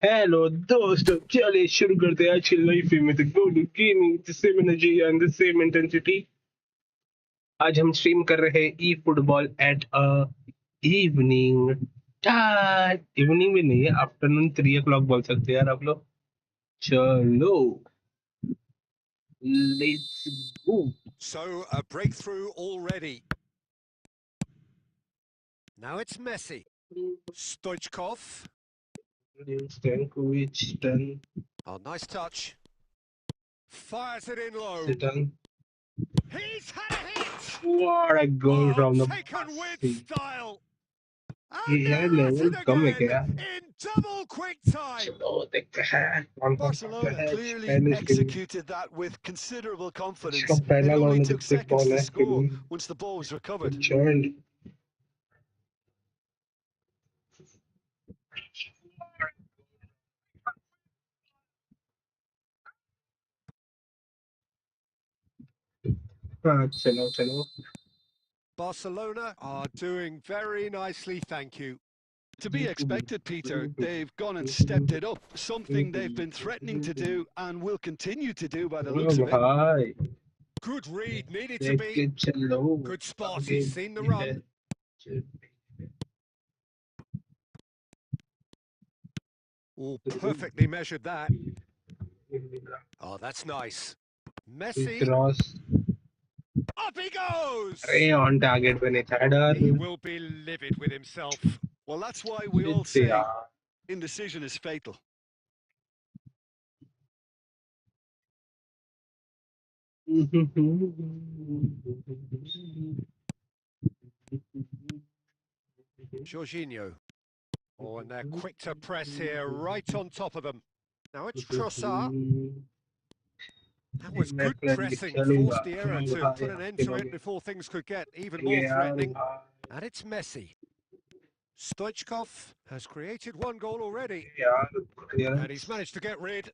Hello दोस्तों, चलिए शुरू करते हैं आज की लाइव स्ट्रीम में go to gaming the same energy and the same intensity. आज हम स्ट्रीम कर रहे हैं e football at evening time. Evening भी नहीं है, आफ्टरनून 3 o'clock बोल सकते हैं यार आप लोग। चलो let's go. So a breakthrough already. Now it's Messi. Stoichkov. Stankovic done. Oh, nice touch. Fires it in low. Done. He's had a hit. What a goal from the taken with style. Yeah, level कम है क्या? In double quick time. चलो देखते हैं कौन कौन सा Barcelona है। clearly executed that with considerable confidence. इसका It पहला only round took seconds to score once the ball was recovered. joined. हाँ चलो चलो। Barcelona are doing very nicely, thank you. To be expected, Peter. They've gone and stepped it up. Something they've been threatening to do and will continue to do by the looks of it. भाई Good read, needed to देख be. के चलो। Good spot, he's seen the run. Oh, perfectly measured that. Oh, that's nice. Messi. Cross. Up he goes! अरे on target पे नहीं था डर। He will be livid with himself. Well, that's why we all say indecision is fatal. Jorginho. Oh, and they're quick to press here, right on top of them. Now it's Trossard. That was good pressing, forced the error to put an end to it before things could get even more threatening. And it's Messi. Stoichkov has created one goal already. And he's managed to get rid.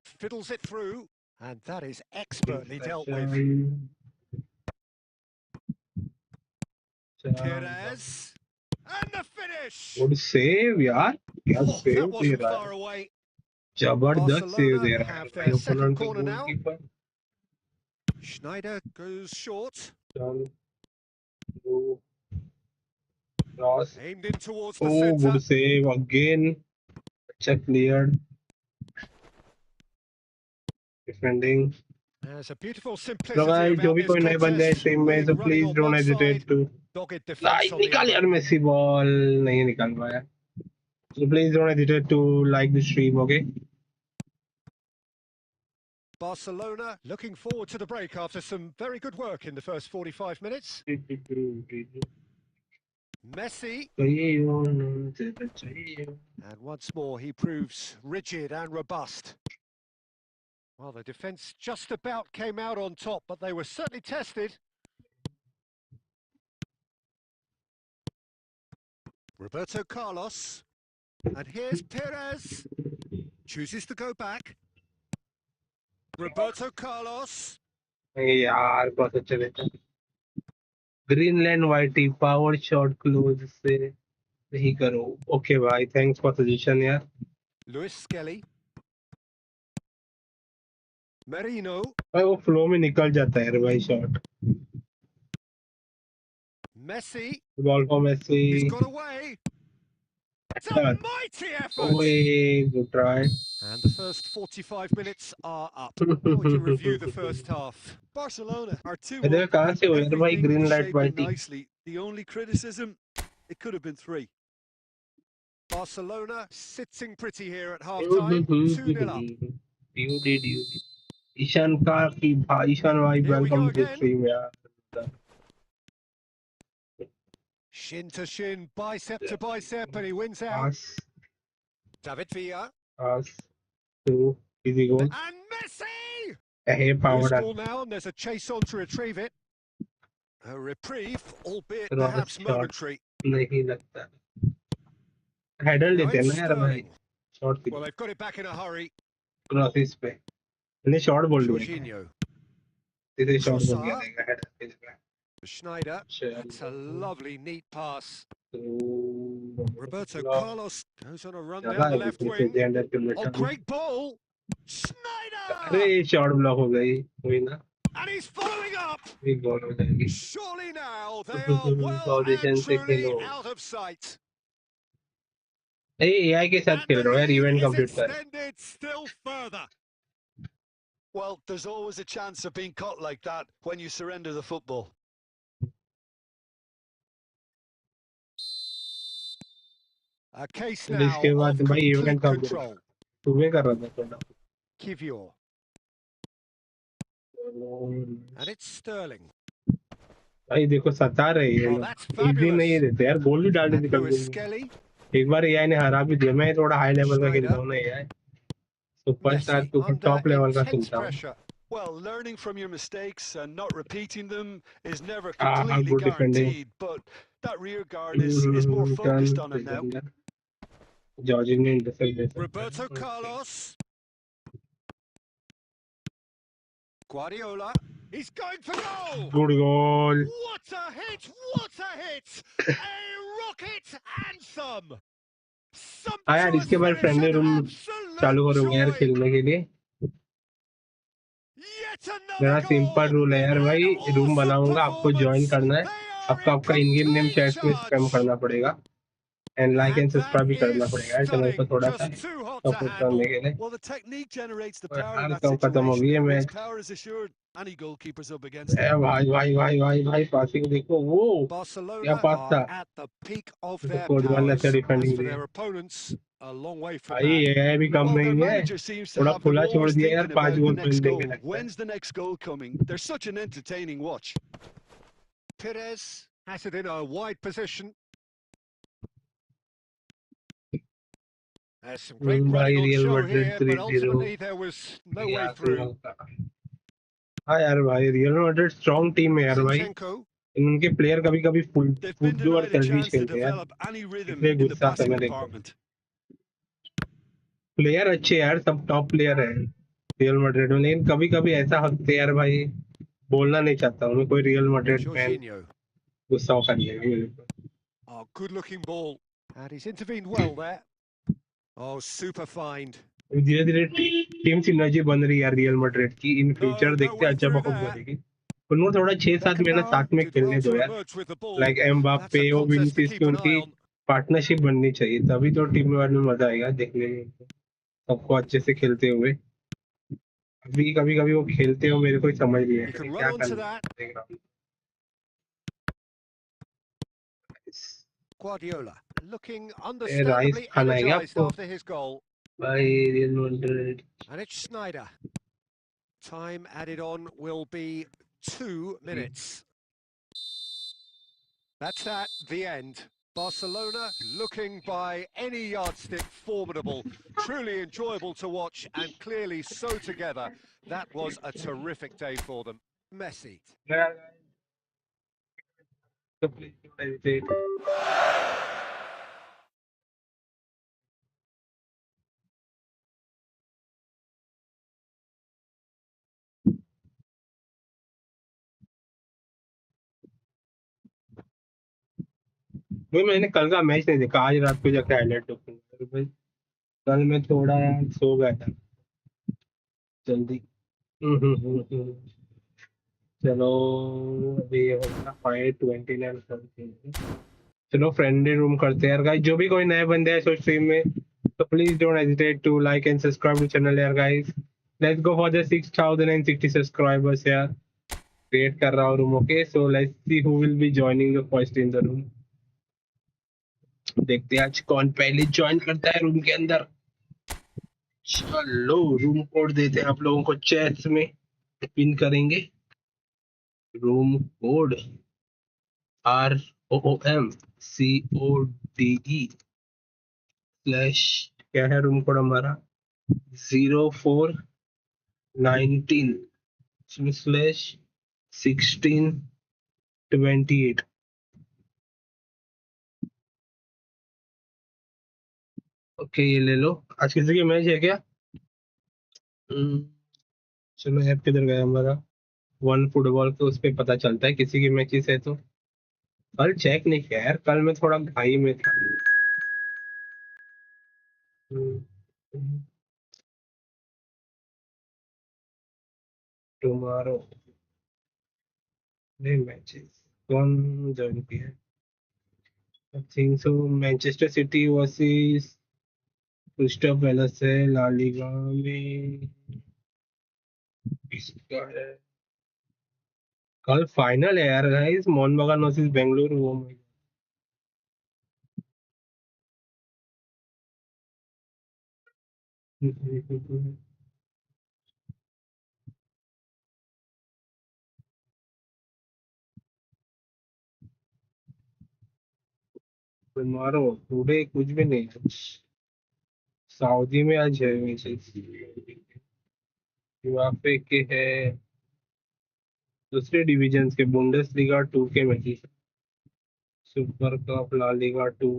Fiddles it through. And that is expertly dealt with. Perez. And the finish! Good save यार, क्या save that wasn't दे रहा far है। away. जबरदस्त save दे रहा है। have their second corner now. Goalkeeper. Schneider goes short. Cross. Aimed in towards the Oh, centre. good save again. Check cleared. Defending. There's a beautiful So simplicity guys, about जो भी this कोई नए बंदे हैं contest. Stream में, With so running please on don't one hesitate side, to dogged defence on the निकाल यार other. Messi ball नहीं निकाल पाया। So please don't hesitate to like the stream, okay? Barcelona looking forward to the break after some very good work in the first 45 minutes. Messi. And once more he proves rigid and robust. Well, the defence just about came out on top, but they were certainly tested. Roberto Carlos. And here's Perez. Chooses to go back. Roberto Carlos. यार बहुत अच्छा रहता है। Greenland वाइटी power shot close से नहीं करो। Okay भाई, thanks for suggestion यार। Luis Skelly. Merino. भाई वो फ्लो में निकल जाता है भाई shot. Messi. Ball for Messi. He's got away. It's a mighty effort. Good try. And the first 45 minutes are up. How would you review the first half? Barcelona are 2-1 इधर कहाँ and से हो यार भाई everything green was light shaping वाइटी? nicely. The only criticism, it could have been 3. Barcelona sitting pretty here at half-time, 2-0 up. Ishan Ishan भाई Here we go welcome to again. Stream यार। Shin to shin, bicep to bicep, and he wins out. Pass David Villa. Pass to easy goal. And Messi! है power Loose डाल। ball now, and there's a chase on to retrieve it. A reprieve, albeit Cross perhaps shot. momentary. नहीं लगता। Header Now लेते हैं it's ना यार भाई। Sterling. Short Well, they've got it back in a hurry. Crosses पे मैंने short बोल दिया Jorginho. सीधे शॉर्ट बोल Trossard. दिया header Schneider. That's a lovely, neat pass. तो Roberto Carlos goes on a run चला down the है left बीच में wing. जेंडर के Oh, लटा great ball. Schneider! अरे शॉर्ट ब्लॉक हो गई हुई ना And he's following up. एक गोल हो जाएगी Surely now they are well and position से truly Khelo out of sight. A AI के साथ And खेल the रहा हूँ यार lead इवेंट is कंप्लीट कर extended still further. Well, there's always a chance of being caught like that when you surrender the football. A case तो now इसके बाद of भाई इवेंट complete कंप्लीट control. तुम्हें कर रहा था थोड़ा Kivior. And it's Sterling. भाई देखो सता रहे हैं Oh, लोग that's इजी नहीं fabulous. देते यार गोल भी डाल And देते कभी Lewis कभी Skelly. एक बार एआई ने हरा भी दिया मैं थोड़ा हाई लेवल का खेलता Schneider. हूँ ना एआई सुपरस्टार Messi के ऊपर under टॉप लेवल का intense खेलता हूँ pressure. Well, learning from your mistakes and not repeating them is never हाँ completely good defending guaranteed, but that rear guard is more focused on it now. जॉर्जिन ने intercept दे सकता Roberto है Carlos. Guardiola. He's going for goal. Good goal What a hit! What a hit! A rocket anthem. हाँ यार इसके बाद Sumptuous finish friendly and room चालू absolute करूंगा यार joy. खेलने के लिए Yet मेरा another सिंपल goal रूल है in यार भाई an रूम awesome बनाऊंगा आपको ज्वाइन performance. करना है They आपको are in आपका इन गेम नेम complete चैट में स्पैम charge. करना पड़ेगा and like And and that subscribe भी करना is पड़ेगा यार चैनल को stunning. थोड़ा सा Just too hot to support करने handle. के लिए Well, the technique generates the और power in यार that कब खत्म हो गई situation, है and once match power is assured, any goalkeeper's up against it. भाई भाई भाई भाई भाई पासिंग देखो वो क्या Barcelona पास are था at the peak of तो their कोच वाला अच्छा powers. As defending for the their opponents, a long way from भाई that. ये भी कम Well, their नहीं है manager seems to थोड़ा have them खुला छोड़ always दिया यार thinking 5 about the goal next मिलने के goal. लगता है When's the next goal coming? They're such an entertaining watch. Perez has it in a wide position. There's some great भाई running on real show Madrid here, but 3-0 ultimately there was no way through. हाँ यार भाई real Madrid strong team है यार भाई Zinchenko. उनके player कभी कभी They've been फुद्दू और denied a selfish chance to खेलते हैं यार develop any rhythm इसलिए in the गुस्सा आता है passing मैं देखता हूँ department. प्लेयर अच्छे यार सब टॉप प्लेयर है रियल मैड्रिड में लेकिन कभी कभी ऐसा हकते यार भाई बोलना नहीं चाहता हूँ मैं कोई रियल मैड्रिड फैन Jorginho. गुस्सा कर लेगा Oh, good looking ball. And he's intervened well there. Oh, super find. धीरे धीरे टीम सिनर्जी बन रही है रियल मैड्रिड की इन No, फ्यूचर no देखते हैं way अच्छा through परफॉर्म there. करेगी उनको थोड़ा 6-7 महीना Beckenbauer साथ में did खेलने well दो to यार emerge with the ball. Like That's Mbappe a और contest to विनीसियस की keep an eye उनकी on. पार्टनरशिप बननी चाहिए तभी तो टीम में मजा आएगा देखने में सबको अच्छे से खेलते हुए अभी कभी कभी वो खेलते हो मेरे को ही समझ नहीं He आता can run क्या onto करना that. है देख रहा हूँ Guardiola looking राइस understandably खाना है क्या energised आपको after his goal. भाई real Madrid And it's Schneider. Time added on will be 2 minutes. That's that, the end. Barcelona looking by any yardstick formidable, truly enjoyable to watch and clearly so together. That was a terrific day for them. Messi. भाई मैंने कल का match नहीं देखा आज रात को जाकर हाईलाइट देखूंगा भाई कल मैं थोड़ा यार सो गया था जल्दी चलो अभी ये होगा 5:29 चलो फ्रेंडली रूम करते हैं यार गाइस जो भी कोई नए बंदे हैं सो स्ट्रीम में तो please don't hesitate to like and subscribe to channel यार guys let's go for the 6060 subscribers यार क्रिएट कर रहा हूँ room okay so let's see who will be joining the first in the room देखते हैं आज कौन पहले ज्वाइन करता है रूम के अंदर चलो रूम कोड देते हैं आप लोगों को चैट्स में पिन करेंगे रूम कोड ROOMCODE स्लैश क्या है रूम कोड हमारा 0419 स्लैश 1628 ओके ये ले लो। आज किसी की मैच है क्या? हम्म, चलो ऐप किधर गया हमारा? वन फुटबॉल पे उस पे पता चलता है किसी की मैचेस है तो। कल चेक नहीं किया यार, कल मैं थोड़ा घाई में था। टुमारो मैचेस कौन ज्वाइन किया? I think so Manchester city versus crystal palace है ला लीगा में। इसका है कल फाइनल है यार गाइस, मोहन बगान वर्सेस बेंगलुरु वो में। मारो टुडे कुछ भी नहीं है। सऊदी में आज है मैचेस। यूएफए के है दूसरे डिवीजन के बुंडेसलीगा 2 के matches. Super cup La Liga 2।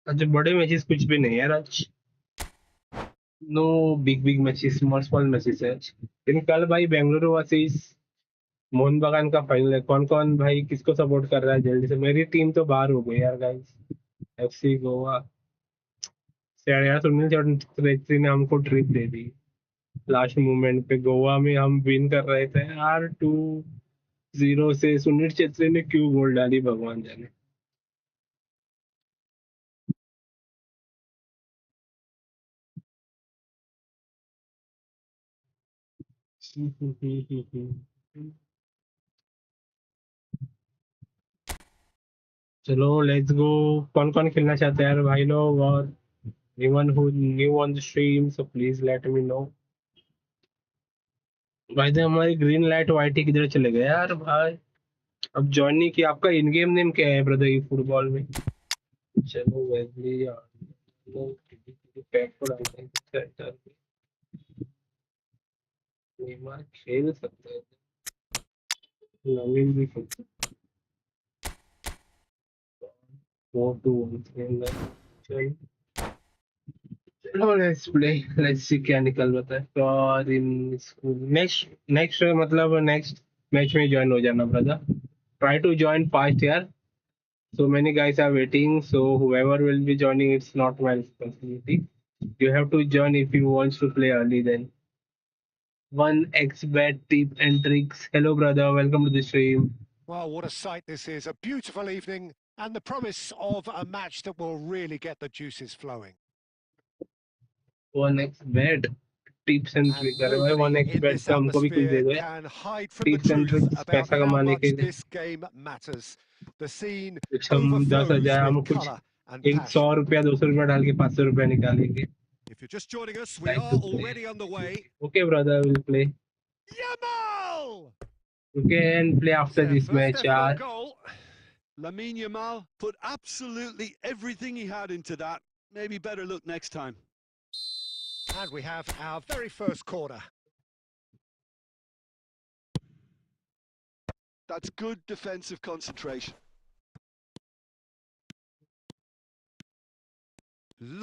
अच्छा बड़े मैचेस कुछ भी नहीं है यार आज। No big big matches, small small matches है आज। लेकिन कल भाई बेंगलुरु वर्सेस मोहन बगान का फाइनल है। कौन कौन भाई किसको सपोर्ट कर रहा है जल्दी से? मेरी टीम तो बाहर हो गई यार गाइस। एफसी गोवा। यार सुनील छेत्री ने हमको ट्रिप दे दी लास्ट मोमेंट पे। गोवा में हम विन कर रहे थे यार 2-0 से। सुनील छेत्री ने क्यों गोल डाली भगवान जाने। चलो लेट्स गो। कौन कौन खेलना चाहते हैं यार भाई लोग? और anyone who new on the stream so please let me know। भाई तो हमारी ग्रीन लाइट वाइट किधर चले गए यार भाई? अब ज्वाइन नहीं किया। आपका इन गेम नेम क्या है ब्रदर ये फुटबॉल में? चलो वेस्ली पैक को डालते हैं सेंटर पे। नेमार खेल सकते हैं। नवीन भी खेल सकते हैं। 4-2 खेल रहे हैं। चलो चलो लेट्स प्ले। लेट्स सी क्या निकल रहा है। और इन स्कूल नेक्स्ट नेक्स्ट मतलब नेक्स्ट मैच में ज्वाइन हो जाना brother. Try to join fast यार। So many guys are waiting. So whoever will be joining, it's not my responsibility. You have to join if you want to play early. Then one X bet tip and tricks. Hello, brother. Welcome to the stream. Well, what a sight this is. A beautiful evening and the promise of a match that will really get the juices flowing. One X bet tips and And tricks. अरे भाई nobody one X in bet this पे हमको भी कुछ दे atmosphere दो यार। can hide from the Tips and truth tricks about पैसा how कमाने के much लिए। this game matters. The scene कुछ हम दस overflows हजार with हम कुछ colour and एक सौ passion. रुपया 200 रुपया डाल के 500 रुपया निकालेंगे। If you're just joining us, we Time are to play. already underway. Okay, brother. We'll play. Yamal! Okay, and play It's after their this first match, ever yaar. goal. Lamine Yamal put absolutely everything he had into that. Maybe better look next time. And we have our very first corner. That's good defensive concentration.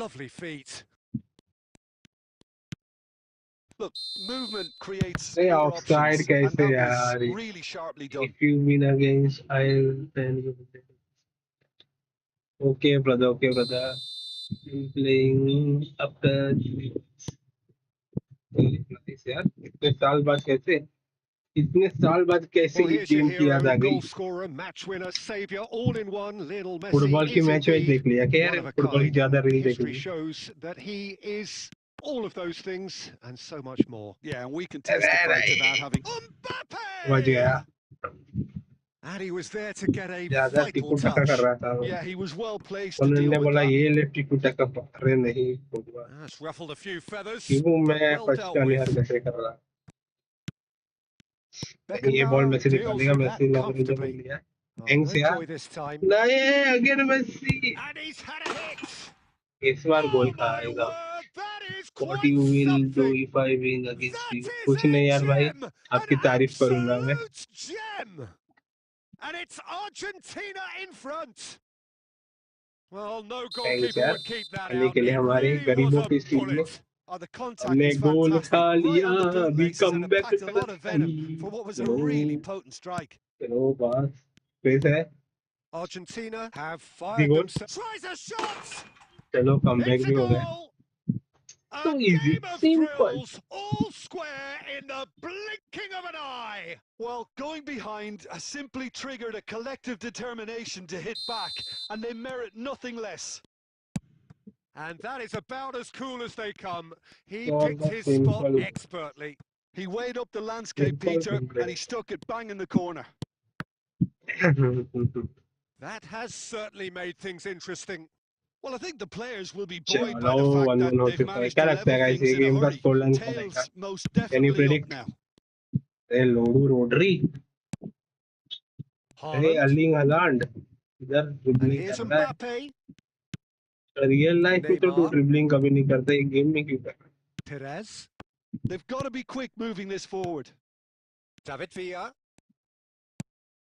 Lovely feet. Look, movement creates अरे more offside options, and कैसे that was यार? really sharply done. If you win against, I'll tell you. Okay, brother. Okay, brother. I'm playing after nice यार। इतने साल बाद कैसे Well, एक here's your game की याद hero, आ गई? goal scorer, match winner, saviour, all in one. Lionel Messi football की is मैच वैच indeed देख लिया क्या one यार? of a फुटबॉल की kind, ज्यादा and रील देख history ली। shows that he is all of those things and so much more. Yeah, and we can अरे testify to that, नहीं, having... समझ गया। Mbappe! And he was there to get a ज्यादा vital टिकू टक्का कर touch. रहा था वो। Yeah, he was well placed to उन्होंने deal with बोला that. ये ले टिकू टक्का। अरे नहीं football That's ruffled a few feathers, क्यों but मैं well dealt पछताने with. हरकतें कर रहा? ये बॉल Beckenbauer मैसी deals निकालेगा। with that Messi long comfortably. लिया। Oh, एंग no से यार। joy this time. नहीं again Messi. And he's had a hit. इस बार गोल Oh my खाएगा। word, that is What quite you will do something. if I win against That you? is कुछ नहीं a यार भाई, gem, an आपकी तारीफ करूंगा मैं। absolute gem. And it's Argentina in front. Well, no thanks goalkeeper यार would keep that आने out. के लिए It हमारे really was गरीबों a की इस टीम में। bullet. Oh, the contact हमने is गोल fantastic. उठा Right लिया on the अभी bootlaces and come it back packed a lot of venom सही। for what was a चलो really potent strike. चलो बस पेस है Argentina have the fired goal. themselves. Tries a shot! चलो कम It's back a भी हो गया। goal! A So easy, game of simple. thrills, all square in the blinking of an eye. Well, going behind has simply triggered a collective determination to hit back, and they merit nothing less. And that is about as cool as they come. He So picked the his spot simple, expertly. He weighed up the landscape, Peter, and he stuck it bang in the corner. That has certainly made things interesting. Well, I think the players will be buoyed चलो by the fact that 1-1 हो they've चुका है। managed क्या to लगता है level guys things ये in a game का hurry. Score line क्या रहेगा? Tails most can you definitely up predict? now. अरे लोडू रोड्री, अरे Haaland. अर्लिंग हaaland इधर And ड्रिबलिंग here's कर रहा है। Mbappe. रियल लाइफ में तो Neymar. ड्रिबलिंग कभी नहीं करता, ये गेम में क्यों कर रहा है? Perez. They've got to be quick moving this forward. David Villa.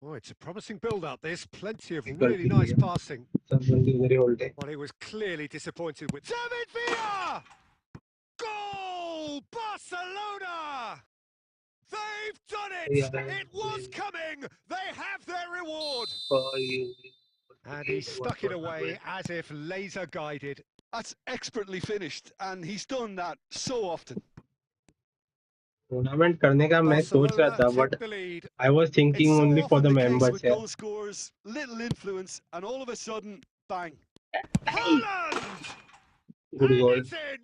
Oh, it's a promising build-up, this. Plenty of एक really गलती की nice है, passing. सब बंदे उधर ही होल्ड है। Well, he was clearly disappointed with... David Villa! Goal! Barcelona! They've done it! It was coming! They have their reward! And he stuck it away as if laser-guided. That's expertly finished, and he's done that so often. Tournament करने का मैं सोच रहा Barcelona था, took but the lead. I was It's thinking so only for often the the case members with यार। goal scorers, little influence, and all of a sudden, bang. Haaland! Good And goal, it's in!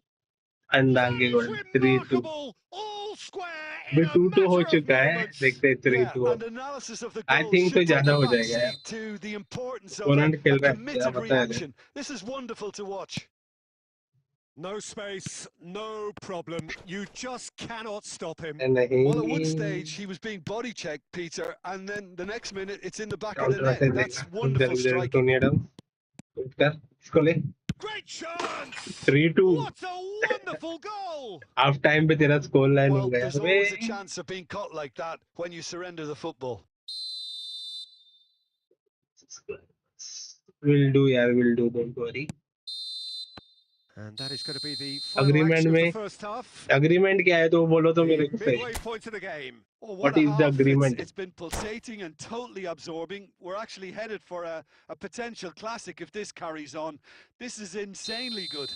अंदाज That के is goal 3-2। remarkable! All square अभी in a 2-2 हो matter of चुका है, moments. देखते हैं Yeah, 3-2। and analysis of the I goal think तो should take ज्यादा a हो जाएगा यार, backseat to the importance of opponent खेल a रहा है, तेरा committed पता है। reaction. This is wonderful to watch. No space, no problem. You just cannot stop him. नहीं Well, at one stage, he was being body checked, Peter, and then the next minute, it's in the back of the counter net. Attack That's देगा, wonderful striking. Tony Adams shoot कर, इसको ले। Great chance! 3-2 What a wonderful goal! Half time पे तेरा score line हो Well, गया। there's अबे always a chance of being caught like that when you surrender the football. Will do यार, will do, don't worry. And that is going to be the final agreement action of the में, first half. Agreement क्या है तो बोलो तो The मेरे को सही। midway point of the game. Oh, What what a is the half. agreement? It's been pulsating and totally absorbing. We're actually headed for a potential classic if this carries on. This is insanely good.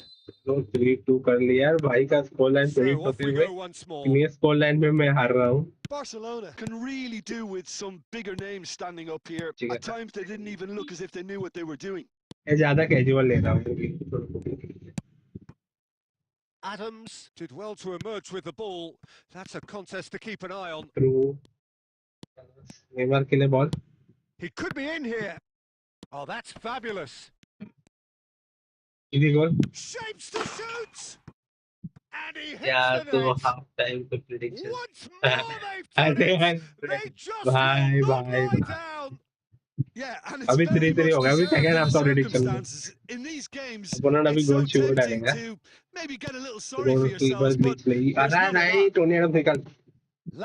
तो 3-2 कर लिया यार, भाई का score line So predict off होते we हुए go once more. ये score line पे मैं हार रहा हूँ। Barcelona can really do with some bigger names standing up here. At times they didn't even look as if they knew what they were doing. मैं ज्यादा casual ले रहा हूँ। Adams did well to emerge with the ball. That's a contest to keep an eye on. Through Neymar के लिए ball, He could be in here. Oh, that's fabulous. Easy goal. Shapes to shoot. And he hits यार the तो net. Half time पे prediction Once more they've done अरे यार, it. They just भाई will not भाई lie भाई, down. Yeah, and it's अभी very 3-3 much हो गया, अभी deserved second in half the का प्रेडिक्शन में circumstances. In these games, opponent अभी it's so गोल छूट tempting डालेगा। to maybe get a little sorry goal for keeper yourselves, but glitch नहीं, there's अरे none of नहीं, that. टोनी एडम्स निकल।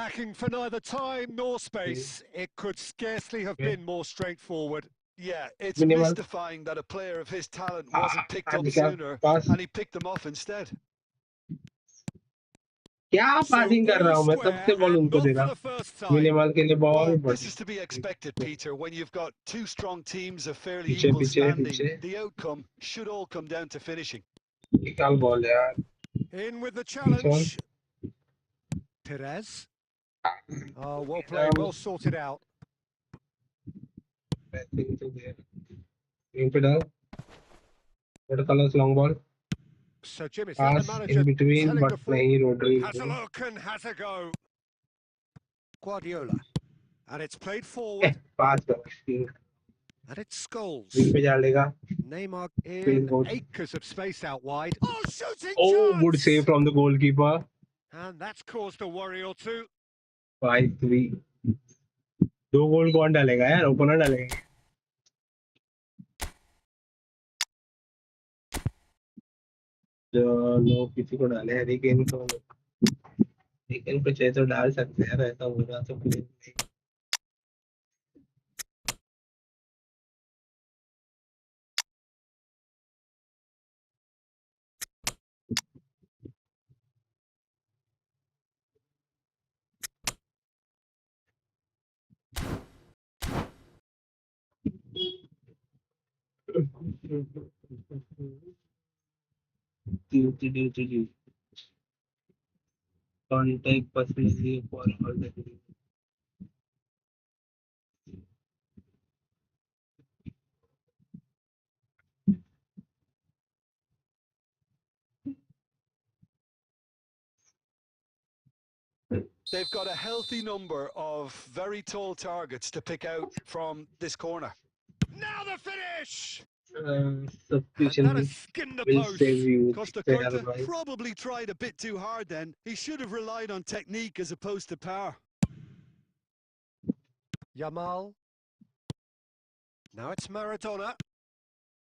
Lacking for neither time nor space. It could scarcely have been more straightforward. Yeah, it's Minimal. mystifying that a player of his talent wasn't picked up निकाल sooner, pass, and he picked them off instead. क्या So passing कर रहा all हूँ मैं, तब square से ball and उनको दे not for रहा। the first time. मिनिमल के लिए ball, Well, but this is to be expected, Peter. When you've got two strong teams of fairly पीछे equal पीछे standing, पीछे the outcome should all come down to finishing. निकाल ball यार। In with the challenge. Perez. Oh, well played, well sorted out. Green pedal, red colors long ball, So Jim, is that the pass manager in between, telling but the full... nahi Rodri. Has a look and has a go. Guardiola. And it's played forward. Pass, And it's Scholes. green पे डालेगा. Neymar Space in goal. acres of space out wide. Oh, shooting Oh, chance! good save from the goalkeeper. And that's caused a worry or two. 5-3. दो गोल कौन डालेगा यार, opener डालेगा। जो किसी को डाले, हैरी केन को, हैरी केन को चाहिए तो डाल सकते हैं, ऐसा हो रहा तो please. Contact personally for all the They've got a healthy number of very tall targets to pick out from this corner. Now the finish! And that substitution has skimmed the will save post. you. Costa They are Curta right. probably tried a bit too hard then. He should have relied on technique as opposed to power. Yamal. Now it's Maradona.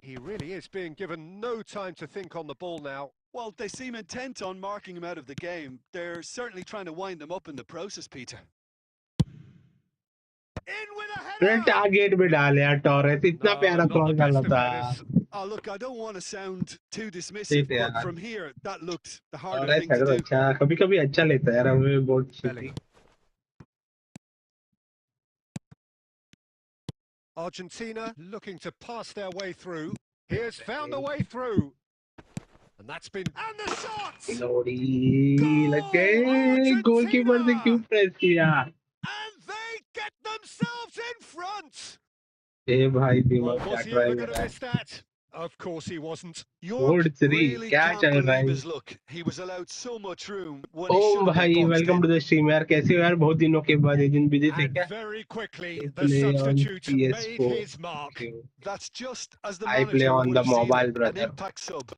He really is being given no time to think on the ball now. Well, they seem intent on marking him out of the game. They're certainly trying to wind them up in the process, Peter. In with a अरे header! Target में डाल यार Torres इतना No, प्यारा not the cross डाला best of था headers. Oh, look, I don't want to sound too dismissive, ठीक है but यार from here, that looked the harder Torres thing to header do. अच्छा कभी कभी अच्छा लेता है यार हमें बहुत Belly. शिटी Argentina looking to pass their way through. Here's found a way through. And that's been... And the shots! लोड़ी लग Goal! गए गोलकीपर ने क्यों Argentina! प्रेस किया And they get themselves in front! ए भाई Well, दिमाग क्या was he ट्राई ever कर going to रहा है miss that? Of course he wasn't. York Four three really क्या can't चल रहा believe है his luck. He was allowed so much room when he Om should have been भाई boxed welcome in. To the stream यार कैसे हो यार बहुत दिनों के बाद ये दिन बिजी थे And क्या very quickly, the play on substitute made PS4 his mark. That's just as the I play manager on would the have seen mobile it, an brother impact sub.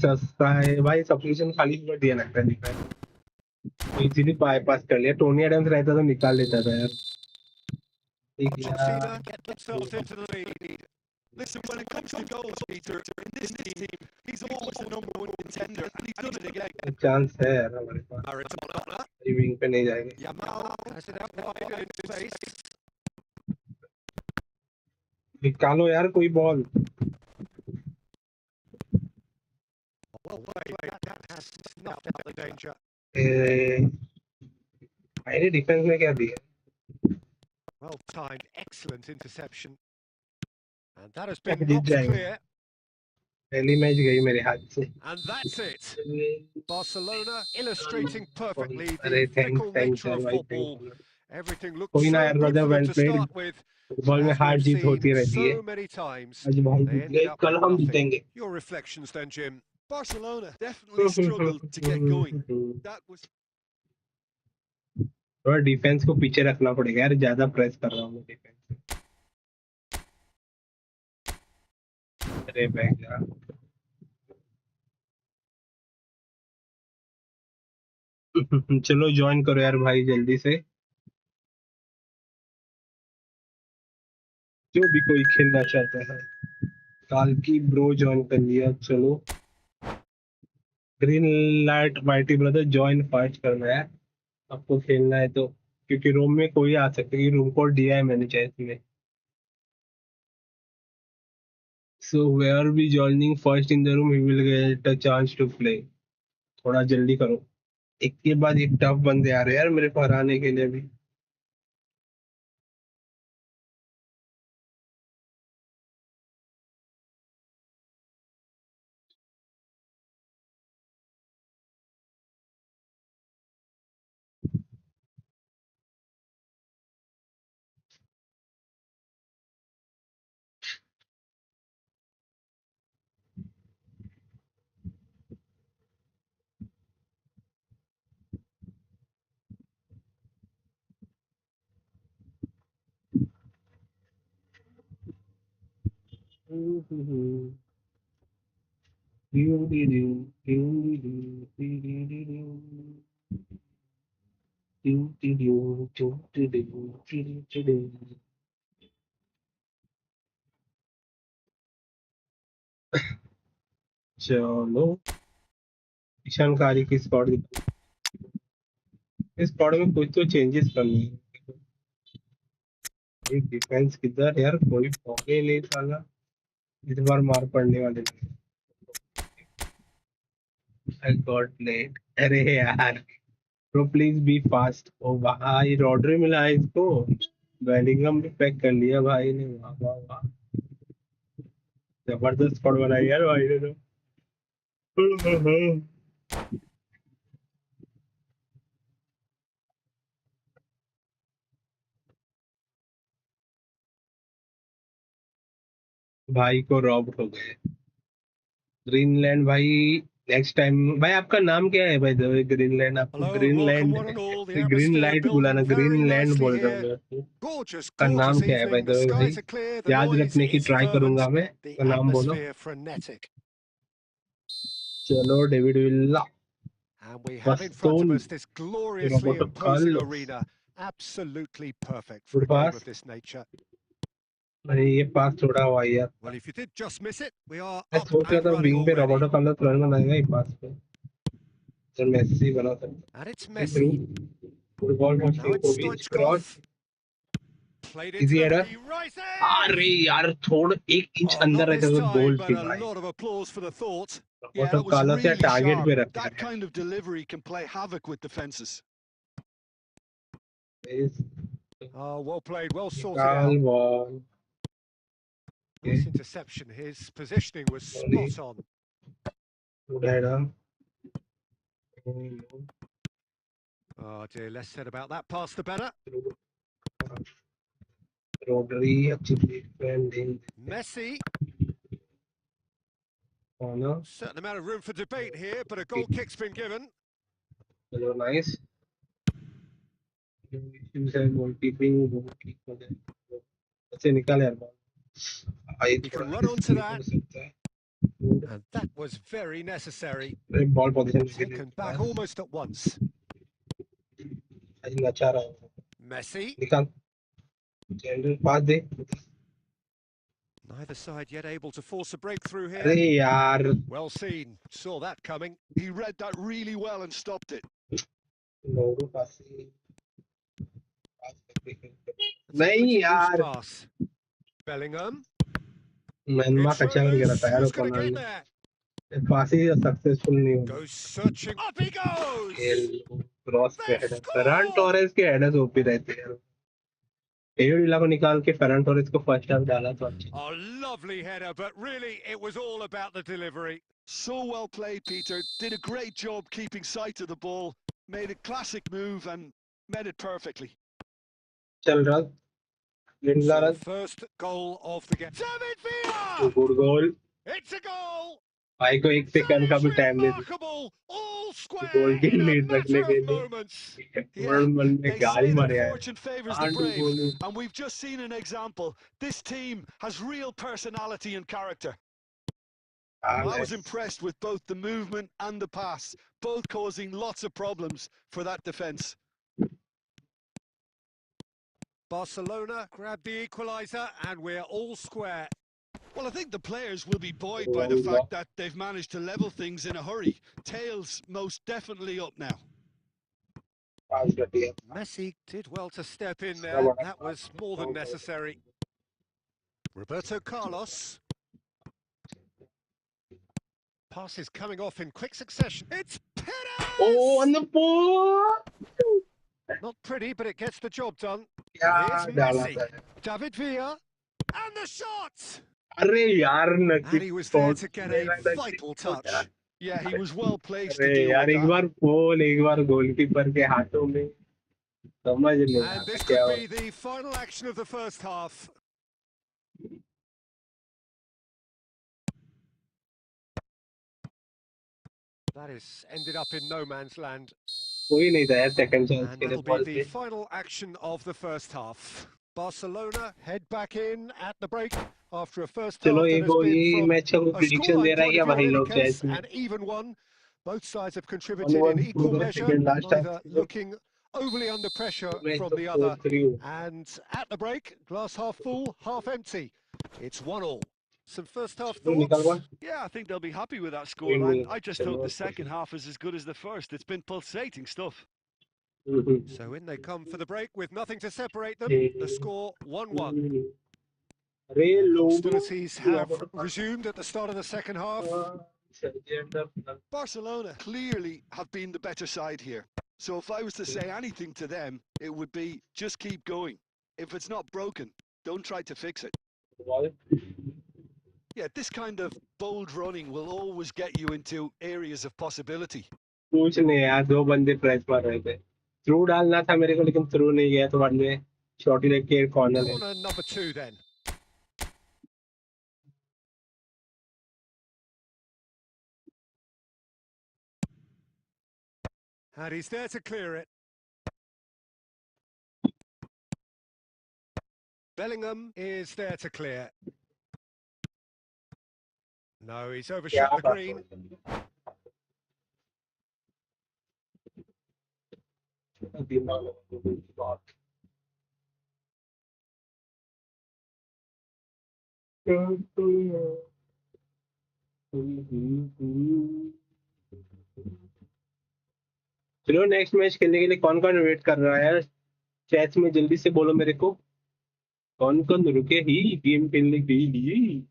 सस्ता है भाई सब्सक्रिप्शन खाली कर दिया लगता है निकाल इजीली बाईपास कर लिया टोनी एडम्स रहता तो निकाल लेता था यार ठीक Argentina यार get themselves into the lead. Listen, when it comes to goals, Peter, in this team, he's always the number one contender, and he's done it again. Chance है यार हमारे पास Maradona. विंग पे नहीं जाएंगे Yamal has it out wide in space. निकालो यार कोई ball Well played. That has snuffed out the danger. मैंने डिफेंस में क्या दिया Well timed, excellent interception. And that has been Jeet knocked जाएंगे clear. पहली मैच गई मेरे हाथ से And that's it. Barcelona illustrating perfectly अरे the fickle थैंक्स nature यार of भाई football. थैंक्स Everything looked कोई ना so यार good brother for them well to played start with. Football में As हार we've जीत होती seen रहती है so many times, आज भाई they जीत ended गए up कल with हम nothing. जीतेंगे Your reflections then, Jim? Barcelona definitely struggled to get going. That was... थोड़ा डिफेंस को पीछे रखना पड़ेगा यार ज्यादा प्रेस कर रहा हूँ मैं डिफेंस अरे भैया चलो ज्वाइन करो यार भाई जल्दी से जो भी कोई खेलना चाहता है काल की ब्रो ज्वाइन कर लिया चलो ग्रीन लाइट वाइटी ब्रदर ज्वाइन फास्ट करना है आपको खेलना है तो क्योंकि रूम में कोई आ सकता है रूम कोड दिया है मैंने चैट में so whoever be joining first in the room he will get a chance to play थोड़ा जल्दी करो एक के बाद एक टफ बंदे आ रहे हैं यार मेरे को हराने के लिए भी चलो ईशानकारी की स्क्वाड इस स्क्वाड में कुछ तो चेंजेस करनी है एक डिफेंस किधर यार कोई पॉके नहीं साला इस बार मार पड़ने वाले आई गॉट लेट अरे यार ब्रो प्लीज बी फास्ट ओ भाई रॉड्री मिला है इसको बेलिंगम भी पैक कर लिया भाई ने वाह वाह वाह जबरदस्त स्क्वाड बनाई यार भाई ने तो भाई को रॉब हो गए ग्रीनलैंड भाई नेक्स्ट टाइम भाई आपका नाम क्या है भाई ग्रीनलैंड आपको Hello and welcome, Greenland one and all. The green atmosphere light building बुलाना very ग्रीनलैंड nicely बोल रहा हूँ here. मैं आपको Gorgeous, का नाम gorgeous क्या है भाई evening. The भाई skies are clear, the याद noise रखने की is ट्राई करूंगा fervent, मैं the का नाम बोलो atmosphere frenetic. चलो David villa And we have in front of बस्तोन us this gloriously Roboto imposing Carlos arena. Absolutely perfect for good a game pass of this nature. अरे ये पास थोड़ा हुआ यार Well, if you did just miss it, we are मैं up सोच रहा and था running wing पे already. रोबोटो कार्लोस रन बनाएगा ये पास पे तो मेसी बना सकता And it's है through Messi. Football for Now it's स्टोकोविच cross Stoichkov. Played into easy the... header He rises! अरे यार थोड़ा 1 इंच Oh, not अंदर रहता this तो time, गोल but थी a भाई lot of applause for the thought. Yeah, Roboto that was Carlos या really टारगेट sharp. पे रखा That kind of delivery can play havoc with defences. है Oh, well played, well sorted out. निकाल ball Nice interception. His positioning was sorry spot on. Good header Oh dear, less said about that pass the better. Rodri अच्छी defending Messi, corner certain amount of room for debate here, but a goal kick's been given. चलो nice issues है goalkeeping अच्छे निकाल यार ball I He थोड़ा can run onto risky that, हो सकता है and that was very necessary. Ball position Taken back almost at once. आज नचा रहा हूँ Messi, निकाल gender pass they neither side yet able to force a breakthrough here. अरे यार Well seen, saw that coming. He read that really well and stopped it. लोगों पास That's a नहीं pretty loose यार pass. Bellingham, मैनमा it's कच्चा करके रखा Rose, यार who's going to get opener there? ने पास ही सक्सेसफुल नहीं हुआ Goes searching, up he goes! Cross पे They've हेडर फर्रान scored! टोरेस के हेडर्स ओपी रहते हैं यार डेविड विला को निकाल के फर्रान टोरेस को फर्स्ट हाफ डाला तो अच्छा A lovely header, but really it was all about the delivery. So well played, Peter. Did a great job keeping sight of the ball. Made a classic move and met it perfectly. चल रहा So the लिंडलारन first goal of the game. David Villa! Good goal It's a goal! भाई को 1 second That का is भी time दे दी remarkable! All गोल square की in a lead रखने matter के of लिए moments. Yeah, वर्ल्ड मन में they गाली say that मारे यार fortune favours the can't do brave, goal and we've just seen an example. This team has real personality and character. I was impressed with both the movement and the pass, both causing lots of problems for that defence. Barcelona grab the equaliser and we're all square. Well, I think the players will be buoyed by the fact that they've managed to level things in a hurry. Tails most definitely up now. Messi did well to step in there. That was more than necessary. Roberto Carlos. Pass is coming off in quick succession. It's Perez! Oh, on the ball! Not pretty, but it gets the job done. क्या And here's डाला Messi. था David Villa. And the shot! अरे यार And he was there to get a vital touch. Yeah, he was well placed अरे to deal यार with एक that. बार गोल एक बार goalkeeper के हाथों में समझ नहीं And आता this क्या could हो be the final action of the first half. That is ended up in no man's land. कोई नहीं था यार सेकंड चांस And के लिए that'll be बॉल the पे final action of the first half. Barcelona head back in at the break after a first चलो half that has been ये from match का कोई a प्रिडिक्शन दे scoreline रहा है point या of view भाई in any लोग case, इसमें an even one. Both sides have 1-1 contributed in equal पूरा measure, second last neither half looking overly under pressure match from तो the other. 4-3 हो And at the break, glass half full, half empty. It's 1-1. Some first half चलो निकाल thoughts? Ball Yeah, I think they'll be happy with that कोई scoreline. नहीं I just hope चलो the second half is as good as the first. It's been pulsating stuff. So in they come for the break with nothing to separate them. The score 1-1. अरे And लोगों hostilities have resumed at the start of the second half. Barcelona clearly have been the better side here. So if I was to say anything to them, it would be just keep going. If it's not broken, don't try to fix it. Yeah, this kind of bold running will always get you into areas of possibility. कुछ नहीं यार, 2 बंदे press मार रहे थे, through डालना था मेरे को लेकिन थ्रू नहीं गया, तो बाद में शॉट लेके कॉर्नर है. Corner number 2 then. And he's there to clear it. Bellingham is there to clear. No, he's overshot the green. चलो नेक्स्ट मैच खेलने के लिए कौन कौन वेट कर रहा है चैट में, जल्दी से बोलो मेरे को, कौन कौन रुके ही गेम खेलने के लिए.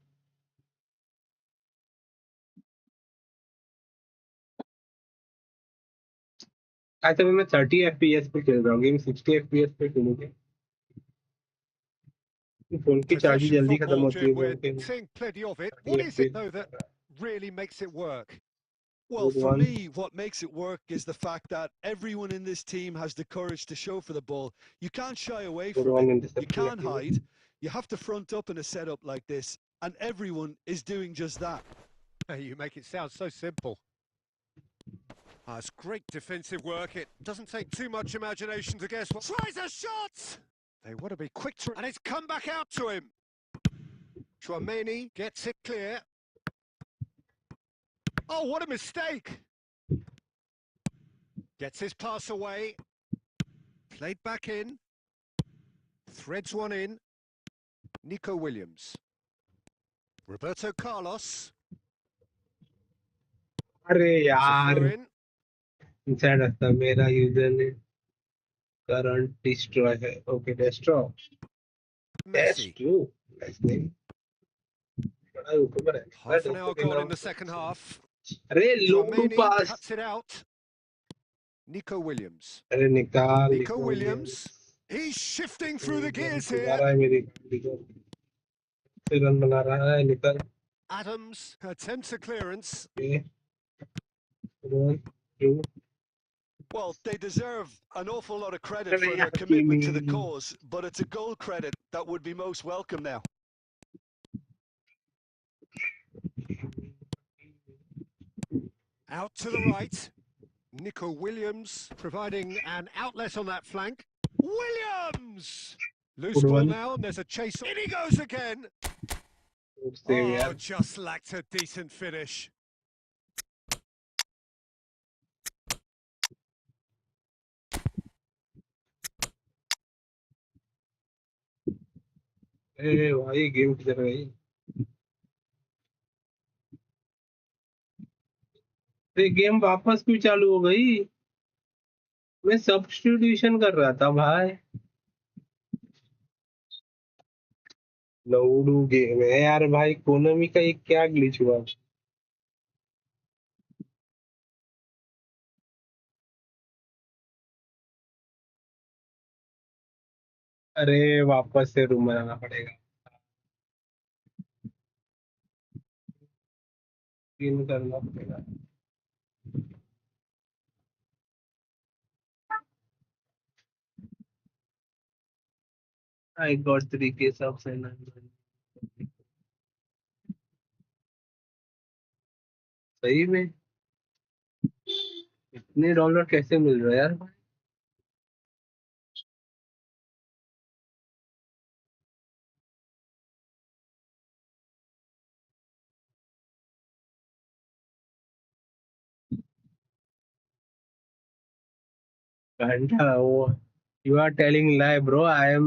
अच्छा मैं 30 FPS पे खेल रहा हूँ, गेम 60 FPS पे खेलूंगा. फोन की चार्ज जल्दी खत्म होती है. We're seeing plenty of it. What is it though that really makes it work? Well, for me, what makes it work is the fact that everyone in this team has the courage to show for the ball. You can't shy away from it. You can't hide. You have to front up in a setup like this, and everyone is doing just that. You make it sound so simple. It's great defensive work. It doesn't take too much imagination to guess what. Tries a shot! They want to be quick to... And it's come back out to him. Chouameni gets it clear. Oh, what a mistake! Gets his pass away. Played back in. Threads one in. Nico Williams. Roberto Carlos. अरे यार inside रास्ता मेरा user ने current destroy है. Okay destroy Messi. बड़ा ऊपर है. Half an hour gone in the second half. अरे लोडू पास. Cuts it out. Nico Williams. अरे निकाल Nico Williams. He's shifting through the gears here. Run बना रहा है. निकल. Adams attempts a clearance. Well, they deserve an awful lot of credit for their commitment to the cause, but it's a goal credit that would be most welcome now. Out to the right. Nico Williams providing an outlet on that flank. Williams! Loose ball now, and there's a chase. In he goes again. Oh, just lacked a decent finish. भाई game किधर गई. Game वापस क्यों चालू हो गई. मैं substitution कर रहा था भाई. लौडू गेम है यार भाई. कोनामी का एक क्या ग्लिच हुआ. अरे वापस से रूम बनाना पड़ेगा. पिन करना पड़ेगा. I got 3K subs and सही में इतने डॉलर कैसे मिल रहे यार. घंटा वो you are telling lie bro. I am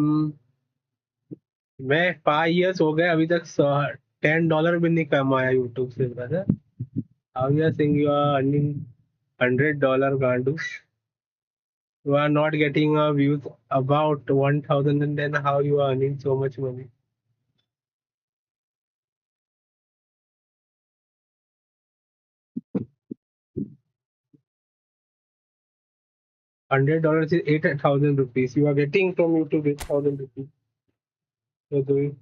मैं 5 years हो गए अभी तक $10 भी नहीं कमाया यूट्यूब से brother. How you are saying you are earning $100 गांडू. You are not getting views about 1000 and then how you are earning so much money. $100 is 8,000 rupees. You are getting from YouTube 8,000 rupees. So doing.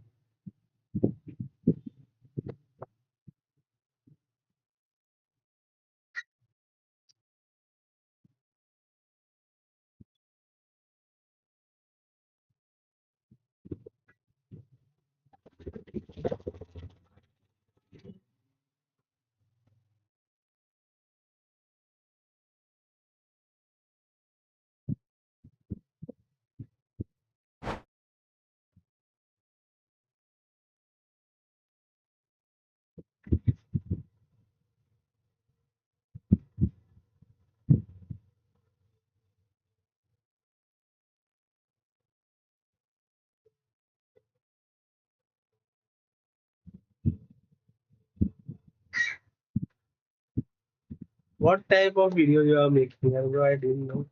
What type of video you are making? Bro, I didn't know.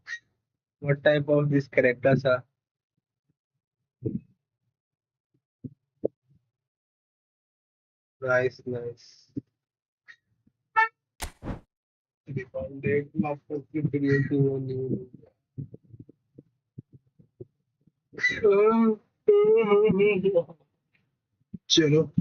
What type of these characters are? Nice, nice. We found it. After creating a new. Chalo.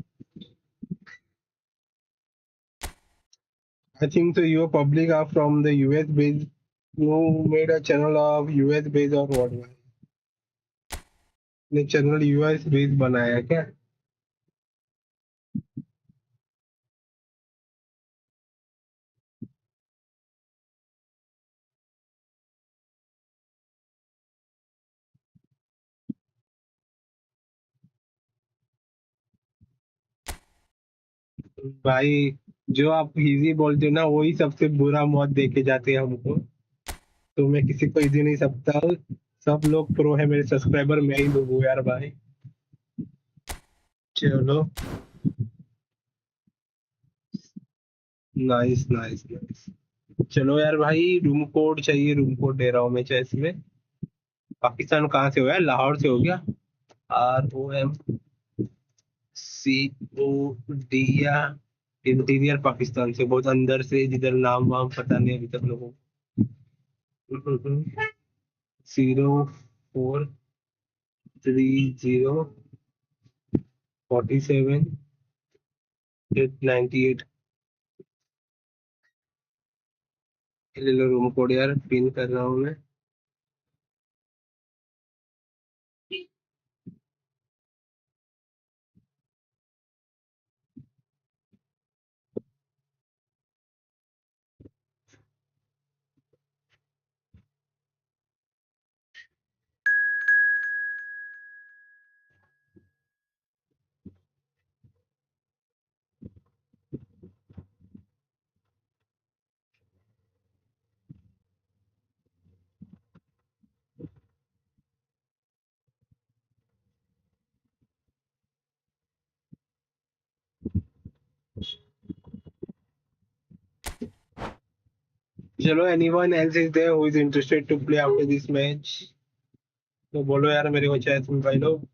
I think so. Your public are from the US based. You made a channel of US based or what? ने channel US based बनाया क्या? भाई जो आप easy बोलते हो ना वही सबसे बुरा मौत देके जाते हैं हमको. तो मैं किसी को इजी नहीं सकता. सब लोग प्रो है मेरे सब्सक्राइबर मैं ही लोग हूँ यार भाई. चलो. Nice nice nice. चलो यार भाई रूम कोड चाहिए. रूम कोड दे रहा हूँ मैं चेस में. पाकिस्तान कहाँ से हो यार? लाहौर से हो गया? ROMCOD या इंटीरियर पाकिस्तान से बहुत अंदर से जिधर नाम वाम पता नहीं अभी तक लोगों को. 043047 898. ले लो रूम कोड यार. पिन कर रहा हूँ मैं. चलो anyone else is there who is interested to play after this match? तो बोलो यार मेरे को चैट में भाई लोग.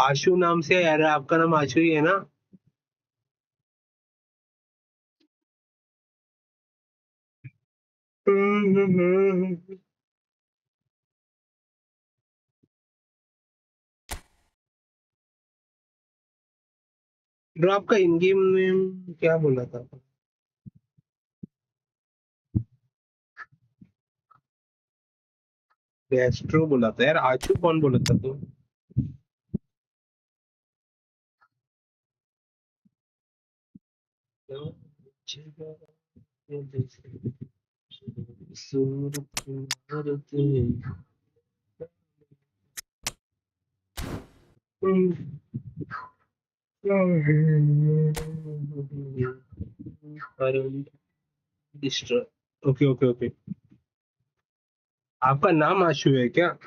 आशु नाम से है यार. आपका नाम आशु ही है ना? ब्रो आपका इन गेम नेम क्या बोला था? एस्ट्रो बोला था यार. आशु कौन बोला था तू? Okay okay okay. आपका नाम आशु है क्या?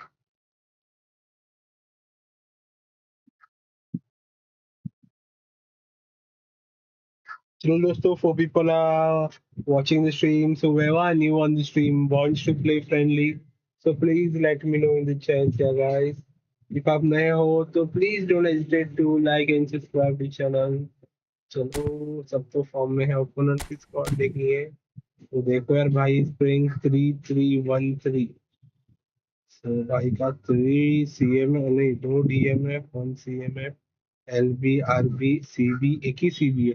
Hello dosto, 4 people are watching the stream. So whoever are new on the stream wants to play friendly, so please let me know in the chat, yeah guys. If आप नए हो तो please don't hesitate to like and subscribe the channel. चलो सब तो form में है. Opponent की स्क्वाड देखनी है तो देखो यार भाई. स्प्रिंग 3313. सो भाई का 3 CM नहीं 2 DMF 1 CMF LB RB CB एक ही CB है.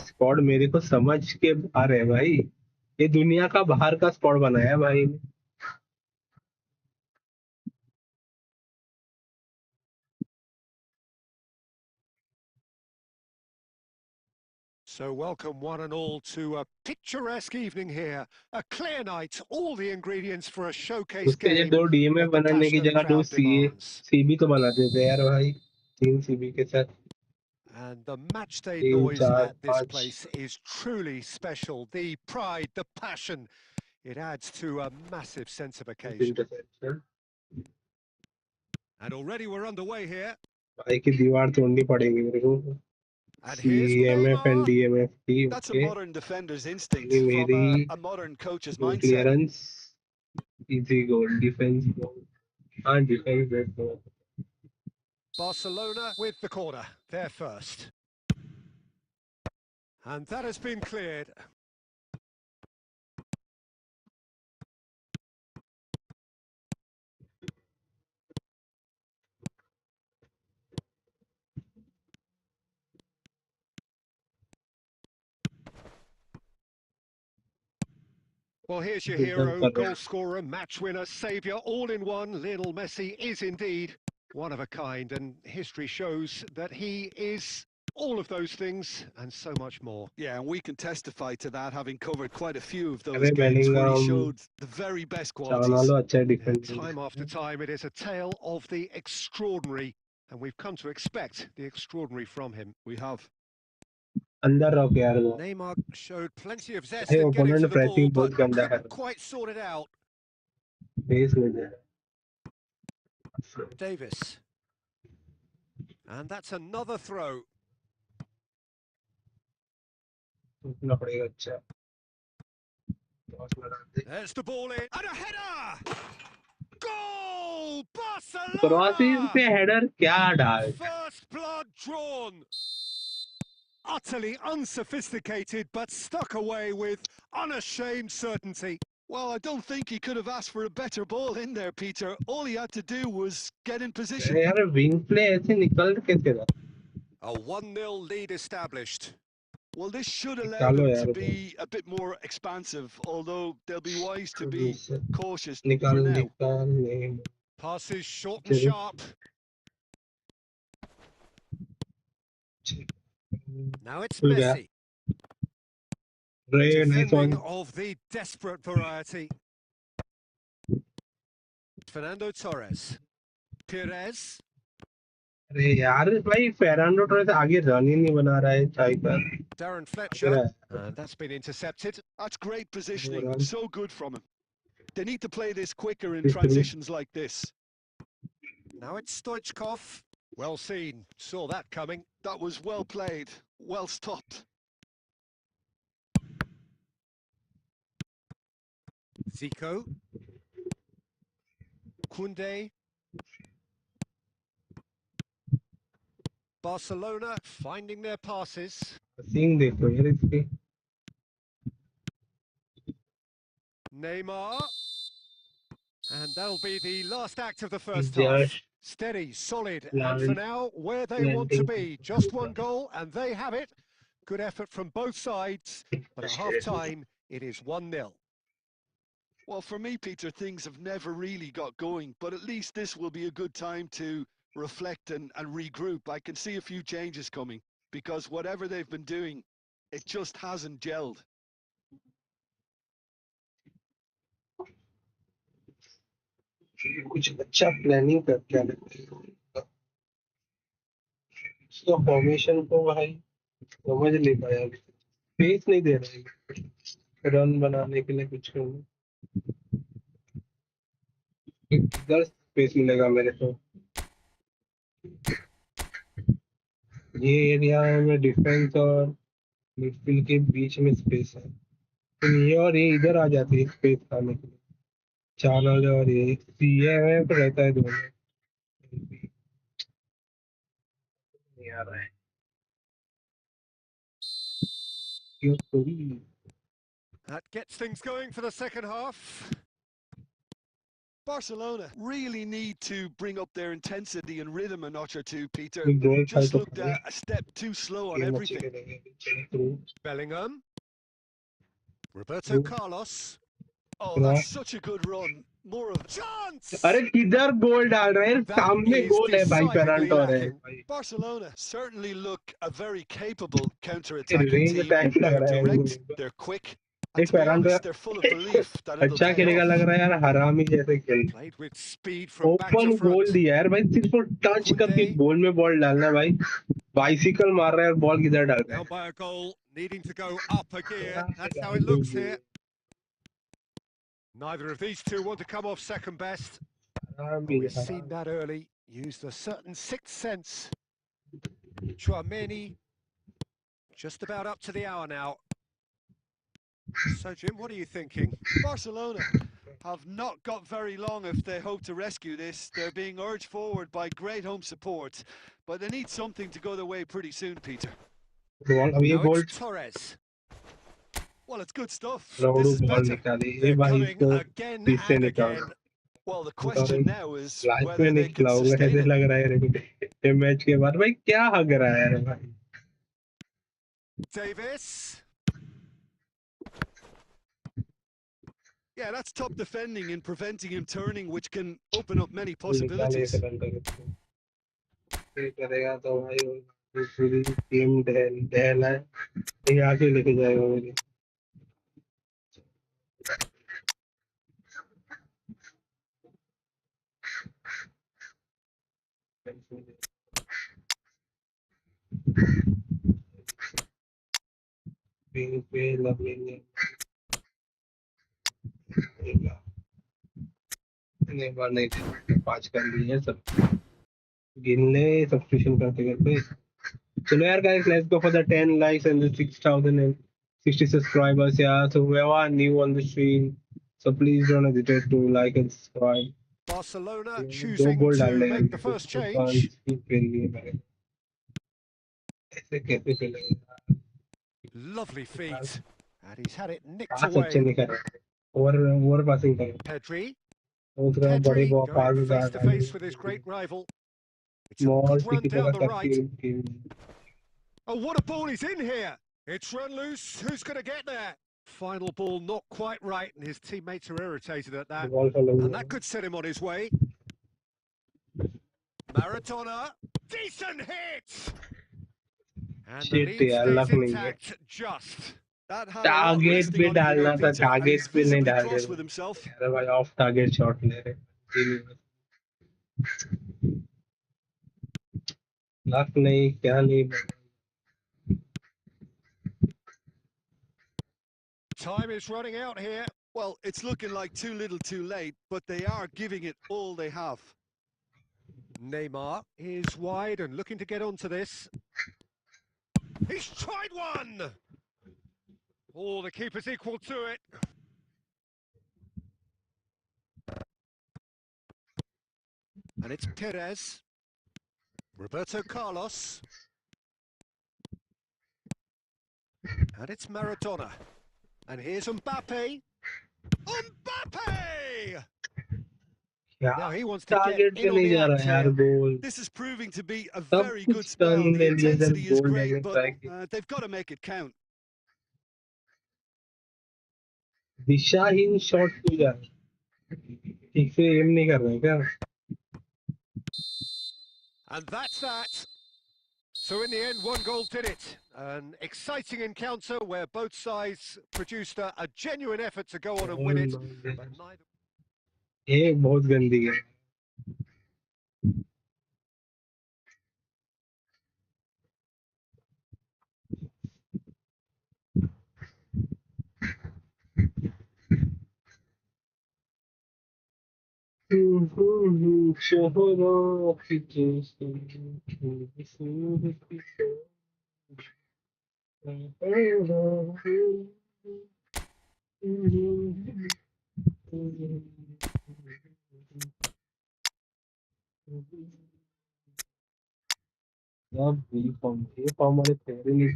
स्क्वाड मेरे को समझ के बाहर है भाई. ये दुनिया का बाहर का स्क्वाड बनाया है भाई. So welcome one and all to a picturesque evening here. A clear night, all the ingredients for a showcase उसके लिए game 2 DMF that the बनाने की passionate जगह crowd demands. CB तो बना देते यार भाई. 3 CB के साथ And the matchday 3 noise 4 at this 5 place is truly special. The pride, the passion, it adds to a massive sense of occasion. Interception. And already we're underway here. भाई की दीवार तोड़नी पड़ेगी मेरे को. And here's CMF and Neymar. DMF की. That's a Okay. modern defender's instinct ये from मेरी a modern coach's goal mindset. clearance, easy goal, defense goal. हाँ defense है तो. Barcelona with the corner. They're first. And that has been cleared. Well, here's your hero, goal scorer, match winner, saviour, all in one. Lionel Messi is indeed one of a kind, and history shows that he is all of those things and so much more. Yeah, and we can testify to that, having covered quite a few of those अरे games where he Bellingham showed the very best चावल qualities. वालों अच्छा Yeah, defense. time after time, it is a tale of the extraordinary, and we've come to expect the extraordinary from him. We have. अंदर रहो यार वो. Neymar showed plenty of zest भाई in getting to opponent the ball, pressing but बहुत गंदा है. couldn't quite sort it out. Base में दे. Davis. And that's another throw. उतना पड़ेगा अच्छा. There's the ball in. And a header! Goal! Crosses Barcelona! पे header क्या डाल. First blood drawn. Utterly unsophisticated, but stuck away with unashamed certainty. Well, I don't think he could have asked for a better ball in there, Peter. All he had to do was get in position. यार wing play ऐसे निकल कैसे रहा. A 1-0 lead established. Well, this should allow निकालो them यार to वो. be a bit more expansive, although they'll be wise to be cautious for निकाल now. निकाल नहीं. Passes short and sharp. Now it's खुल गया. Messi. रे nice one. Defending of the desperate variety. Fernando Torres. Perez. अरे यार भाई Ferrando Torres आगे रन ही नहीं बना रहा है चाय पर. Darren Fletcher. And that's been intercepted. That's great positioning. Well done. So good from him. They need to play this quicker in transitions like this. Now it's Stoichkov. Well seen. Saw that coming. That was well played. Well stopped. Zico. Koundé. Barcelona finding their passes. Scene देखो यार इसके. Neymar. And that'll be the last act of the first Just half. Steady, solid, and land- for now, where they want to be. Just one goal, and they have it. Good effort from both sides, but at half-time, it is 1-0. Well, for me, Peter, things have never really got going, but at least this will be a good time to reflect and regroup. I can see a few changes coming, because whatever they've been doing, it just hasn't gelled. कुछ अच्छा planning करके आना. इसका formation को भाई समझ नहीं पाया. स्पेस नहीं दे रहे रन बनाने के लिए. कुछ करना किधर स्पेस मिलेगा मेरे को. ये एरिया में डिफेंस और मिडफील्ड के बीच में स्पेस है. तो ये और ये इधर आ जाती है स्पेस खाने के लिए. चार्नल और ये सीएमएफ रहता है दोनों. नहीं आ रहा है क्यों थोड़ी. That gets things going for the second half. Barcelona really need to bring up their intensity and rhythm a notch or two, Peter. Goal Just looked a step too slow on everything. Bellingham. Roberto Carlos. Oh, that's such a good run. More of a chance! अरे किधर गोल डाल रहे हैं. सामने गोल है भाई. Penalty है. Barcelona certainly look a very capable counter-attacking range team. Time लग They're रहा है. direct, they're quick, and to be honest, they're full of belief that it'll अच्छा pay खेलेगा लग off. रहा है यार. हरामी जैसे खेल. Played with speed from back open to front. गोल दिया यार भाई. सिर्फ वो टच करके गोल में बॉल डालना है भाई. बाइसिकल मार रहा है और बॉल किधर डाल रहा Now है. by a goal, needing to go up a gear. That's how it looks here. Neither of these two want to come off second best. We've seen that early. used a certain sixth sense. Chouameni, just about up to the hour now. So, Jim, what are you thinking? Barcelona have not got very long if they hope to rescue this. They're being urged forward by great home support, but they need something to go their way pretty soon, Peter. अब ये Now goal it's Torres. Well, it's good stuff. Rohru This is ball better. निकाली ये They're भाई coming इसको again पीछे and निकाल again. Well, the निकाल question now is life में whether they can निकलाऊंगा sustain ऐसे it. लग रहा है ये मैच के बाद भाई क्या हग रहा है यार भाई Davis. Yeah, that's top defending and preventing him turning, which can open up many निकाले possibilities. करेगा तो भाई पूरी टीम डहल है ये आगे लेके जाएगा मेरी पे लग लेंगे नहीं बार नहीं थे 5 कर लिए सब गिन ले सब्स्टिट्यूशन करते करते चलो यार guys let's go for the 10 likes and the 6060 subscribers yeah so we are new on the stream so please don't hesitate to like and subscribe Barcelona दो choosing गोल डाल to देगा make the first change. ऐसे कैसे खेलेगा Lovely feet. And he's had it nicked पास अच्छे away. नहीं कर रहे ओवर पासिंग कर Pedri. दूसरा बड़े Pedri बॉल going फाड़ face to face with his great rival. It's a mall good run टिकी down टका the right. Oh, what a ball is in here! It's run loose. Who's going to get there? Final ball not quite right, and his teammates are irritated at that. Ball follow And that could set him on his way. Maradona. Decent hit! And the lead stays intact, just. That had a lot target resting पे on him, you know, डालना था Peter, and he's target पे नहीं visibly डाल cross with रहे himself. अरे भाई of target shot ले रहे लक नहीं क्या नहीं Time is running out here. Well, it's looking like too little too late, but they are giving it all they have. Neymar is wide and looking to get onto this. He's tried one! Oh, the keeper's equal to it. And it's Perez. Roberto Carlos. And it's Maradona. And here's Mbappe. Mbappe! Now he wants to get target पे in on नहीं the जा रहा act यार here. Goal This is proving to be a सब very good कुछ spell. Turn The ले लिए जब intensity is गोल great, लेने but ट्राई किया they've got to make it count. दिशाहीन शॉट क्यों जा रहा है ठीक से एम नहीं कर रहे क्या And that's that. So in the end, one goal did it. An exciting encounter where both sides produced a genuine effort to go on and win it. But neither... ये बहुत गंदी है शोहरों की अब बी फॉर्म ए form वाले player ही नहीं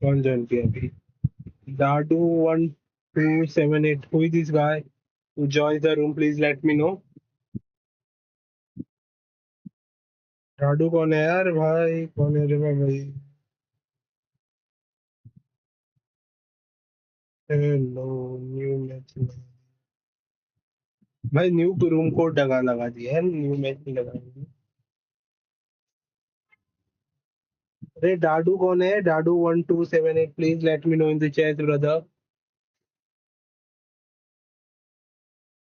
कौन join किया अभी? Dadu 1278. Who is this guy? Who joins the room? Please let me know. Dadu कौन है यार भाई? कौन है रे भाई? Hello, new match. भाई न्यू रूम कोड लगा दिया है, न्यू मैच नहीं लगा दिया। अरे डाडू कौन है? Dadu 1278, please let me know in the chat brother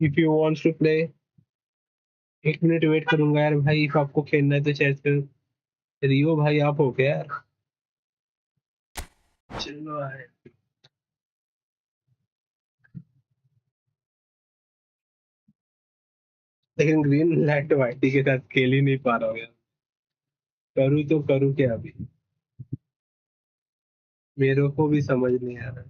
if you wants to play. 1 minute wait करूंगा यार भाई, इफ आपको खेलना है तो चैट कर। रियो भाई आप हो क्या यार? चलो यार, लेकिन ग्रीन लाइट वाइटी के साथ खेल ही नहीं पा रहा हूँ यार। करूँ तो करूँ क्या अभी? मेरे को भी समझ नहीं आ रहा।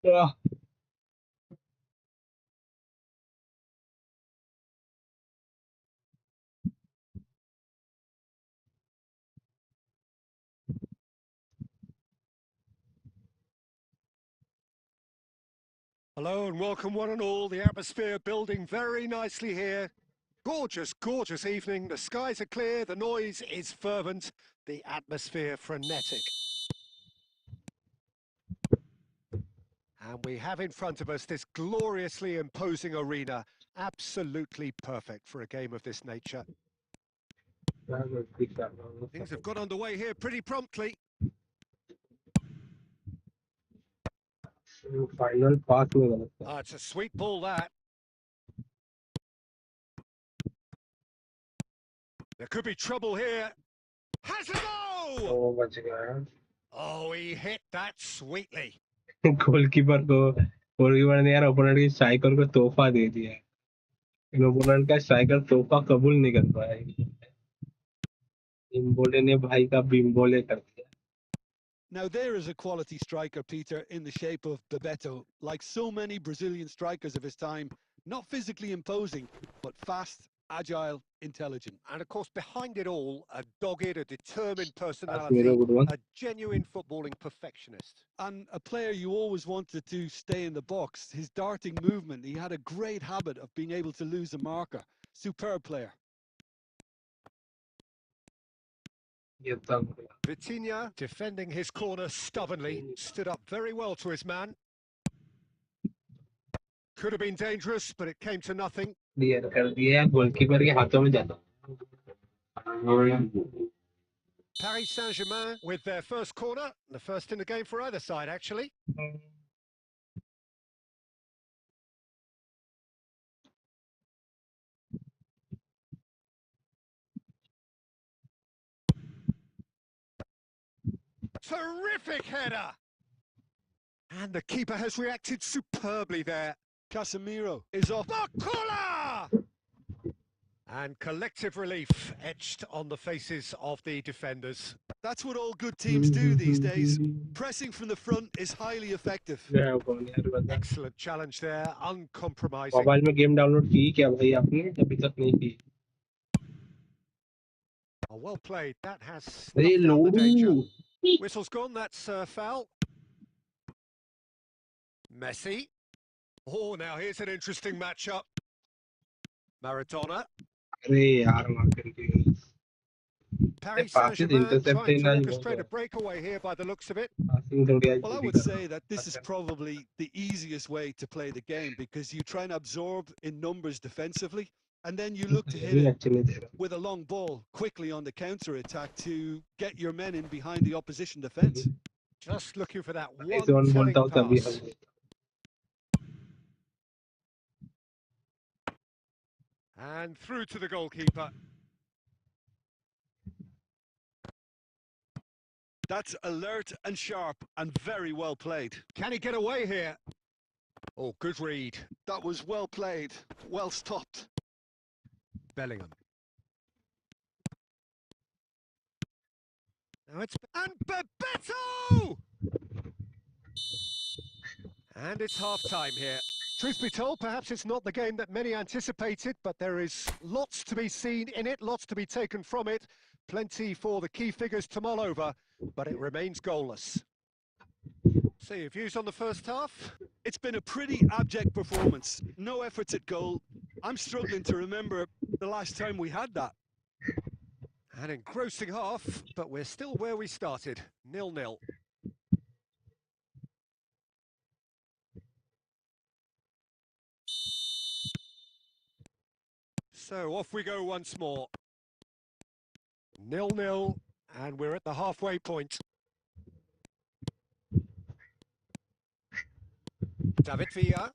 आह, Hello and welcome one and all. The atmosphere building very nicely here. Gorgeous, gorgeous evening. The skies are clear, the noise is fervent, the atmosphere frenetic. And we have in front of us this gloriously imposing arena, absolutely perfect for a game of this nature. Things have got underway here pretty promptly. Final pass में गलत था। It's a sweet ball, that. There could be trouble here. Has a goal! वो बच गया। Oh, he hit that sweetly. Goalkeeper ने यार opponent के striker को तोहफा दे दिया है। इन ओपोनेंट का स्ट्राइकर तोहफा कबूल नहीं कर पाया। इम्बोले ने भाई का बिम्बोले कर दिया। Now there is a quality striker, Peter, in the shape of Bebeto. Like so many Brazilian strikers of his time, not physically imposing, but fast, agile, intelligent. And of course, behind it all, a dogged, a determined मेरा personality, good one. a genuine footballing perfectionist. And a player you always wanted to stay in the box. His darting movement, he had a great habit of being able to lose a marker. Superb player. ये तक Vitinha, defending his corner stubbornly, stood up very well to his man. Could have been dangerous, but it came to nothing. Clear कर दिया, goalkeeper के हाथों में जाता। Paris Saint-Germain with their first corner, the first in the game for either side, actually. Terrific header! And the keeper has reacted superbly there. Casemiro is off. Bakula! And collective relief etched on the faces of the defenders. That's what all good teams do these days. Pressing from the front is highly effective. Excellent challenge there, uncompromising. Mobile में game download की क्या भाई आपने? अभी तक नहीं की। Oh, well played. That has अरे snuffed out the danger. लोडू। Whistle's gone, that's foul. Messi. Oh, now here's an interesting matchup. Maradona. अरे यार Martin Paris Pass is Saint-Germain trying to intercepting orchestrate a breakaway here by the looks of it. Well, I would say that this is probably the easiest way to play the game because you try and absorb in numbers defensively, and then you look to hit it with a long ball quickly on the counter-attack to get your men in behind the opposition defence. Just looking for that one telling pass. And through to the goalkeeper. That's alert and sharp and very well played. Can he get away here? Oh, good read. That was well played, well stopped. Bellingham. Now it's... And Bebeto! And it's half-time here. Truth be told, perhaps it's not the game that many anticipated, but there is lots to be seen in it, lots to be taken from it. Plenty for the key figures to mull over, but it remains goalless. So your views on the first half? It's been a pretty abject performance. No efforts at goal. I'm struggling to remember the last time we had that. An engrossing half, but we're still where we started, 0-0. So off we go once more. 0-0, and we're at the halfway point. David Villa.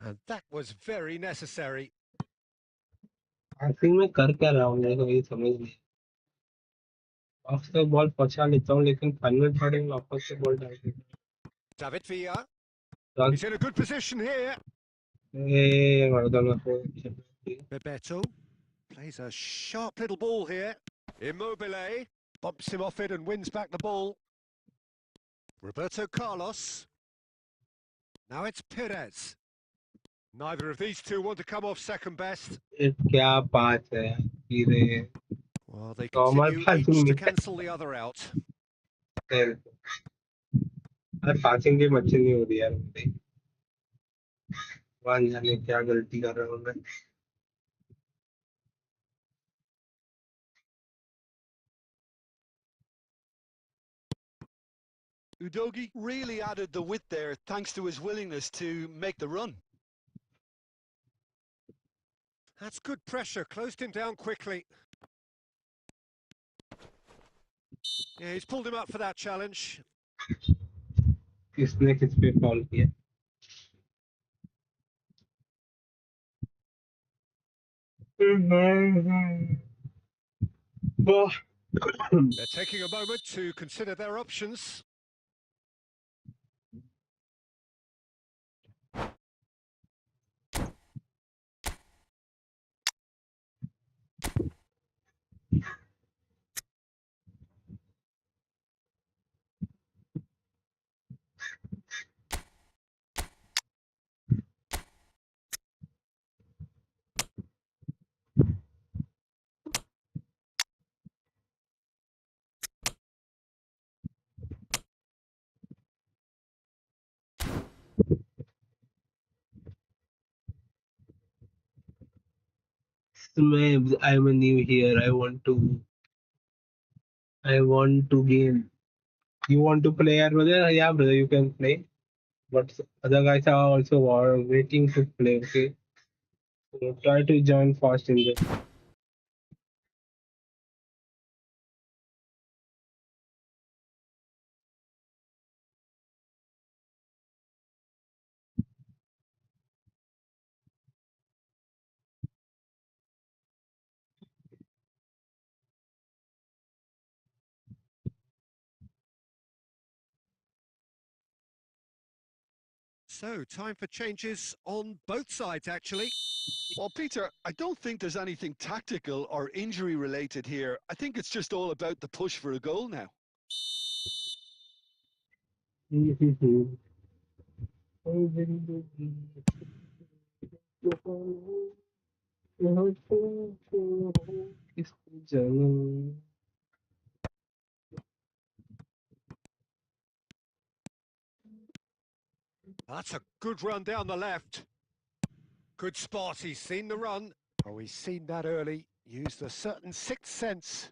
And that was very necessary. I think मैं कर क्या रहा हूँ मेरे को ये समझ नहीं ऑफ द बॉल पहुंचा लेता हूँ लेकिन फाइनल थर्ड में वापस से बॉल डाल देता David Villa. हूँ He's in a good position here. मर्दाना को Bebeto plays a sharp little ball here. Immobile bumps him off it and wins back the ball. Roberto Carlos. Now it's Perez. Neither of these two want to come off second best. क्या पास है ये Well, they continue each to cancel the other out. अरे passing game अच्छी नहीं हो रही यार मेरी वहां जाने क्या गलती कर रहा हूँ मैं Udogie really added the width there thanks to his willingness to make the run. That's good pressure, closed him down quickly. Yeah, he's pulled him up for that challenge. किसने किस पे फॉल किया They're taking a moment to consider their options. I'm new here. I want to game. You want to play, brother? Yeah, brother, you can play. But other guys are also waiting to play. Okay, so try to join fast in there. So, time for changes on both sides, actually. Well, Peter, I don't think there's anything tactical or injury related here. I think it's just all about the push for a goal now. That's a good run down the left. Good spot, he's seen the run. Oh, he's seen that early. Used a certain sixth sense.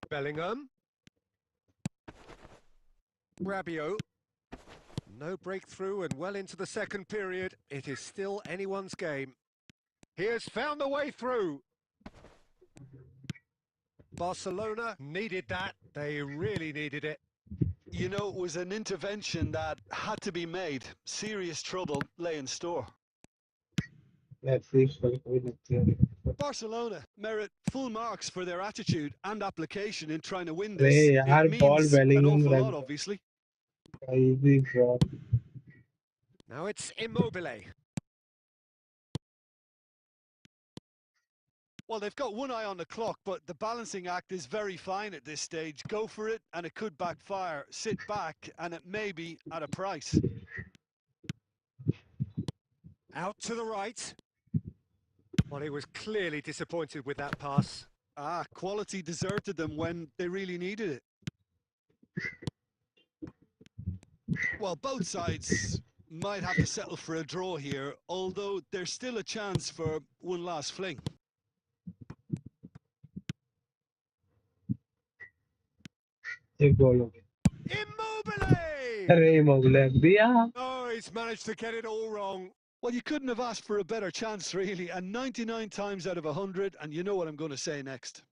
Bellingham. Rabiot. No breakthrough and well into the second period. It is still anyone's game. He has found the way through. Barcelona needed that. They really needed it. You know, it was an intervention that had to be made. Serious trouble lay in store. Barcelona merit full marks for their attitude and application in trying to win this. It means an awful lot, obviously. Now it's Immobile. Well, they've got one eye on the clock, but the balancing act is very fine at this stage. Go for it, and it could backfire. Sit back, and it may be at a price. Out to the right. Well, he was clearly disappointed with that pass. Quality deserted them when they really needed it. Well, both sides might have to settle for a draw here, although there's still a chance for one last fling. Immobile! Immobile. Oh, he's managed to get it all wrong. Well, you couldn't have asked for a better chance, really. And 99 times out of 100, and you know what I'm going to say next.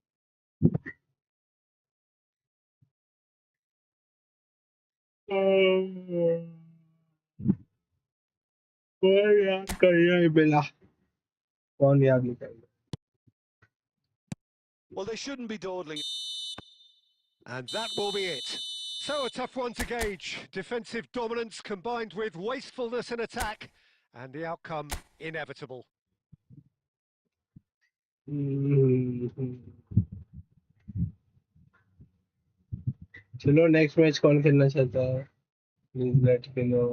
Well, they shouldn't be dawdling. And that will be it. So a tough one to gauge. Defensive dominance combined with wastefulness in attack, and the outcome inevitable. चलो next match कौन खेलना चाहता है please let me no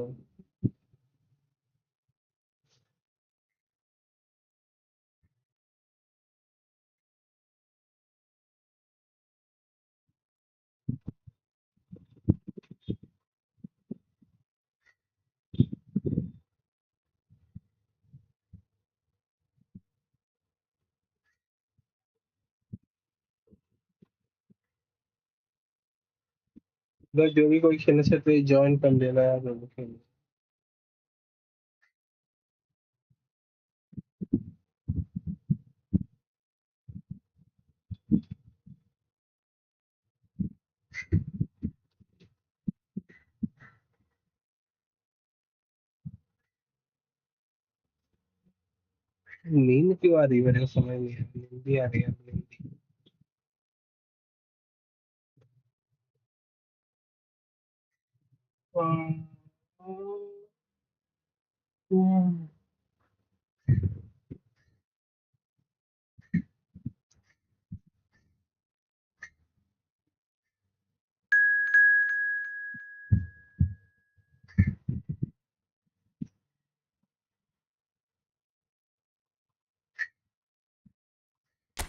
जो भी कोई खेलना चाहते है ज्वाइन कर लेना यार दोनों खेल नींद क्यों आ रही है मेरे को समझ नहीं आ रही नींद ही आ रही है नींद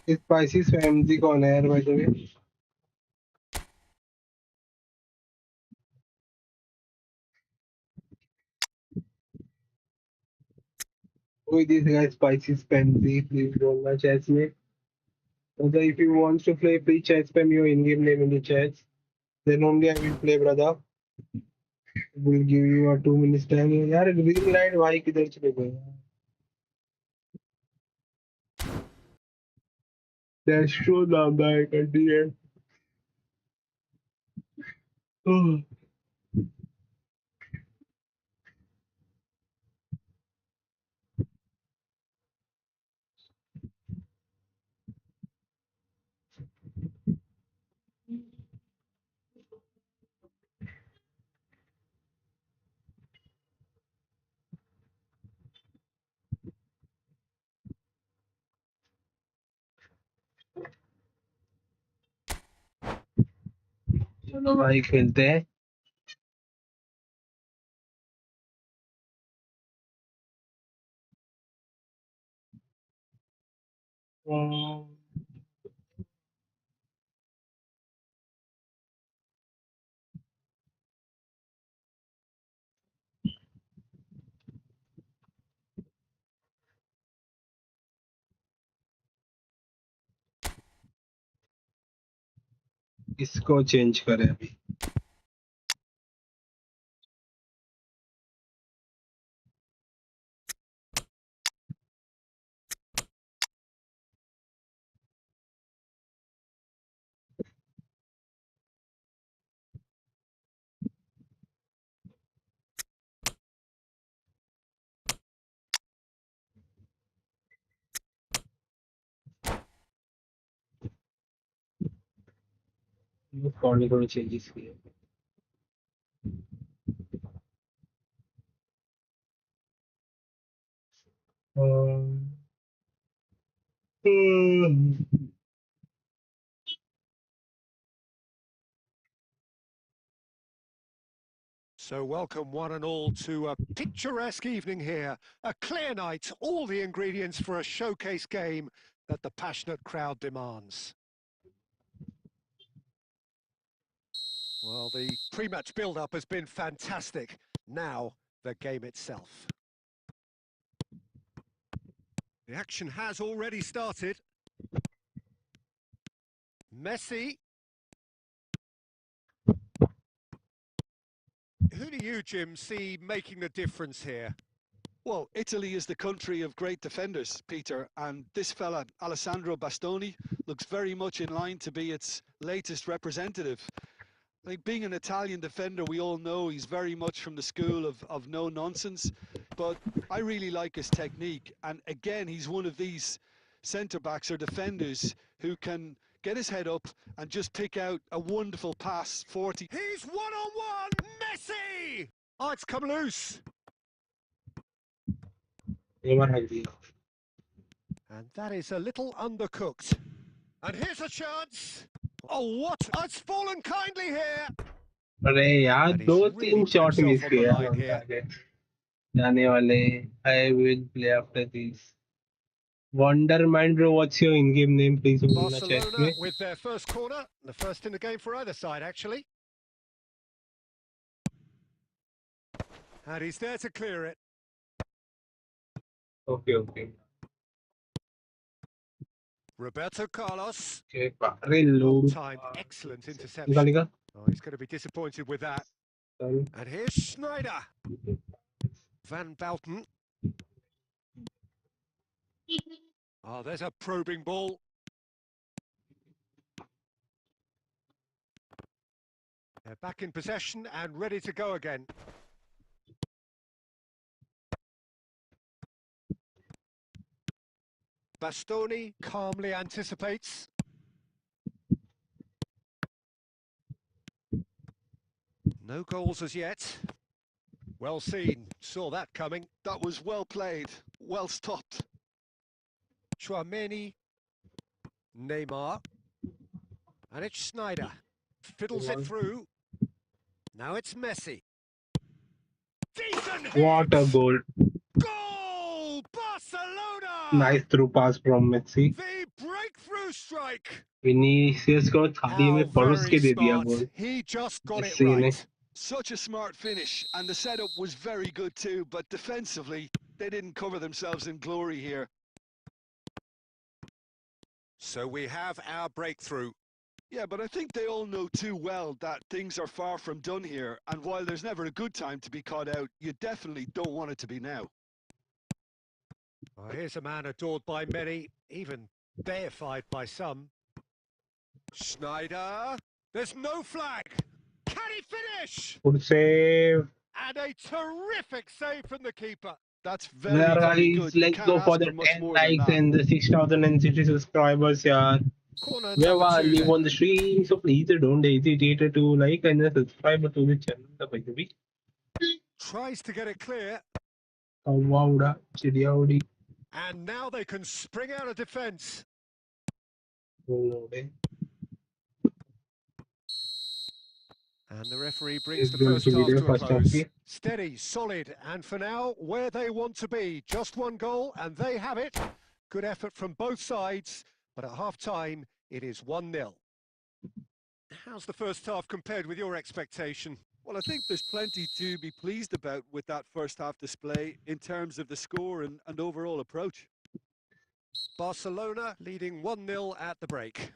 स्पाइसी फैमिली कौन है यार भाई जो कोई this guy spicy family please बोलना चैट में so if you want to play please chat spam your in-game name in the chat then only I will play brother will give you a 2 minutes time यार green light भाई किधर चले गए That's true now back at the end. चलो भाई खेलते हैं इसको चेंज करें अभी। थोड़े चेंजेस किए। So welcome one and all to a picturesque evening here. A clear night, all the ingredients for a showcase game that the passionate crowd demands. Well, the pre-match build-up has been fantastic. Now, the game itself. The action has already started. Messi. Who do you, Jim, see making the difference here? Well, Italy is the country of great defenders, Peter, and this fella, Alessandro Bastoni, looks very much in line to be its latest representative. Like being an Italian defender, we all know he's very much from the school of no nonsense, but I really like his technique. And again, he's one of these centre-backs or defenders who can get his head up and just pick out a wonderful pass, 40. He's one-on-one, Messi! Oh, it's come loose. And that is a little undercooked. And here's a chance. Oh, what? It's fallen kindly here. अरे यार And he's 2-3 really put shot himself miss on the किया line हम here. आगे जाने वाले। I will play after this. Wonder Man bro, what's your in-game name? Please बोलना chat Barcelona में। with their first corner, the first in the game for either side, actually. And he's there to clear it. Okay. Roberto Carlos. Okay, अरे Well load timed, excellent interception. निकालेगा। Oh, he's going to be disappointed with that. And here's Schneider. Van Bouten. Oh, there's a probing ball. They're back in possession and ready to go again. Bastoni calmly anticipates. No goals as yet. Well seen, saw that coming. That was well played, well stopped. Chouameni, Neymar, and it's Schneider. Fiddles it through. Now it's Messi. Decent hit! What a goal! Goal! Barcelona! Nice through pass from Messi. The breakthrough strike. Vinicius को थाली How में परोस very के दे दिया smart. Goal He just got it Messi ने। right. Such a smart finish, and the setup was very good too, but defensively, they didn't cover themselves in glory here. So we have our breakthrough. Yeah, but I think they all know too well that things are far from done here, and while there's never a good time to be caught out, you definitely don't want it to be now. Oh, here's a man adored by many, even deified by some. Schneider. There's no flag. Can he finish? Good save. And a terrific save from the keeper. That's very, very good. You Let's can't go for ask the for much 10 more than likes that. and the 6,060 subscribers, yaar. Corner We number are 2 live then. on the stream, so please don't hesitate to like and subscribe to the channel. Tries to get it clear. कौवा उड़ा, चिड़िया उड़ी। And now they can spring out of defence. And the referee brings the first half to a close. Steady, solid, and for now, where they want to be. Just one goal, and they have it. Good effort from both sides, but at half-time, it is 1-0. How's the first half compared with your expectation? Well, I think there's plenty to be pleased about with that first half display in terms of the score and overall approach. Barcelona leading 1-0 at the break.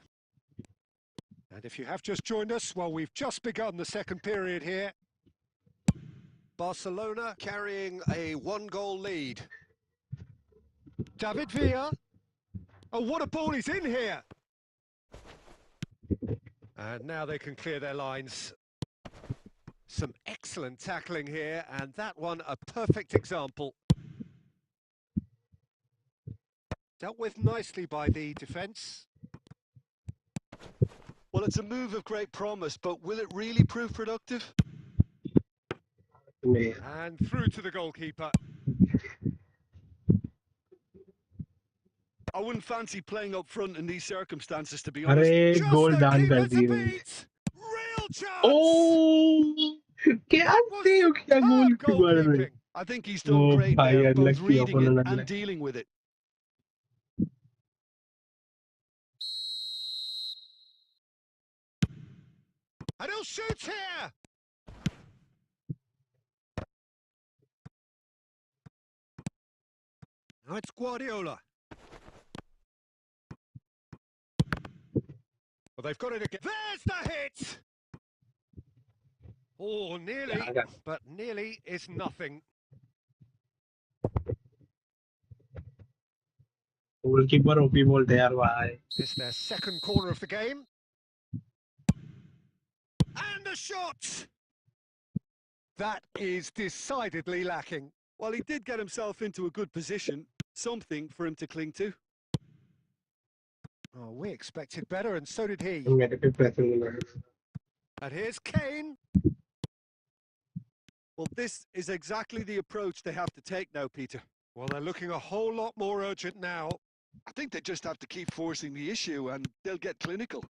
And if you have just joined us, well, we've just begun the second period here. Barcelona carrying a 1-goal lead. David Villa. Oh, what a ball is in here! And now they can clear their lines. Some excellent tackling here, and that one a perfect example. Dealt with nicely by the defence. Well, it's a move of great promise, but will it really prove productive? And through to the goalkeeper. I wouldn't fancy playing up front in these circumstances, to be honest. अरे Just goal the down कर keeper to दिए उन्होंने। beat! Real chance! ओ क्या That was save किया superb goalkeeper ने। goalkeeping. I think he's done ओ great भाई there, both unlucky reading it opponent and ने। dealing with it. And he'll shoot here! Now it's Guardiola. Well, they've got it again. There's the hit! Oh, nearly, but nearly is nothing. Goalkeeper OP बोलते हैं यार भाई। It's their second corner of the game. And a shot! That is decidedly lacking. Well, he did get himself into a good position, something for him to cling to. Oh, we expected better, and so did he. मेरे पे pressure मिला है। And here's Kane. Well, this is exactly the approach they have to take now, Peter. Well, they're looking a whole lot more urgent now. I think they just have to keep forcing the issue and they'll get clinical.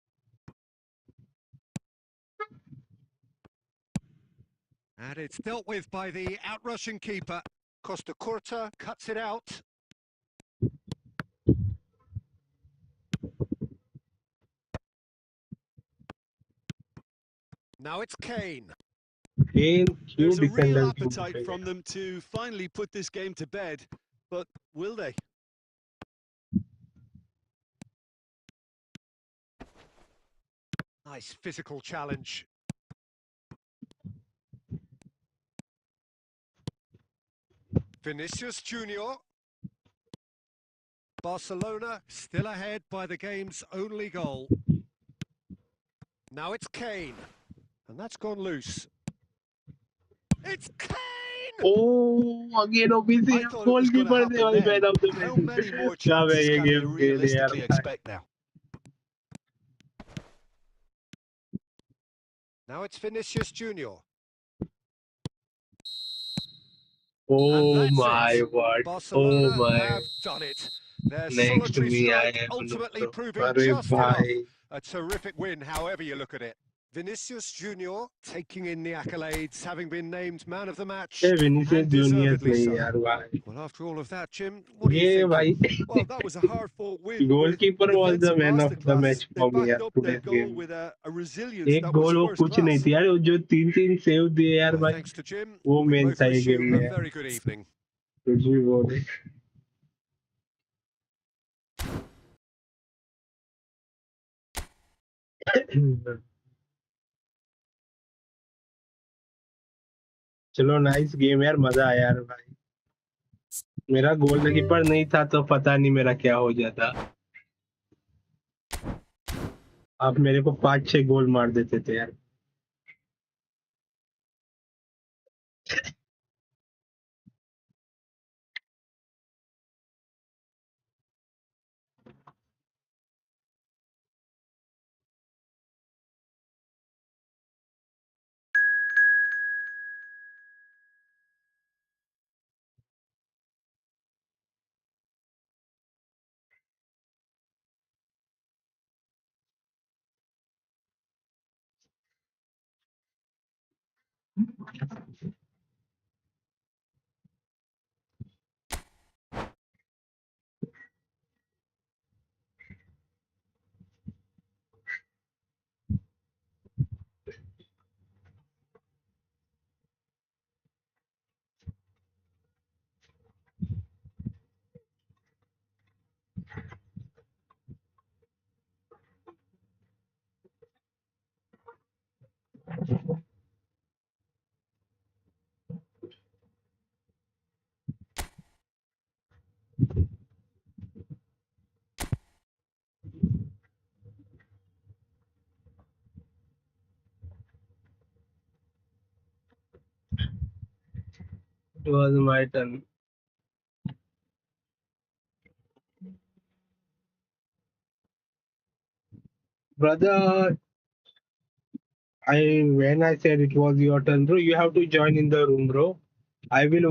And it's dealt with by the outrushing keeper. Costa Curta cuts it out. Now it's Kane. There's a real appetite from them to finally put this game to bed, but will they? Nice physical challenge. Vinicius Junior. Barcelona still ahead by the game's only goal. Now it's Kane. And that's gone loose. It's Kane! Oh, again obviously I thought it was going to goalkeeper ने happen भाई then. man of the How match। many more क्या मैं chances ये can they game खेले यार realistically expect now? Now it's Vinicius Junior. Oh And that's my it. word! Barcelona Oh my! have done it. Their Next solitary me I strike am ultimately no proving अरे just enough. भाई। A terrific win, however you look at it. Vinicius Junior taking in the accolades, having been named man of the match, ये Vinicius and junior deservedly नहीं so. यार भाई। Well, after all of that, Jim, what do you ये think? भाई Well, that was a hard-fought win with goalkeeper was the defensive man of the masterclass. match They for me backed यार up their today's goal game। with a resilience एक that was गोल वो first कुछ नहीं class. थी यार, वो जो तीन सेव दिए यार Well, भाई, thanks to Jim. वो We मेन both था ये wish गेम you में a यार। very good evening. कुछ भी बोले। चलो नाइस गेम यार, मजा आया यार भाई। मेरा गोलकीपर नहीं था तो पता नहीं मेरा क्या हो जाता। आप मेरे को 5-6 गोल मार देते थे यार। It was my turn. Brother, when I said it was your turn, bro, you have to join in the room, bro. I will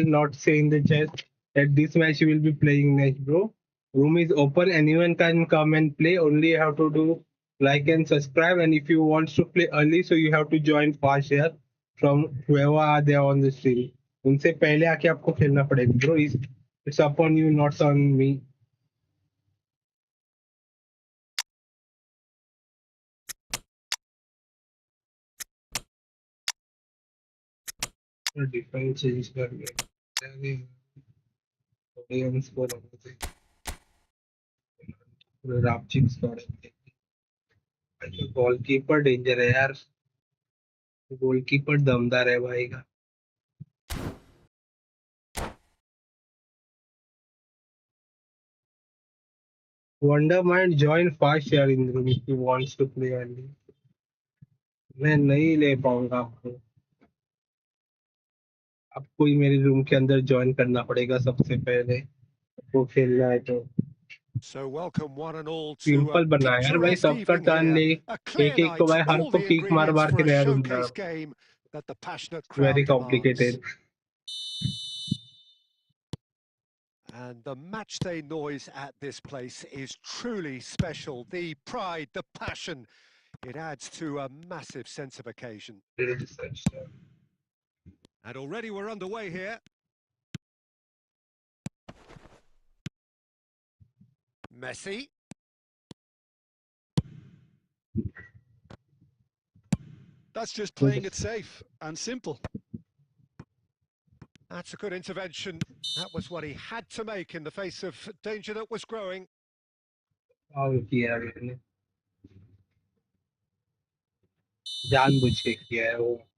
not say in the chat that this match you will be playing next, bro. Room is open, anyone can come and play. Only you have to do like and subscribe. And if you want to play early, so you have to join fast here from whoever are there on the stream. उनसे पहले आके आपको खेलना पड़ेगा, bro. It's upon you, not on me. Defence change कर गए score रापचिक score goalkeeper danger है यार गोलकीपर दमदार है भाई का वंडर माइंड जॉइन फास्ट यार in room if you wants to play early मैं नहीं ले पाऊंगा आपको ही मेरे रूम के अंदर ज्वाइन करना पड़ेगा सबसे पहले वो खेलना है तो So welcome one and all to simple a बना यार भाई picturesque सबका evening टर्न here. ले A clear एक एक को night, भाई हर all को the किक मार ingredients मार for के a नया room showcase game that the passionate very crowd demands. Complicated And the matchday noise at this place is truly special. The pride, the passion, it adds to a massive sense of occasion. And already we're underway here. Messi. That's just playing it safe and simple. That's a good intervention. That was what he had to make in the face of danger that was growing. जानबूझ के किया है वो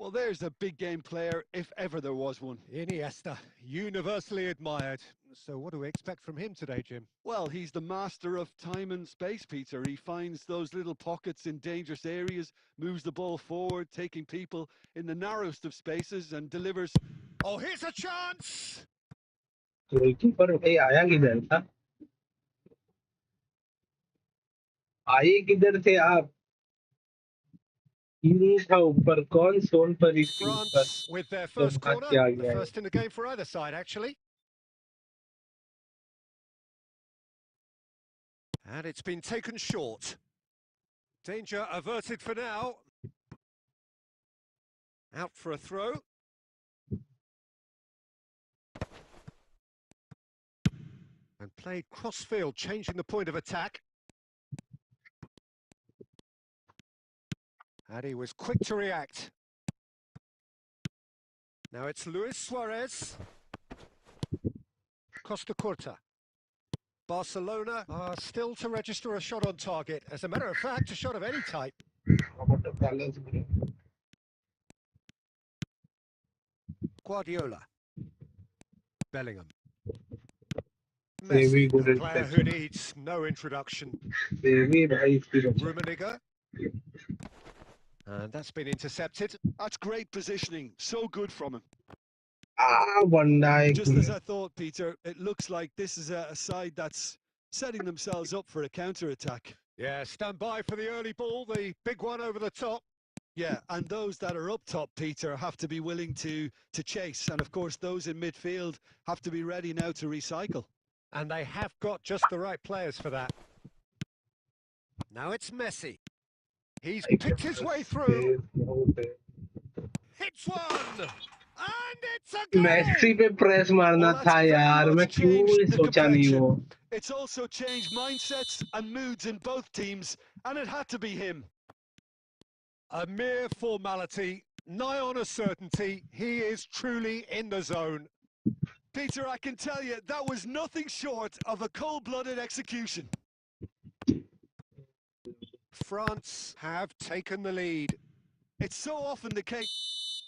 Well, there's a big game player, if ever there was one. Iniesta, universally admired. So what do we expect from him today, Jim? Well, he's the master of time and space, Peter. He finds those little pockets in dangerous areas, moves the ball forward, taking people in the narrowest of spaces and delivers. Oh, here's a chance! Goalkeeper भाई आया किधर था आए किधर थे आप ही था ऊपर कौन सोन पर इसके ऊपर France with their जब first भाग corner, के आ the गया है first in the game for either side, actually. And it's been taken short. Danger averted for now. Out for a throw. And played cross-field, changing the point of attack. And he was quick to react. Now it's Luis Suarez. Costa Curta. Barcelona are still to register a shot on target. As a matter of fact, a shot of any type. Guardiola. Bellingham. Messi, a player who needs no introduction. Rummenigge. And that's been intercepted. That's great positioning. So good from him. बंदा Just as I thought, Peter, it looks like this is a side that's setting themselves up for a counter-attack. Yeah, stand by for the early ball, the big one over the top. Yeah, and those that are up top, Peter, have to be willing to chase. And, of course, those in midfield have to be ready now to recycle. And they have got just the right players for that. Now it's Messi. He's picked his way through. Hits one! And it's a goal! Messi पे press मारना Well, था यार मैं क्यों सोचा नहीं वो It's also changed mindsets and moods in both teams, and it had to be him. A mere formality, nigh on a certainty. He is truly in the zone. Peter, I can tell you, that was nothing short of a cold-blooded execution. France have taken the lead. It's so often the case.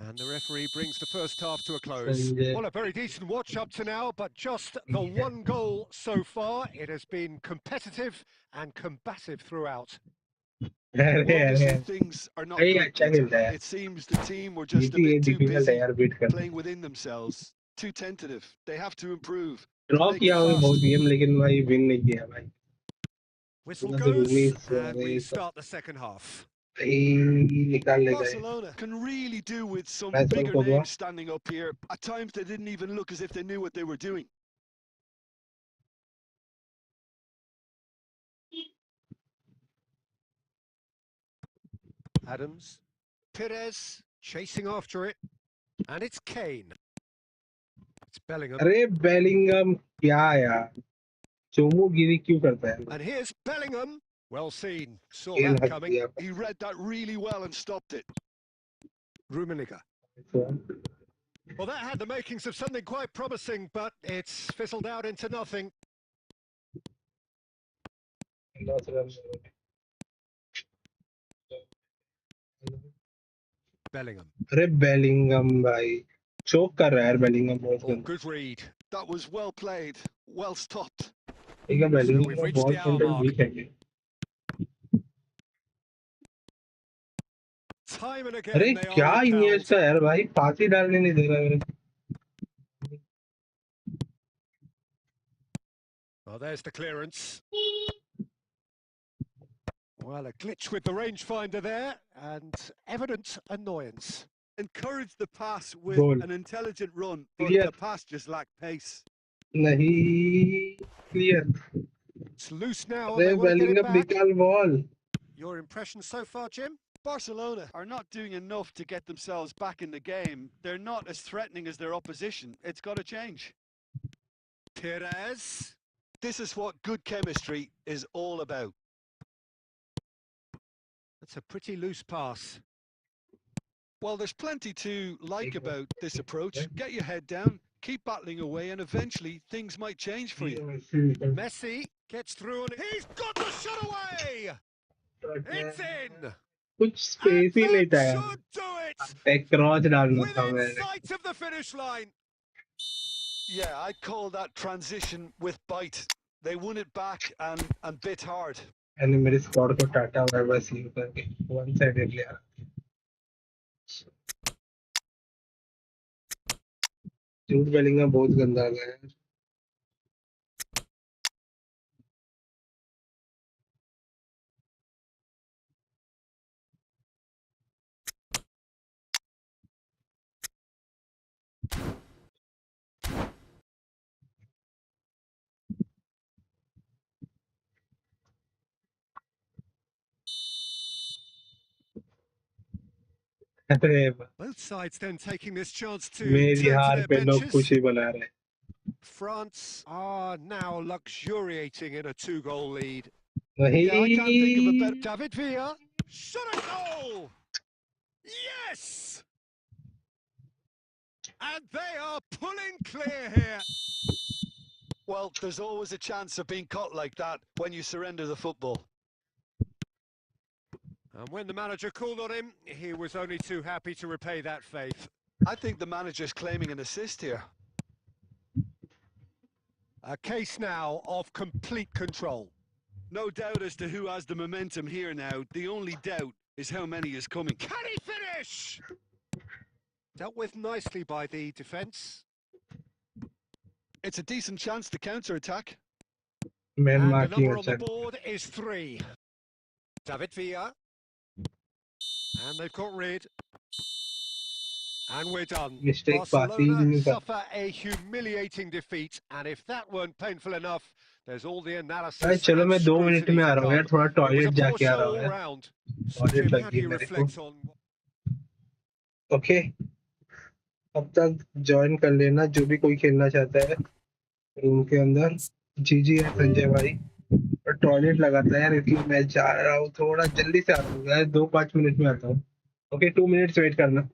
And the referee brings the first half to a close. Well, a very decent watch up to now, but just the one goal so far. It has been competitive and combative throughout. Well, obviously things are not good, Peter. It seems the team were just a bit too busy playing within themselves, too tentative. They have to improve. Draw किया होगा बहुत game लेकिन भाई win नहीं किया भाई. Whistle goes and we start the second half. Barcelona can really do with some bigger names standing up here. At times they didn't even look as if they knew what they were doing. Adams, Perez chasing after it, and it's Kane. It's Bellingham. अरे Bellingham क्या यार चोमोगिरी क्यों करता है? And here's Bellingham. Well seen. Saw that coming. He read that really well and stopped it. Rummenigge. Well, that had the makings of something quite promising, but it's fizzled out into nothing. Bellingham. अरे Bellingham भाई चोक कर रहा है Bellingham बहुत. Oh, good read. That was well played, well stopped. एक Bellingham का ball control week है. Time and again, अरे क्या इनिएस्टा यार भाई पासी डालने नहीं दे रहा मेरे. Well, there's the clearance. Well, a glitch with the rangefinder there, and evident annoyance. Encouraged the pass with an intelligent run, but the pass just lacked pace. नहीं clear. It's loose now. अरे Bellingham निकाल ball. Your impression so far, Jim? Barcelona are not doing enough to get themselves back in the game. They're not as threatening as their opposition. It's got to change. Perez. This is what good chemistry is all about. That's a pretty loose pass. Well, there's plenty to like about this approach. Get your head down, keep battling away, and eventually things might change for you. Messi gets through and he's got the shot away! It's in! कुछ space ही नहीं था यार. Should do it! एक cross डालना था Within मैंने. sight of the finish line. Yeah, I'd call that transition with bite. They won it back and bit hard. यानी मेरे स्क्वाड को टाटा हुआ है बस ये करके वन साइडेड लिया. जूड बेलिंगम बहुत गंदा है यार. Both sides then taking this chance to मेरी turn to हार their पे लोग benches. खुशी बना रहे. France are now luxuriating in a 2-goal lead. Yeah, I can't think of a better. David Villa, shot a goal! Yes! And they are pulling clear here. Well, there's always a chance of being caught like that when you surrender the football. And when the manager called on him, he was only too happy to repay that faith. I think the manager's claiming an assist here. A case now of complete control. No doubt as to who has the momentum here now. The only doubt is how many is coming. Can he finish? Dealt with nicely by the defence. It's a decent chance to counter-attack. And the number on the board is 3. David Villa. And they've got rid. And we're done. Barcelona suffer a humiliating defeat, and if that weren't painful enough, there's all the analysis. चलो मैं 2 minute में आ रहा हूँ यार, थोड़ा toilet जाके आ रहा हूँ यार. टॉयलेट लग गई मेरे को. ओके, अब तक ज्वाइन कर लेना जो भी कोई खेलना चाहता है रूम के अंदर. जी है संजय भाई. टॉयलेट लगाता है यार, इसलिए मैं जा रहा हूँ. थोड़ा जल्दी से आ रहा हूँ यार, 2-5 मिनट में आता हूँ. ओके, 2 मिनट्स वेट करना.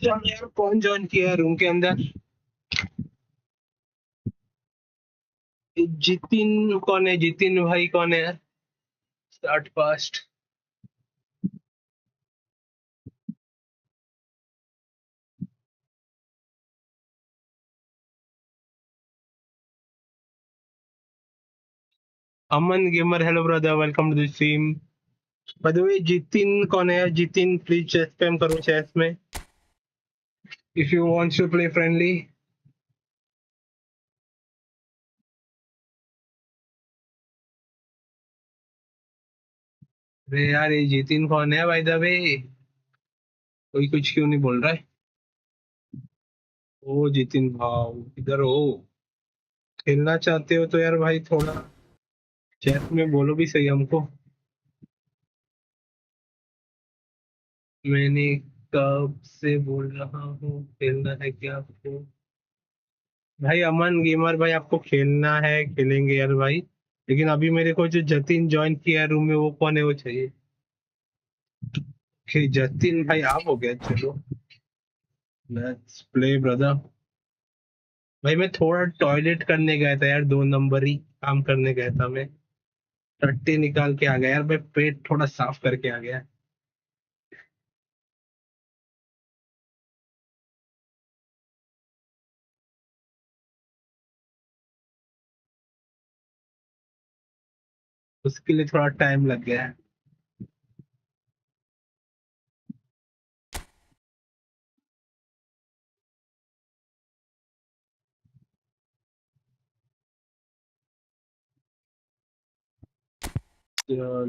यार कौन ज्वाइन किया है रूम के अंदर? जितिन कौन है? जितिन भाई कौन है? Start fast. Aman gamer, hello brother, welcome to the stream. By the way, Jitin कौन है? जितिन प्लीज चेस स्पैम करो चेस में if you want to play friendly. अरे यार, ये जितिन कौन है बाय द वे? कोई कुछ क्यों नहीं बोल रहा है? ओ जितिन भाव, इधर हो? खेलना चाहते हो तो यार भाई थोड़ा चैट में बोलो भी सही हमको। मैंने कब से बोल रहा हूँ खेलना है क्या आपको? भाई अमन गेमर भाई, आपको खेलना है खेलेंगे यार भाई, लेकिन अभी मेरे को जो जतिन ज्वाइन किया है रूम में, वो कौन है वो चाहिए। जतिन भाई आप हो गया, चलो लेट्स प्ले ब्रदर। भाई मैं थोड़ा टॉयलेट करने गया था यार, 2 नंबर ही काम करने गया था मैं। टट्टी निकाल के आ गया यार, मैं पेट थोड़ा साफ करके आ गया। उसके लिए थोड़ा टाइम लग गया है। चलो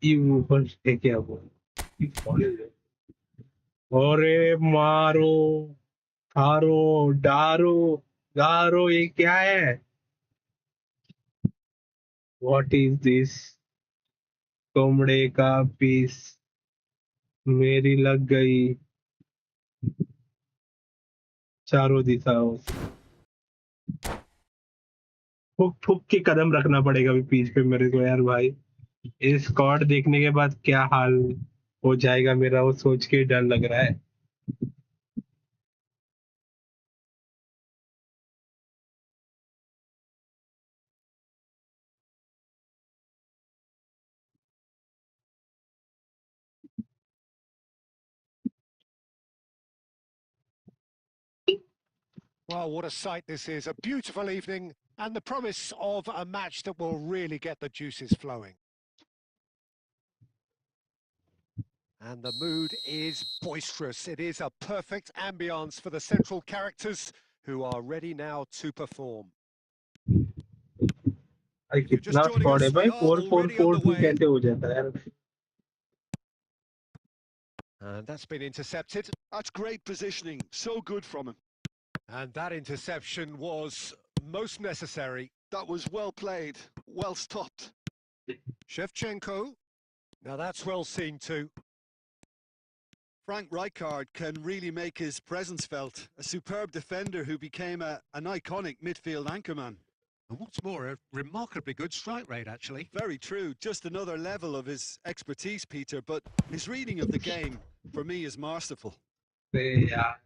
ये ऊपर है क्या वो? अरे मारो, थारो, डारो, गारो, ये क्या है? What is this? कोमड़े का पीस मेरी लग गई चारों दिशाओं से। फुक फुक के कदम रखना पड़ेगा अभी पीछ पे मेरे को यार भाई। इस स्क्वाड देखने के बाद क्या हाल हो जाएगा मेरा, वो सोच के डर लग रहा है। Well, what a sight this is. A beautiful evening and the promise of a match that will really get the juices flowing. And the mood is boisterous. It is a perfect ambience for the central characters who are ready now to perform. भाई If you're just कितना joining squad है us, we भाई? are four four already four two underway. कैसे हो जाता है यार? And that's been intercepted. That's great positioning. So good from him. And that interception was most necessary. That was well played, well stopped. Shevchenko. Now that's well seen too. Frank Rijkaard can really make his presence felt. A superb defender who became an iconic midfield anchorman. And what's more, a remarkably good strike rate, actually. Very true. Just another level of his expertise, Peter, but his reading of the game, for me, is masterful. यार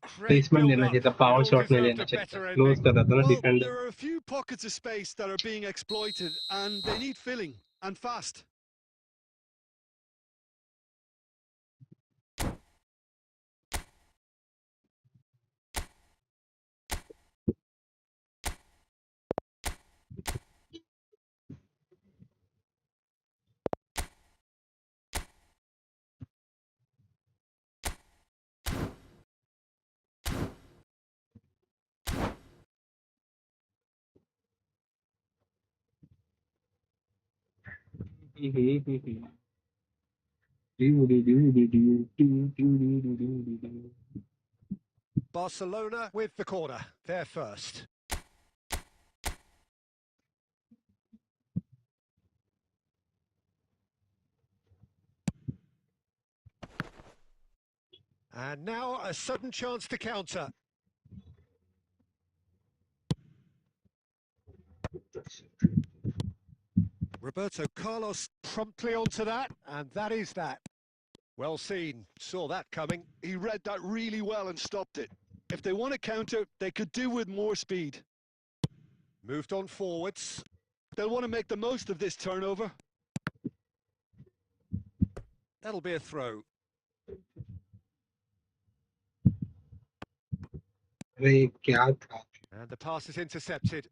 Great placement लेना build-up, चाहिए था, and it power all shot नहीं deserved लेना a चाहिए था, better close ending. कर रहा था ना Well, defender. there are a few pockets of space that are being exploited, and they need filling, and fast. Barcelona with the corner, they're first. And now a sudden chance to counter. Roberto Carlos promptly onto that, and that is that. Well seen, saw that coming. He read that really well and stopped it. If they want to counter, they could do with more speed. Moved on forwards. They'll want to make the most of this turnover. That'll be a throw. अरे क्या था? And the pass is intercepted.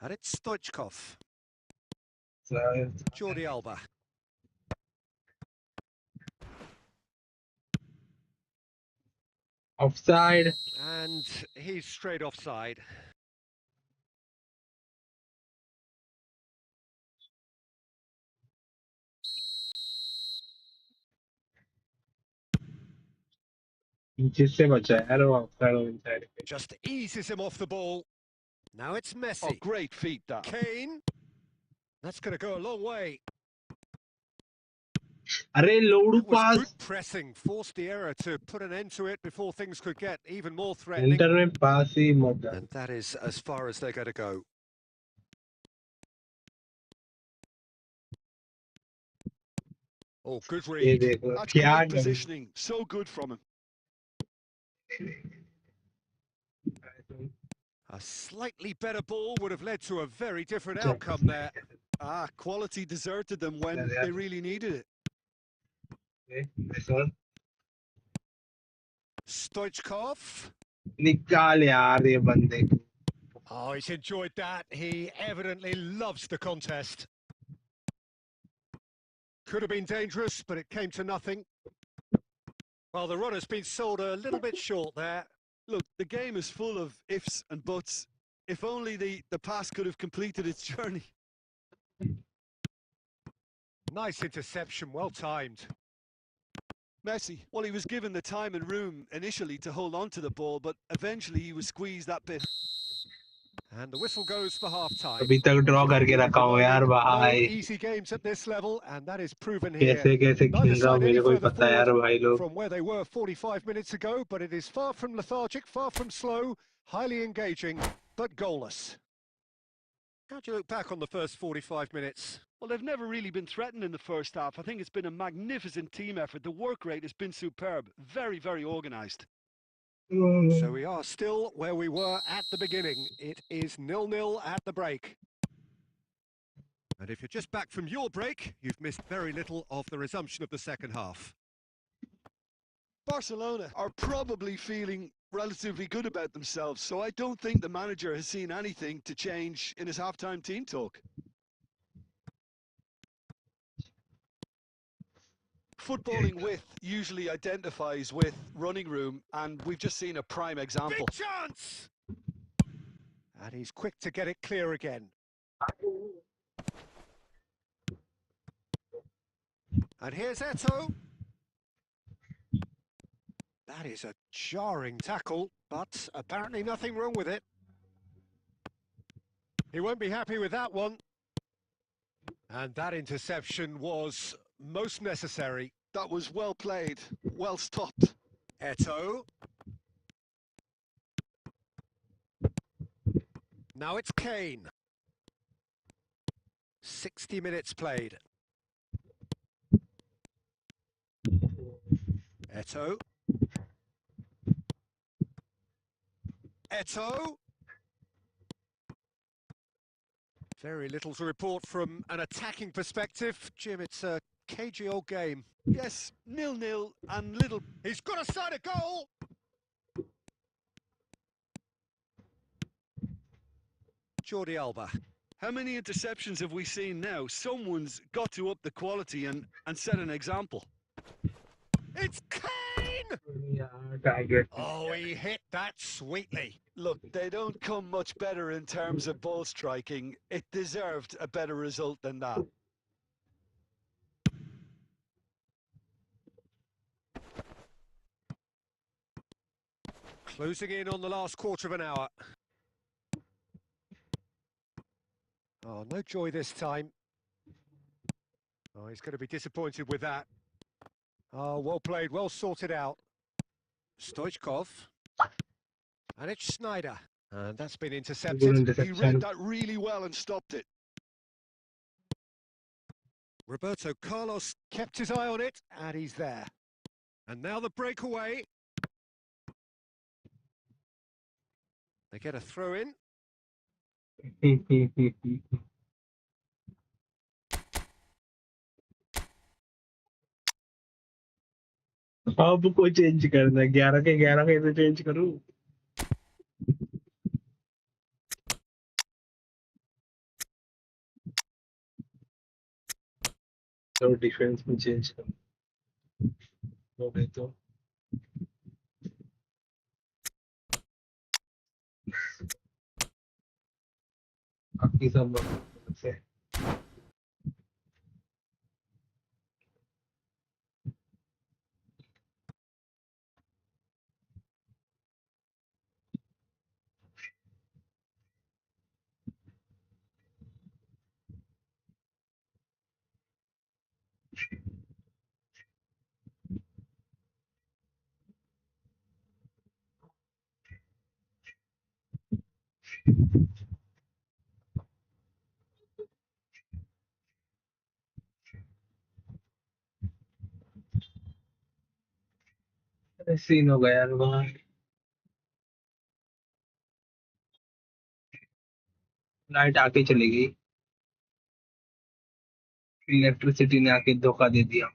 And it's Stoichkov. Jordi Alba. Offside. And he's straight offside. जिससे बचा यार वो offside और inside. Just eases him off the ball. Now it's Messi. Oh, great feat, that. Kane. That's going to go a long way. अरे लोडू That was pass. good pressing. Forced the error to put an end to it before things could get even more threatening. Inter में पास ही मत. And that is as far as they're going to go. Oh, good ये read. देखो That's क्या great positioning. So good from him. A slightly better ball would have led to a very different outcome there. Ah, quality deserted them when they really needed it. This one. Stoichkov. निकाल यार ये बंदे को. Oh, he's enjoyed that. He evidently loves the contest. Could have been dangerous, but it came to nothing. Well, the runner's been sold a little bit short there. Look, the game is full of ifs and buts. If only the pass could have completed its journey. Nice interception, well timed. Messi, well, he was given the time and room initially to hold on to the ball, but eventually he was squeezed that bit. And the whistle goes for half-time. अभी तक draw करके रखा हूँ यार No भाई. easy games at this level, and that is proven here. कैसे कैसे Neither खेल रहा हूँ side any मेरे को ही further पता है यार forward भाई लोग. from where they were 45 minutes ago, but it is far from lethargic, far from slow, highly engaging, but goalless. How do you look back on the first 45 minutes? Well, they've never really been threatened in the first half. I think it's been a magnificent team effort. The work rate has been superb. Very, very organised. So we are still where we were at the beginning. It is 0-0 at the break. And if you're just back from your break, you've missed very little of the resumption of the second half. Barcelona are probably feeling relatively good about themselves, so I don't think the manager has seen anything to change in his half-time team talk. Footballing width usually identifies with running room, and we've just seen a prime example. Big chance! And he's quick to get it clear again. And here's Eto'o. That is a jarring tackle, but apparently nothing wrong with it. He won't be happy with that one. And that interception was most necessary. That was well played, well stopped. Eto'o. Now it's Kane. 60 minutes played. Eto'o. Eto'o. Very little to report from an attacking perspective. Jim, it's a cagey old game. Yes, 0-0 and little... He's got a side of goal! Jordi Alba. How many interceptions have we seen now? Someone's got to up the quality and set an example. It's Kane! Oh, he hit that sweetly. Look, they don't come much better in terms of ball striking. It deserved a better result than that. Closing in on the last quarter of an hour. Oh, no joy this time. Oh, he's going to be disappointed with that. Oh, well played, well sorted out. Stoichkov. And it's Schneider. And that's been Good intercepted. He interception. read that really well and stopped it. Roberto Carlos kept his eye on it, and he's there. And now the breakaway. They get a throw in. अब को change करना है 11 के 11 कैसे change करूं तो defence में change करूं हो गए तो बाकी सब से सीन हो गया यार वहाँ लाइट आके चली गई इलेक्ट्रिसिटी ने आके धोखा दे दिया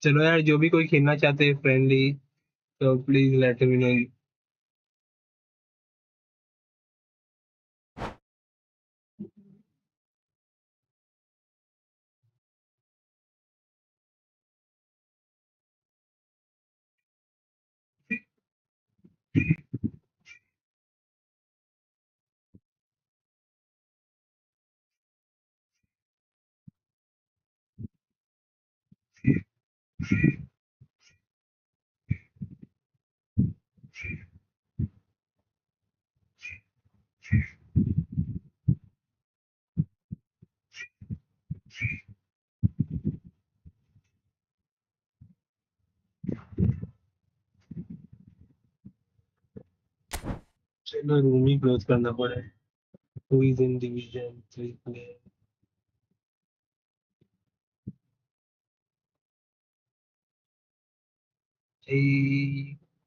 चलो यार जो भी कोई खेलना चाहते हैं फ्रेंडली तो प्लीज लेट मी नो चलो रूम ही क्लोज करना पड़े who is in division 3 player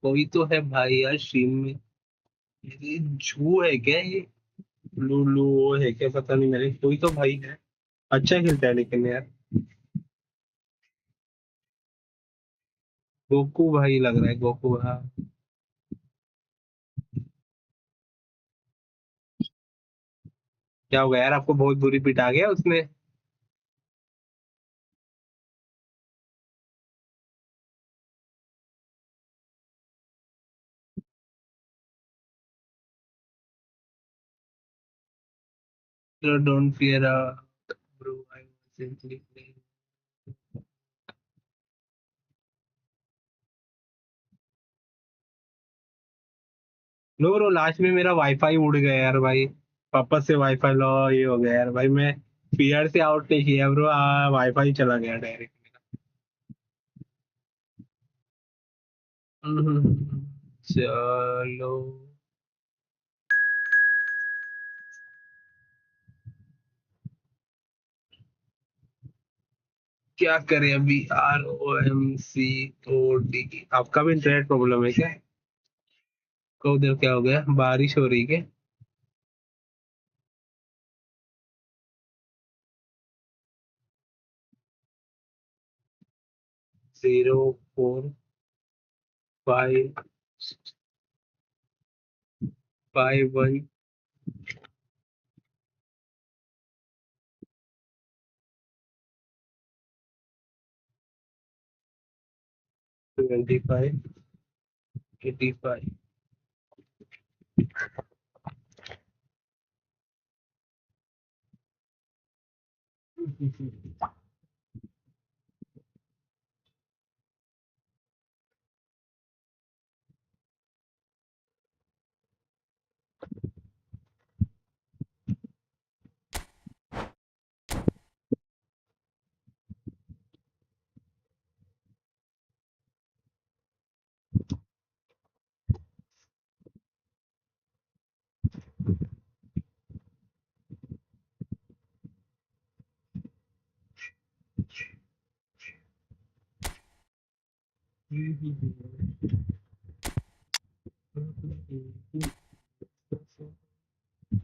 कोई तो है भाई यार स्ट्रीम में ये जू है क्या ये लूलू है क्या पता नहीं मेरे कोई तो भाई है अच्छा खेलता है लेकिन यार गोकू भाई लग रहा है गोकू हाँ क्या हो गया यार आपको बहुत बुरी पिटा गया उसने don't fear bro I simply playing no bro last में मेरा वाईफाई उड़ गया यार भाई वापस से वाईफाई लो ये हो गया यार भाई मैं पीआर से आउट नहीं किया ब्रो वाईफाई चला गया डायरेक्ट चलो क्या करें अभी ROMCOD आपका भी इंटरनेट प्रॉब्लम है क्या को उधर क्या हो गया बारिश हो रही है 0451 25 85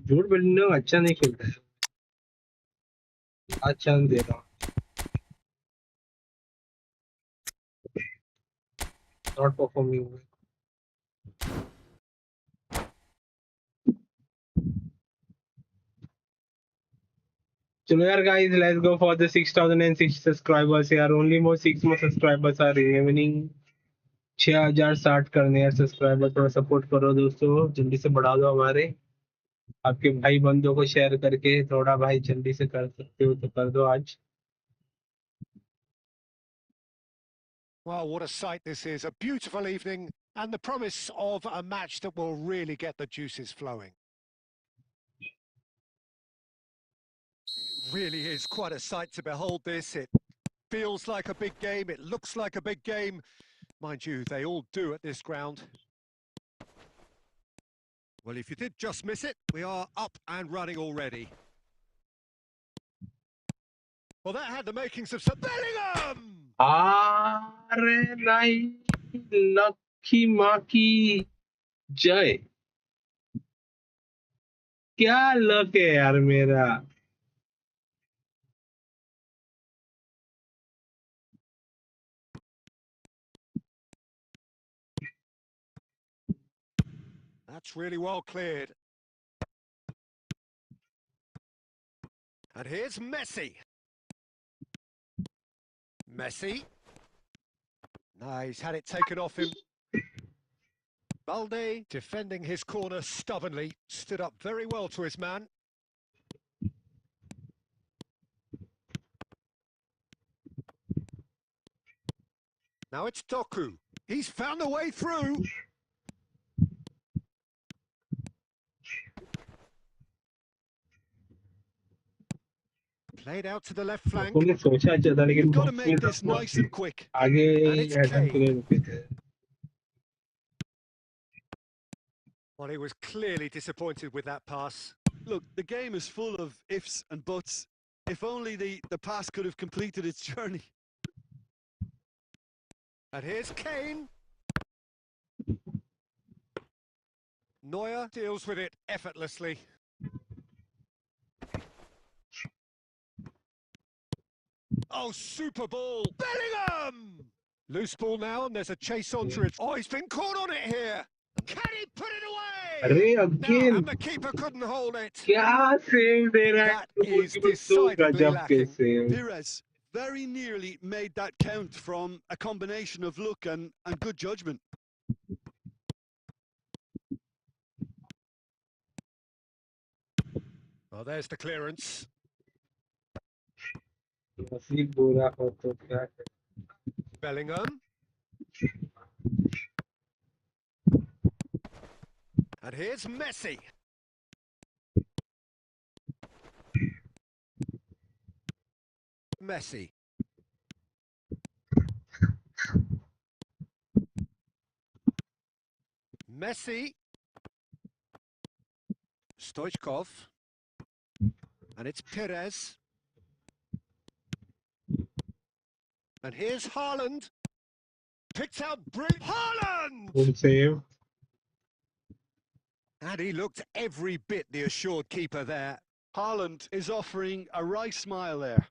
झूठ बोलने अच्छा नहीं खेलता है, अच्छा नहीं दे रहा, नॉट परफॉर्मिंग। चलो यार guys, let's go for the 6006 subscribers यार, only more 6 more subscribers are remaining. 6060 करने यार सब्सक्राइबर, थोड़ा सपोर्ट करो दोस्तों, जल्दी से बढ़ा दो हमारे, आपके भाई बंधुओं को शेयर करके थोड़ा, भाई जल्दी से कर सकते हो तो कर दो आज। Well, what a sight this is. A beautiful evening and the promise of a match that will really get the juices flowing. It really is quite a sight to behold this. It feels like a big game. It looks like a big game. Mind you, they all do at this ground. Well, if you did just miss it, we are up and running already. Well, that had the makings of some Bellingham! अरे नहीं, lucky माँ की जय, क्या luck है यार मेरा। That's really well cleared. And here's Messi. Messi. No, he's had it taken off him. Balde, defending his corner stubbornly, stood up very well to his man. Now it's Doku. He's found a way through. Played out to the left flank. उन्हें सोचा अच्छा था, लेकिन You've got to make this nice and quick. आगे And it's header के लिए रुके थे। Well, he was clearly disappointed with that pass. Look, the game is full of ifs and buts. If only the pass could have completed its journey. And here's Kane. Neuer deals with it effortlessly. Oh, super ball. Bellingham! Loose ball now, and there's a chase onto it. Oh, he's been caught on it here. Can he put it away? अरे No, again and the keeper couldn't hold it. क्या save दे रहा है, That is decidedly गजब के lacking. Save. Pires very nearly made that count from a combination of luck and good judgment. Oh, there's the clearance. नसीब बुरा हो तो क्या है। Bellingham. And here's Messi. Messi. Messi. Stoichkov. And it's Perez. And here's Haaland. Picked out brilliant. Haaland! Good save. And he looked every bit the assured keeper there. Haaland is offering a wry smile there.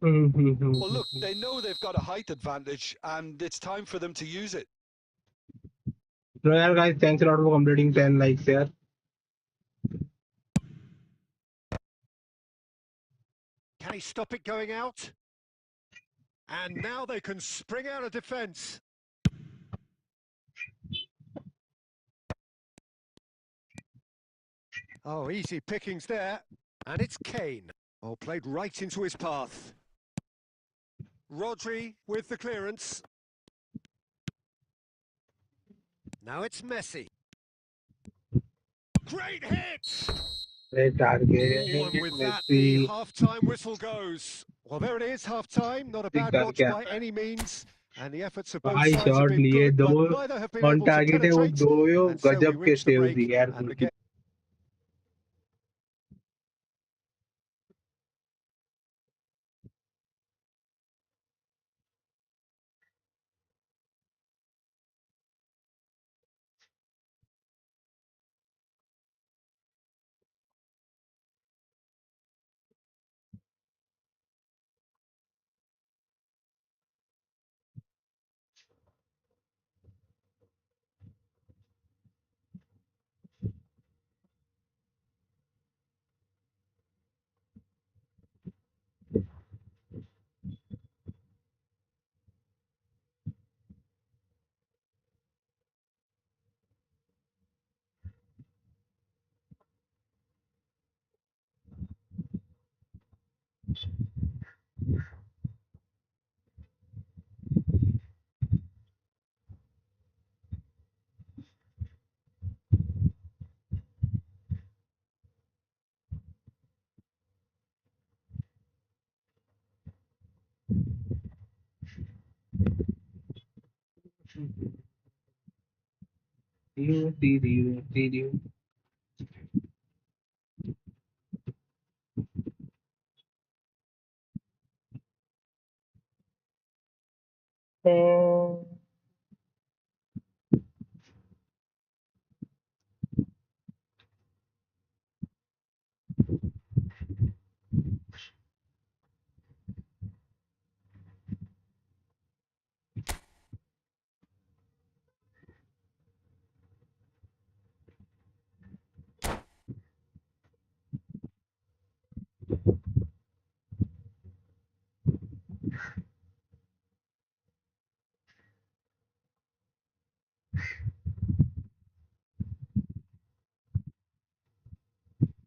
Well, look, they know they've got a height advantage, and it's time for them to use it. So, yeah, guys, thanks a lot for completing 10 likes here. Can he stop it going out? And now they can spring out of defence. Oh, easy pickings there. And it's Kane. Oh, played right into his path. Rodri with the clearance. Now it's Messi. Great hit! Great target. Oh, and with that, the half-time whistle goes. Well, there it is, half-time. Not a bad watch by any means. And the efforts of both भाई sides have shot been लिए good, दो but neither have been on able to target है वो penetrate. दो यो And so we गजब के reach the save break, दिए यार and the goalkeeper game.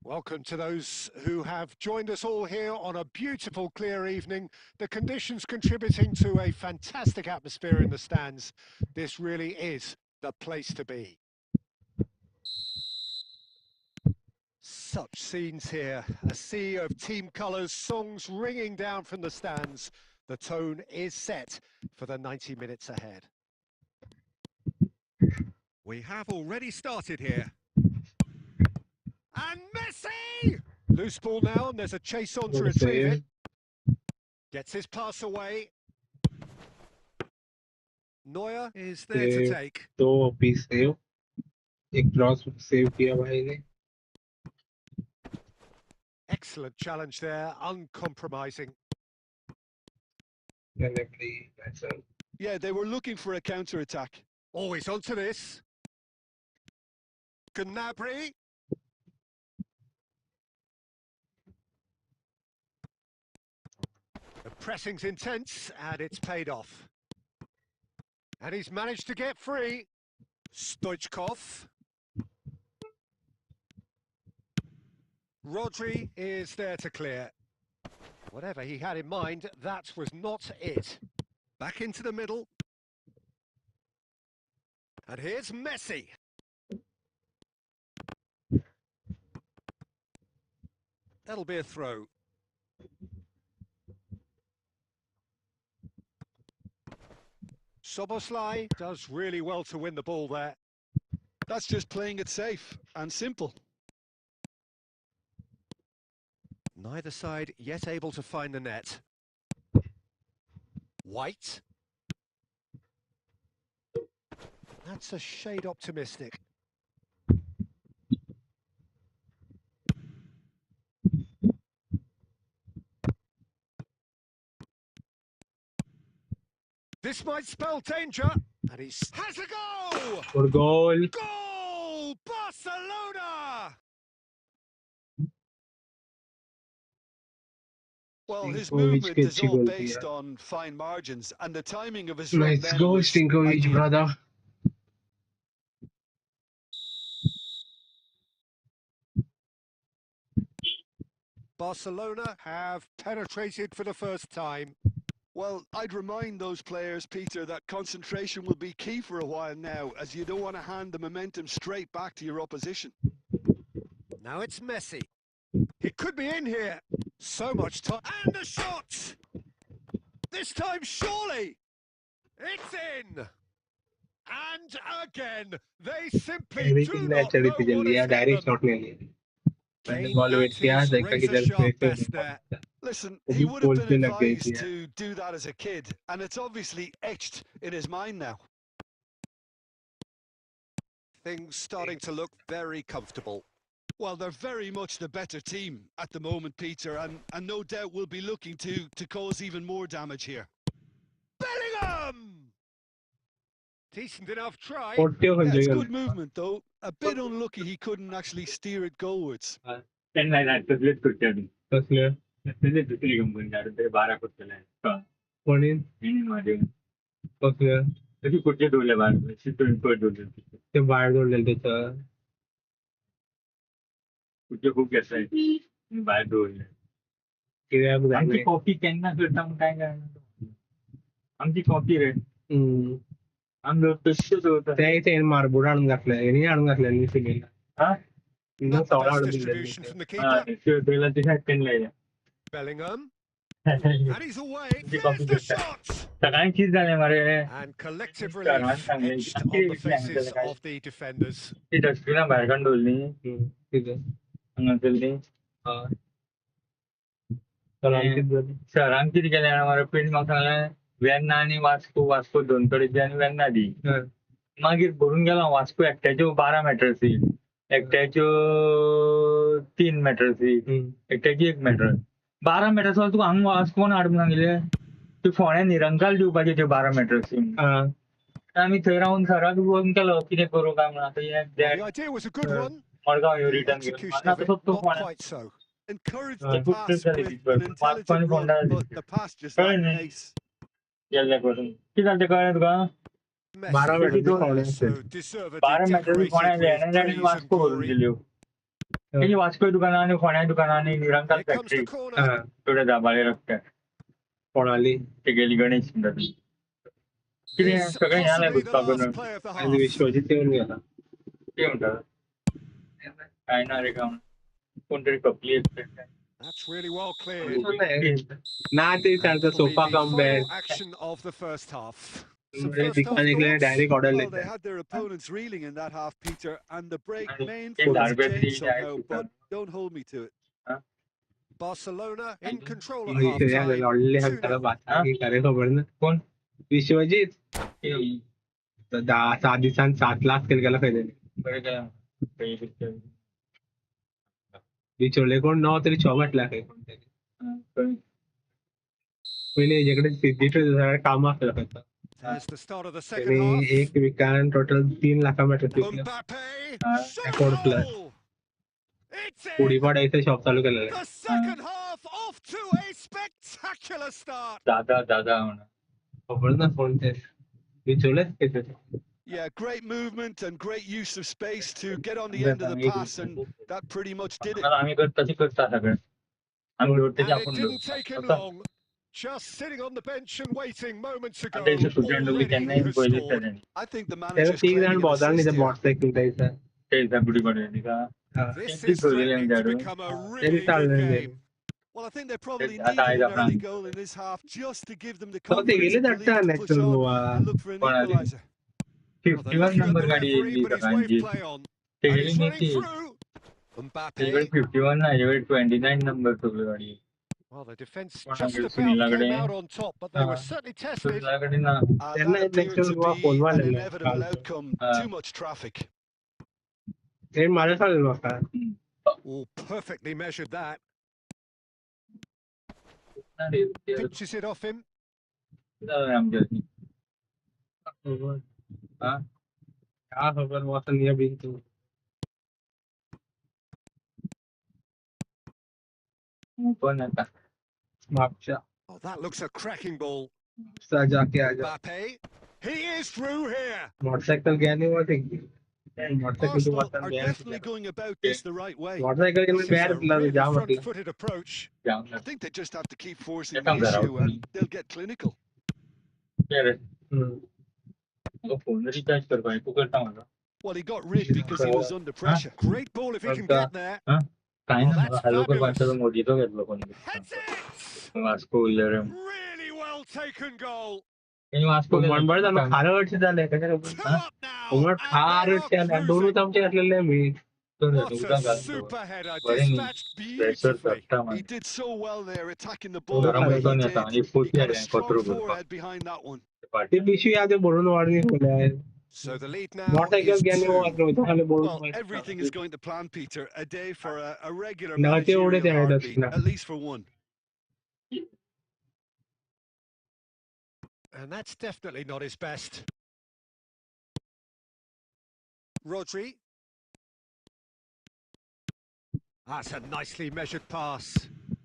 Welcome to those who have joined us all here on a beautiful, clear evening. The conditions contributing to a fantastic atmosphere in the stands. This really is the place to be. Such scenes here, a sea of team colours, songs ringing down from the stands. The tone is set for the 90 minutes ahead. We have already started here. And Messi! Loose ball now, and there's a chase on to retrieve it. Gets his pass away. Neuer is there to take. दो piece save एक cross save किया भाई ने. Excellent challenge there, uncompromising. Yeah, they were looking for a counter-attack. Always onto this. Gnabry. The pressing's intense, and it's paid off. And he's managed to get free. Stoichkov. Rodri is there to clear. Whatever he had in mind, that was not it. Back into the middle. And here's Messi. That'll be a throw. Soboslai does really well to win the ball there. That's just playing it safe and simple. Neither side yet able to find the net. White. That's a shade optimistic. This might spell danger. And he has a goal! और goal. Goal! Barcelona! Well, his Stinkovic movement की is अच्छी all goal थी based यार. on fine margins, and the timing of his run Nice then goal, was Stinkovic, ideal. brother. Barcelona have penetrated for the first time. Well, I'd remind those players, Peter, that concentration will be key for a while now, as you don't want to hand the momentum straight back to your opposition. Now it's Messi. He could be in here. So much time. And the shot! This time, surely! It's in! And again, they simply Everything do ने not अच्छा know रीति चल what लिया, has hit direct them. Shot ले लिया. मैंने Kane ball wait at किया, his देखा किधर razor-sharp स्पेस है, best there. Listen, वो he भी would have पोल been पे लग गई advised थी. to do that as a kid, and it's obviously etched in his mind now. Things starting to look very comfortable. Well, they're very much the better team at the moment, Peter, and no doubt will be looking to cause even more damage here. Bellingham! Decent enough try. Forty हो Yeah, it's जाएगा. good movement, though. A bit unlucky he couldn't actually steer it goalwards. त्यांनी नाही जात तसलेच खुर्च्या कसले तसलेच दुसरी company जात ते 12 खुर्च्या कोणी माझे कसले तशी खुर्ची ठेवल्या बाहेर शिटून ठेवले ते बाहेर जोडलेलं त्याचं खुर्च्या खूप घेतलाय बाहेर ठेवले किती आमची झाले. कॉफी त्यांना करता मग काय करणार आमची कॉफी रे आमचं तसंच होतं त्या इथे मारबोर्ड आणून घातलं यांनी आणून घातलं यांनी सिमेंट हा Not the सवडा best आणून distribution from the हा keeper. त्याला ते शाळेत त्यांना Bellingham. And he's away. There's the shot! सगळ्यांचीच झाले मारे And collective सर्वांना relief चांगले etched on the faces of the defenders. ती डस्टबिना बाहेर काढून ठेवली तिथं नसेल ती सरांक किती केल्या मारे पेंट म्हाका सांगलें वेन्ना आनी वास्को दोन कडेची आनी वेन्ना दी मागीर भरून गेलो वास्को एकट्याच्यो 12 मीटरची एकट्याच्यो 3 मीटरची एकट्याची 1 मीटर 12 मीटर जाल्यार तुका हांगा वास्को कोण हाडूंक सांगिल्ले ते फोण्या निरंकाल दिवपाचे त्यो 12 मीटरची आमी थंय रावन सराक फोन केलो कितें करूं काय म्हणून आतां The idea was a good one. Madgaon ह्यो The return execution of it, not quite so. Encouraged good the pass play, with but an intelligent Mark run, Fonda- but the pass just lacked pace. गेल्ले करून कितें जालें तें कळ्ळें तुका 12 Messi metre there, फावले so deservedly 12 मीटरची फोण्या decorated with लेणें आनी praise and वास्को भरून glory. दिल्यो तेजी वास्को दुकानां आनी फोण्या दुकानां आनी निरंकाल Here comes the factory corner. थोडे दाबाळे रस्त्यार कोणाली ते गेली गणेश म्हणटा ती कितें This सगळें हें जालें possibly the घुसपाक last play of the आणि half. विश्वजित येऊन गेला. कितें म्हणटा काय ना रे काम कोण तरी कपली That's really well cleared. ना ते And चालतं that'll be sofa the come final bed action of the first half. Some म्हणजे first half निघाले thoughts? Direct order Well, they लेते had their opponents reeling in that half, Peter, and the break And main in force Darby changed three, somehow, but don't hold me to it. Barcelona in control at इथे half time. लॉडले हम त्याला 2-0. बात की करे खबर ना कोण विश्वजित 7 दिवसांत 7 लाख केलं गेला पाहिजे विचोले कोण 9 तरी 64 लाख आहे कोणतरी पहिले याच्याकडे सिद्धीचं काम असलं फक्त There's the start of the second त्यांनी half. एक विकान टोटल 3 लाखामध्ये विकलं Mbappe. Account plus Goal! It's पुढी in. पाडायचं शॉप चालू केलेलं आहे. The second half off to a spectacular start. दादा म्हणा खबर ना कोण ते विचोलेच ते Yeah, great movement and great use of space to get on the end of the pass, and that pretty much did it. आम्ही तशी करता सगळं आम्ही And त्याच्या it आपण didn't take him long. Just sitting on the bench and waiting moments ago. त्याच्या सुट्यांड Already त्यांना he has पहिले scored. त्याने I think the त्याला manager's 3 जण claiming an बॉदर नाही assist ते here. मोटरसायकल द्यायचा ते गुडी पडली का This It's is brilliant, threatening to Jadu. become a Any really good talent game. Well, I think they probably That needed is an a early plan. goal in this half just to give them the So they confidence get and that belief to push natural on goal, and look for an Konali. equaliser. Well, they're 51 looking at number the गाडी referee, येईल but he's सगळ्यांची waved play on. ते And गेली he's नाही running ती through. त्याच्याकडे Mbappe. 51 नाही यावेळी 29 नंबर ठेवली गाडी Well, the defence Konali, just about Sunilagade. came out on top, but they were certainly tested. तुझ्याकडे ना त्यांना That एक next appeared to level be phone an वालेला inevitable outcome. Too much traffic. ते माझ्या चालेल बघा Oh, perfectly measured that. Pinches it off him. आमच्या हा क्या खबर मौसम ये भी तो पण आता मागच्या Oh, that looks a cracking ball. जाके आ जा Mbappe. He is through here. Motorcycle गया नहीं वो ठीक मोटरसाइकिल तो Arsenal मत are गया definitely going about this the right way. Motorcycle के This is पैर a पिला really जा मतलब front-footed approach. I think they just have to keep forcing Yeah, the comes issue out. and they'll get clinical. तो phone recharge कर पाए तू करता मला Well, he got rid because he was under pressure. Great ball if he can get there. काय Oh, ना that's hello कर fabulous. पाहिजे मोदीचं घेतलं कोणी Heads it! Vasco eleven Really well taken goal. म्हणबळ जालो खारटचे जाले Two up now, and they are खारटचे आले दोन cruising. चमचे घातलेले मी What a super header, dispatched beautifully. He did so well there, attacking the दोन ball the way he खारट. did. He got a strong forehead behind that one. ते पिशवी आधी भरून वाढणी ठेवल्या So the lead now motorcycle is ज्ञानी 2. वाजले Well, भरून everything is going to plan, Peter. A day for a regular नव्हते एवढे ते managerial हेडच heartbeat, ना at least for one. And that's definitely not his best. Rodri. That's a nicely measured pass.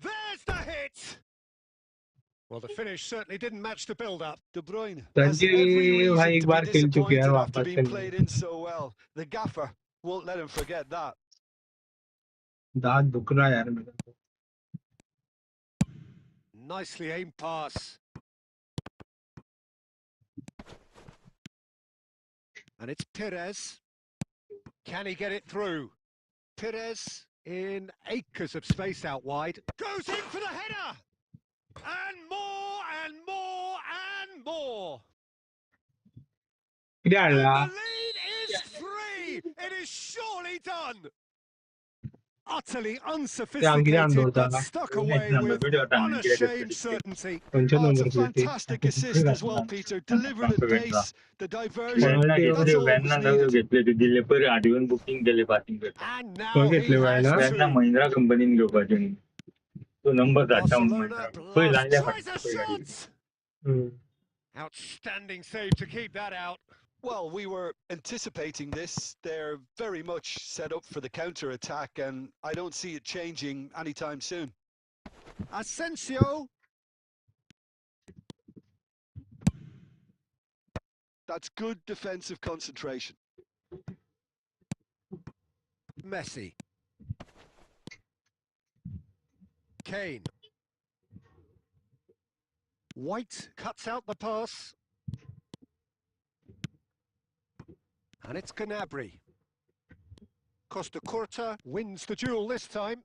There's the hit! Well, the finish certainly didn't match the build-up. De Bruyne has Sanjay every भाई reason एक to be बार खेल चुके हैं disappointed वापस after being played in so well. The gaffer won't let him forget that. दांत दुख रहा है यार मेरा Nicely aimed pass. And it's Perez. Can he get it through? Perez in acres of space out wide. Goes in for the header! And more and more and more! किती And आणला the lead is 3! It is surely done! Utterly किती unsophisticated, आणला but stuck away with unashamed certainty. Panchen Oh, it's a number किती fantastic assist as well, Peter. Delivered at pace, the diversion, that's all that was needed. घेतले दिले परी आठवण booking केले passing And now कोण he घेतले bye has ना त्यांना two. महिंद्रा कंपनीन घेवपाचे तो नंबर धाडटा म्हणून Barcelona महिंद्रा पळय blast. लागल्या Tries a फाटी shot! Outstanding save to keep that out. Well, we were anticipating this. They're very much set up for the counter-attack, and I don't see it changing anytime soon. Asensio. That's good defensive concentration. Messi. Kane. White cuts out the pass. And it's Gnabry. Costa Curta wins the duel this time.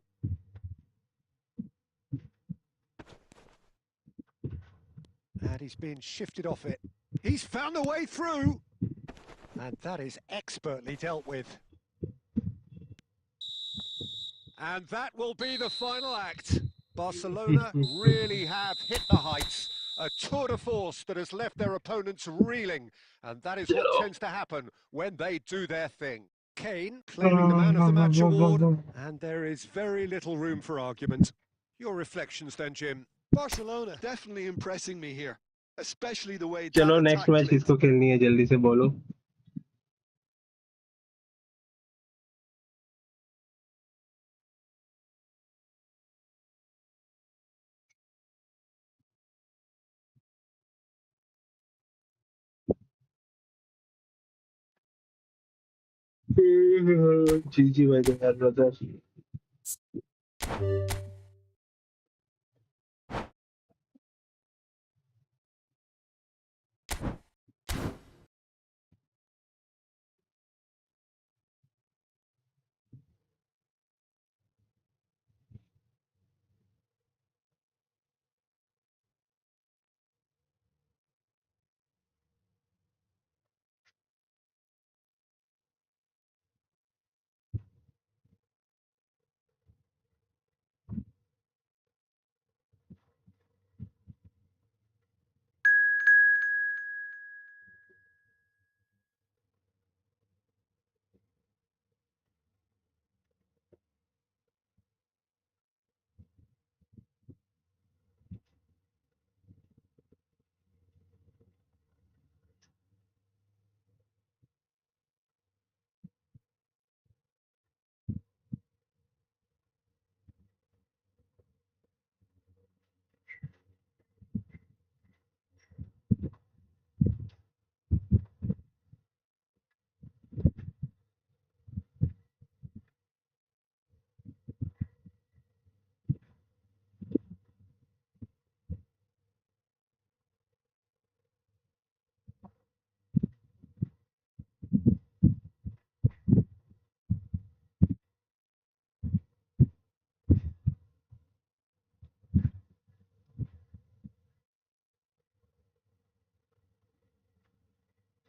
And he's being shifted off it. He's found a way through. And that is expertly dealt with. And that will be the final act. Barcelona really have hit the heights. A tour de force that has left their opponents reeling. And that is what tends to happen when they do their thing. Kane claiming the man of the match award. And there is very little room for argument. Your reflections then, Jim? Barcelona definitely impressing me here, especially the way चलो that next attack match clicked. किसको खेलनी है जल्दी से बोलो जी जी भाई brother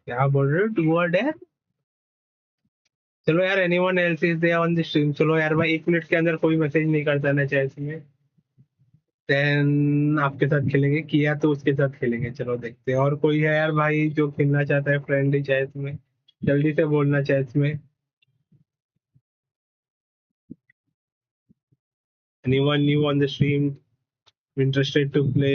क्या बोल रहे हो? 2 वर्ड है? चलो यार, anyone else is there on the stream? चलो यार भाई, 1 मिनट के अंदर कोई मैसेज नहीं करता ना चैट में, देन आपके साथ खेलेंगे। किया तो उसके साथ खेलेंगे। चलो देखते हैं। और कोई है यार भाई जो खेलना चाहता है फ्रेंडली चैट में? जल्दी से बोलना चैट में। Anyone new on the stream interested to play?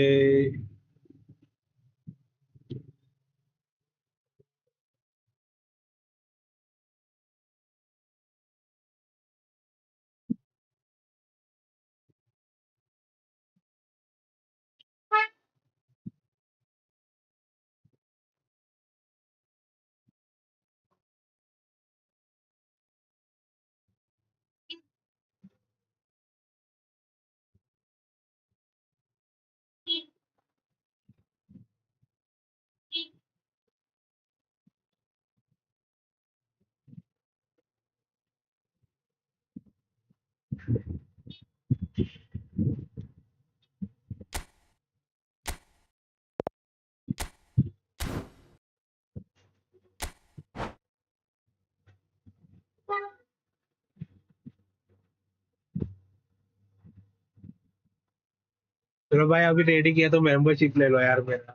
चलो भाई, अभी रेडी किया तो मेंबरशिप ले लो यार मेरा।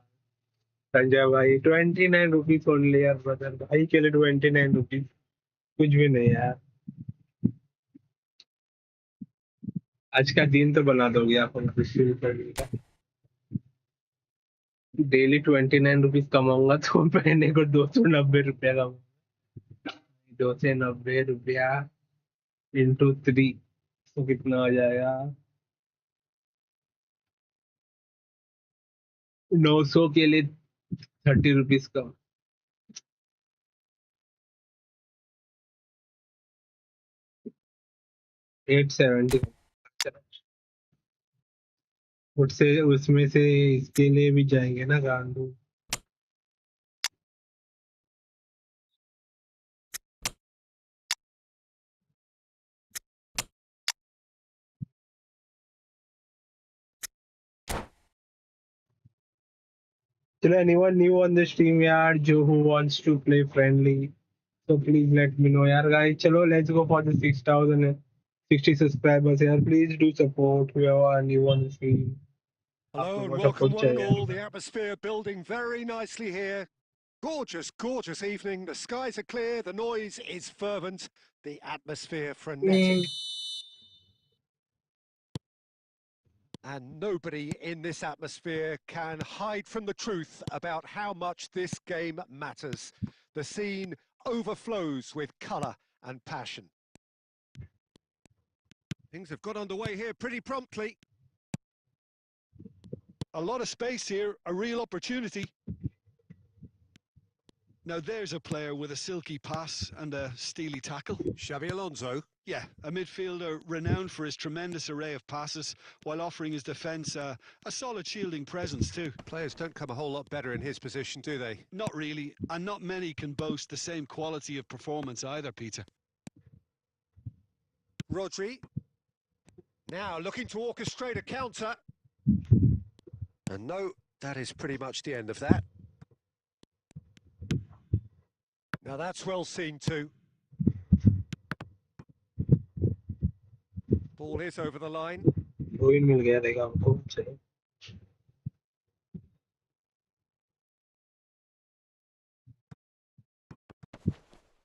संजय भाई 29 रुपीज ओनली यार ब्रदर, भाई के लिए 29 रुपीज कुछ भी नहीं यार। आज का दिन तो बना दोगे आप हमको शुरू करने का। डेली 29 रुपीज कमाऊंगा तो महीने को 290 रुपया कमाऊंगा। 290 रुपया इंटू 3 तो कितना हो जाएगा? 900 के लिए 30 रुपीज कम। 870। उससे उसमें से इसके लिए भी जाएंगे ना गांडू। चलो, anyone new on the stream यार जो who wants to play friendly, so please let me know यार guys। चलो let's go for the 6060 subscribers यार, please do support whoever new on the stream। आप Hello and लोगों का welcome support one and चाहिए all. The यार। atmosphere building very nicely here. Gorgeous, gorgeous evening. The skies are clear. The noise is fervent. The atmosphere frenetic. And nobody in this atmosphere can hide from the truth about how much this game matters. The scene overflows with colour and passion. Things have got underway here pretty promptly. A lot of space here, a real opportunity. Now there's a player with a silky pass and a steely tackle. Xabi Alonso. Yeah, a midfielder renowned for his tremendous array of passes while offering his defence a solid shielding presence too. Players don't come a whole lot better in his position, do they? Not really, and not many can boast the same quality of performance either, Peter. Rodri. Now looking to orchestrate a counter. And no, that is pretty much the end of that. Now that's well seen too. Ball is over the line. रोइन मिल गया रहेगा हमको। चलो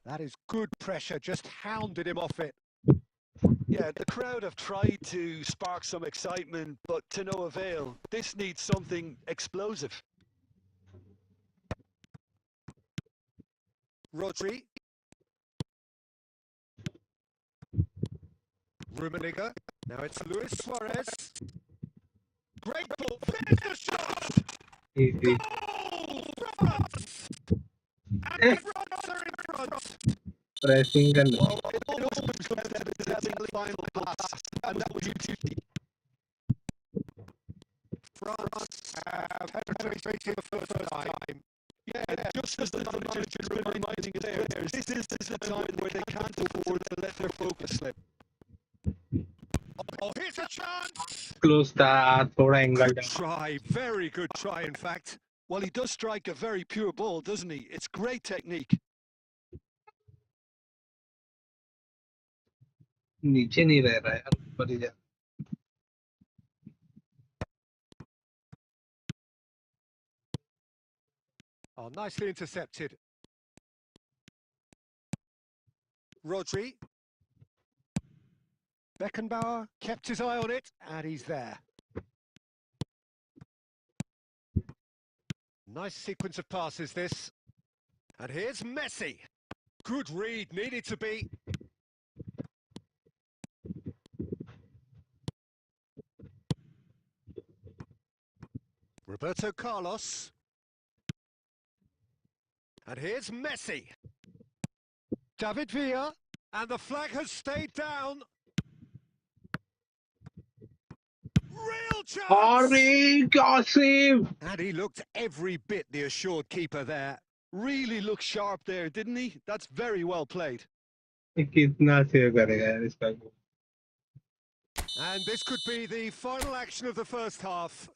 That is good pressure, just hounded him off it. Yeah, the crowd have tried to spark some excitement, but to no avail. This needs something explosive. Rodri. Rummenigge. Now it's Luis Suarez. Great ball. There's the shot! easy। Goal! France! And France are in front. Pressing करना। Well, it almost comes down to the final pass, and that was duty. France have penetrated for the first time. Yeah, just as the manager has been reminding his players, this is the time where they can't afford to let their focus slip. Oh, here's a chance! Close था, थोड़ा angle Good try, very good try in fact. Well, he does strike a very pure ball, doesn't he? It's great technique. नीचे नहीं रह रहा है यार, ऊपर ही जा। Oh, nicely intercepted. Rodri. Beckenbauer kept his eye on it, and he's there. Nice sequence of passes, this. And here's Messi. Good read, needed to be. Roberto Carlos. And here's Messi. David Villa. And the flag has stayed down. Real chance! अरे क्या save! And he looked every bit the assured keeper there. Really looked sharp there, didn't he? That's very well played. कितना save करेगा यार इसका? And this could be the final action of the first half.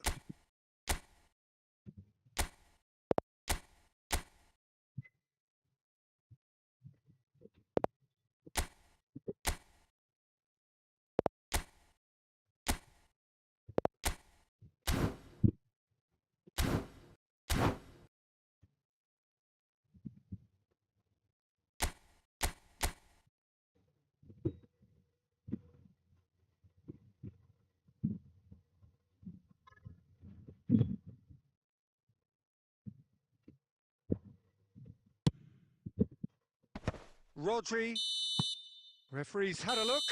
Rodri. Referee's had a look,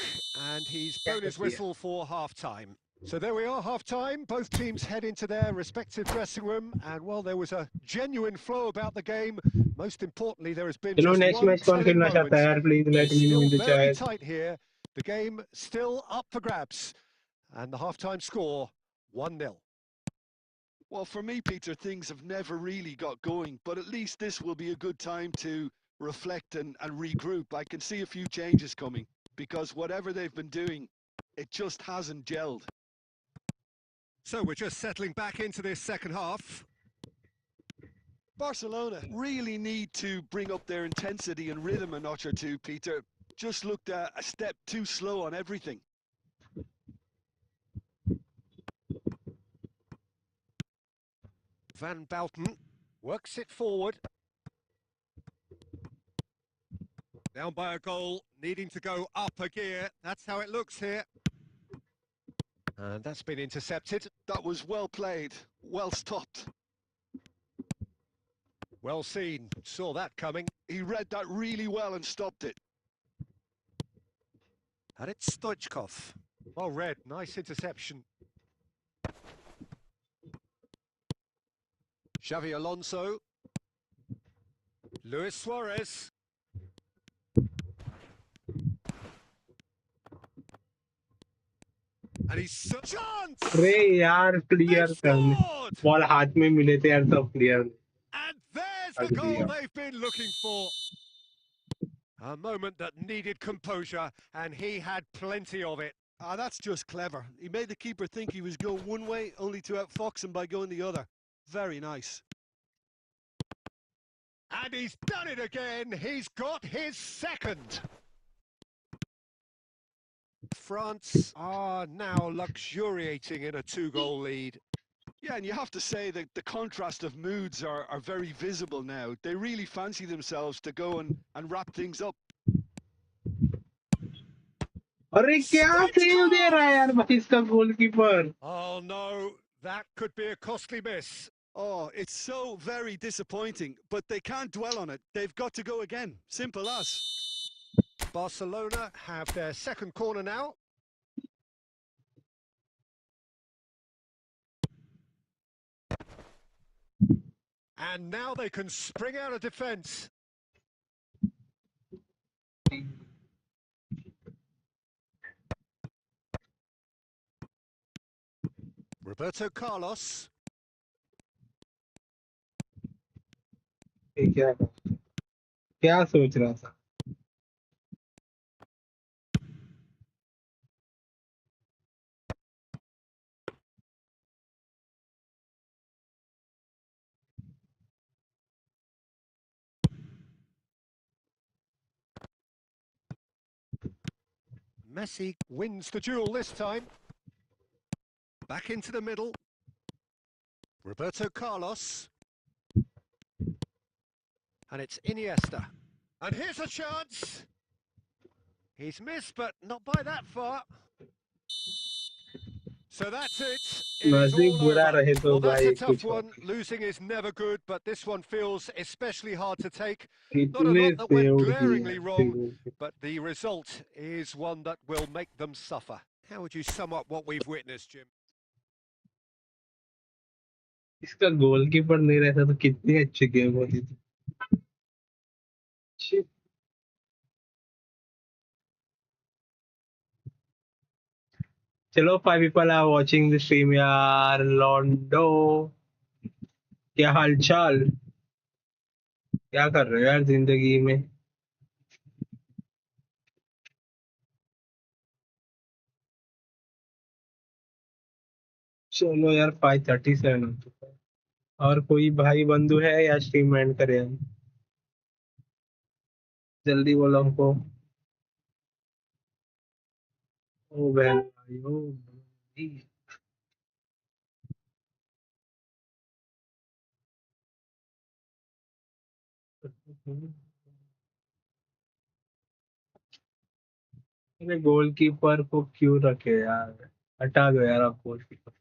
and he's blown his whistle for half-time. So there we are, half-time. Both teams head into their respective dressing room, and while there was a genuine flow about the game, most importantly, there has been just next one match कौन telling खेलना moment. चाहता है यार? Please let It's me know still in the very chat. tight here. The game still up for grabs, and the half-time score 1-0. Well, for me, Peter, things have never really got going, but at least this will be a good time to reflect and regroup. I can see a few changes coming, because whatever they've been doing, it just hasn't gelled. So we're just settling back into this second half. Barcelona really need to bring up their intensity and rhythm a notch or two, Peter. Just looked a step too slow on everything. Van Bouten works it forward. Down by a goal, needing to go up a gear. That's how it looks here. And that's been intercepted. That was well played, well stopped. Well seen, saw that coming. He read that really well and stopped it. And it's Stoichkov. Well read, nice interception. Xavi Alonso. Luis Suarez. And he's chance! अरे यार clear करने ball हाथ में मिले थे यार सब clear. And there's the goal they've been looking for. A moment that needed composure, and he had plenty of it. That's just clever. He made the keeper think he was going one way, only to outfox him by going the other. Very nice. And he's done it again. He's got his second. France are now luxuriating in a 2-goal lead. Yeah, and you have to say that the contrast of moods are very visible now. They really fancy themselves to go and wrap things up. अरे क्या save दे रहा है यार भाई इसका goalkeeper? Oh no, that could be a costly miss. Oh, it's so very disappointing, but they can't dwell on it. They've got to go again. Simple as. Barcelona have their second corner now. And now they can spring out of defence. Roberto Carlos. क्या सोच रहा था? Messi wins the duel this time. Back into the middle. Roberto Carlos. And it's Iniesta. And here's a chance. He's missed, but not by that far. So that's it. It is नसीब all बुरा over. रहे तो Well, that's a भाई tough कुछ one. Losing is never good, but this one feels especially hard to take. Not a कितने lot that से went उड़ glaringly wrong, दिए but the result is one that will make them suffer. How would you sum up what we've witnessed, Jim? इसका goalkeeper नहीं रहता तो कितनी अच्छी गेम होती थी Shit. चलो 5 people are watching the stream यार लॉन्डो क्या हालचाल क्या कर रहे हो यार जिंदगी में चलो यार 5:37 हो चुका है और कोई भाई बंधु है या स्ट्रीम एंड करें हम जल्दी बोलो हमको ओ बहन भाई ओ भाई। अरे गोलकीपर को क्यों रखे यार हटा दो यार आप गोलकीपर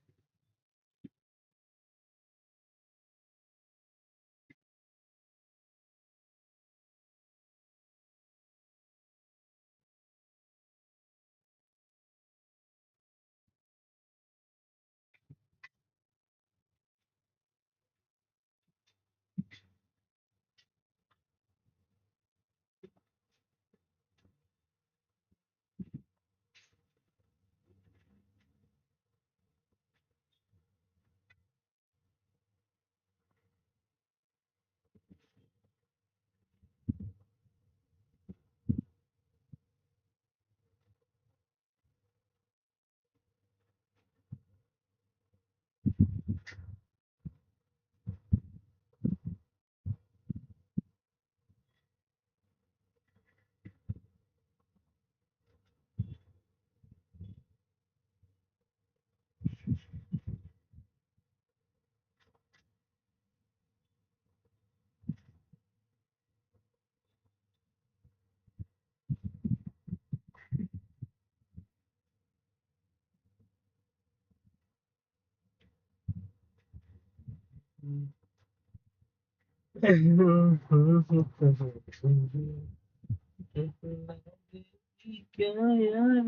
क्या यार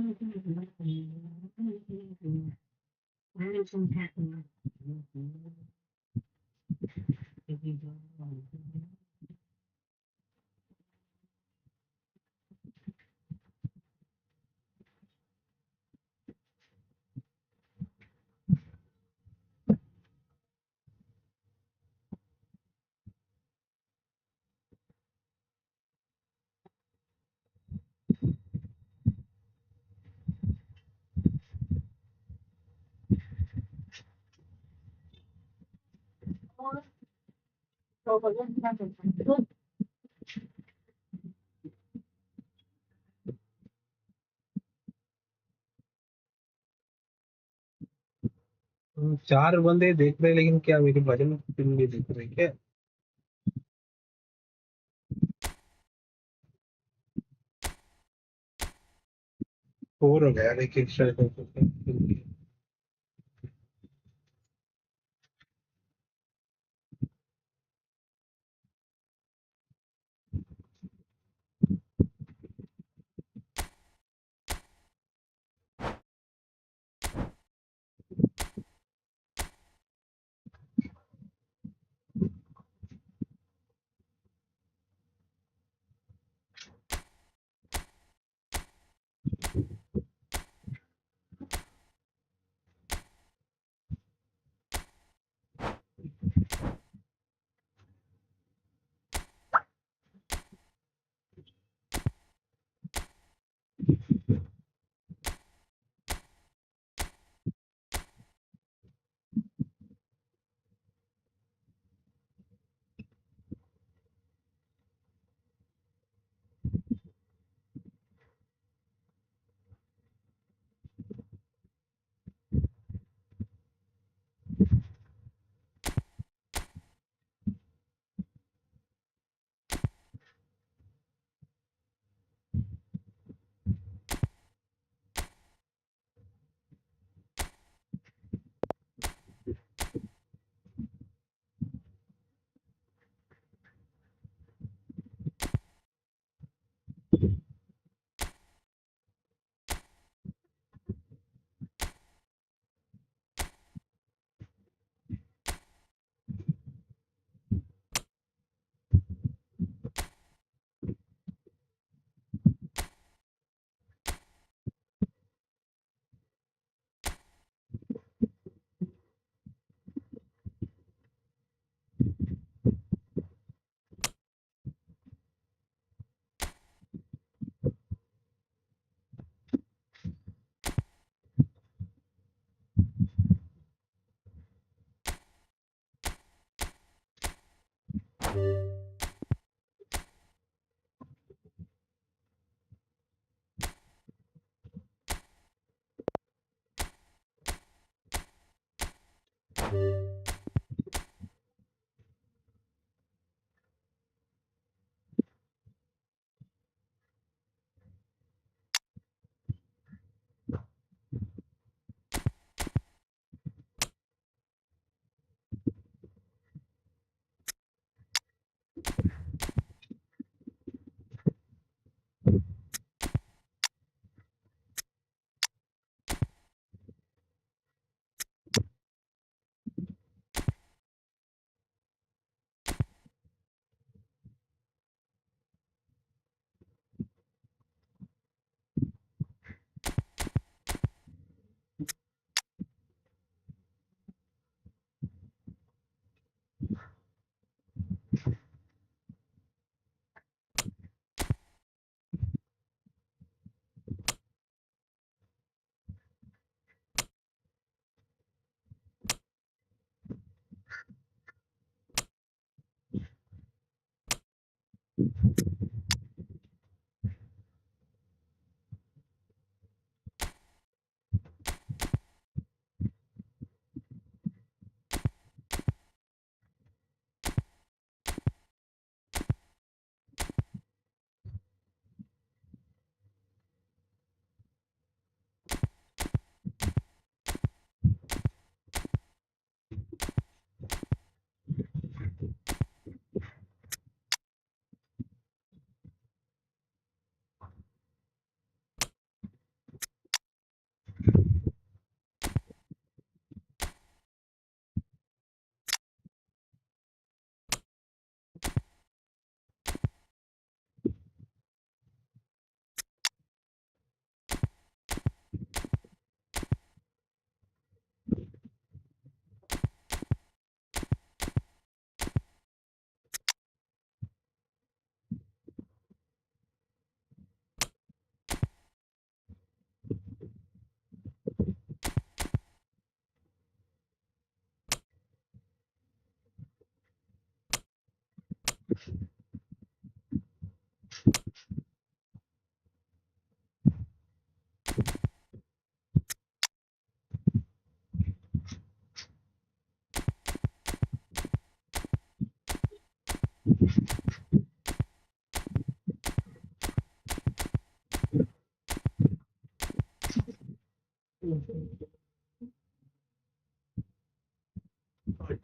चार बंदे देख रहे हैं लेकिन क्या मेरे भजन फिल्म भी देख रहे हैं क्या फोर हो गया एक एक्स्ट्रा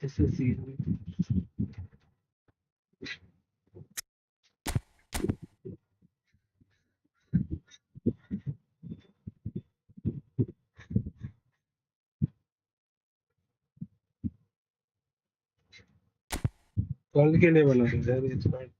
This is easy. कल के लिए बना रहे हैं इट्स फाइन.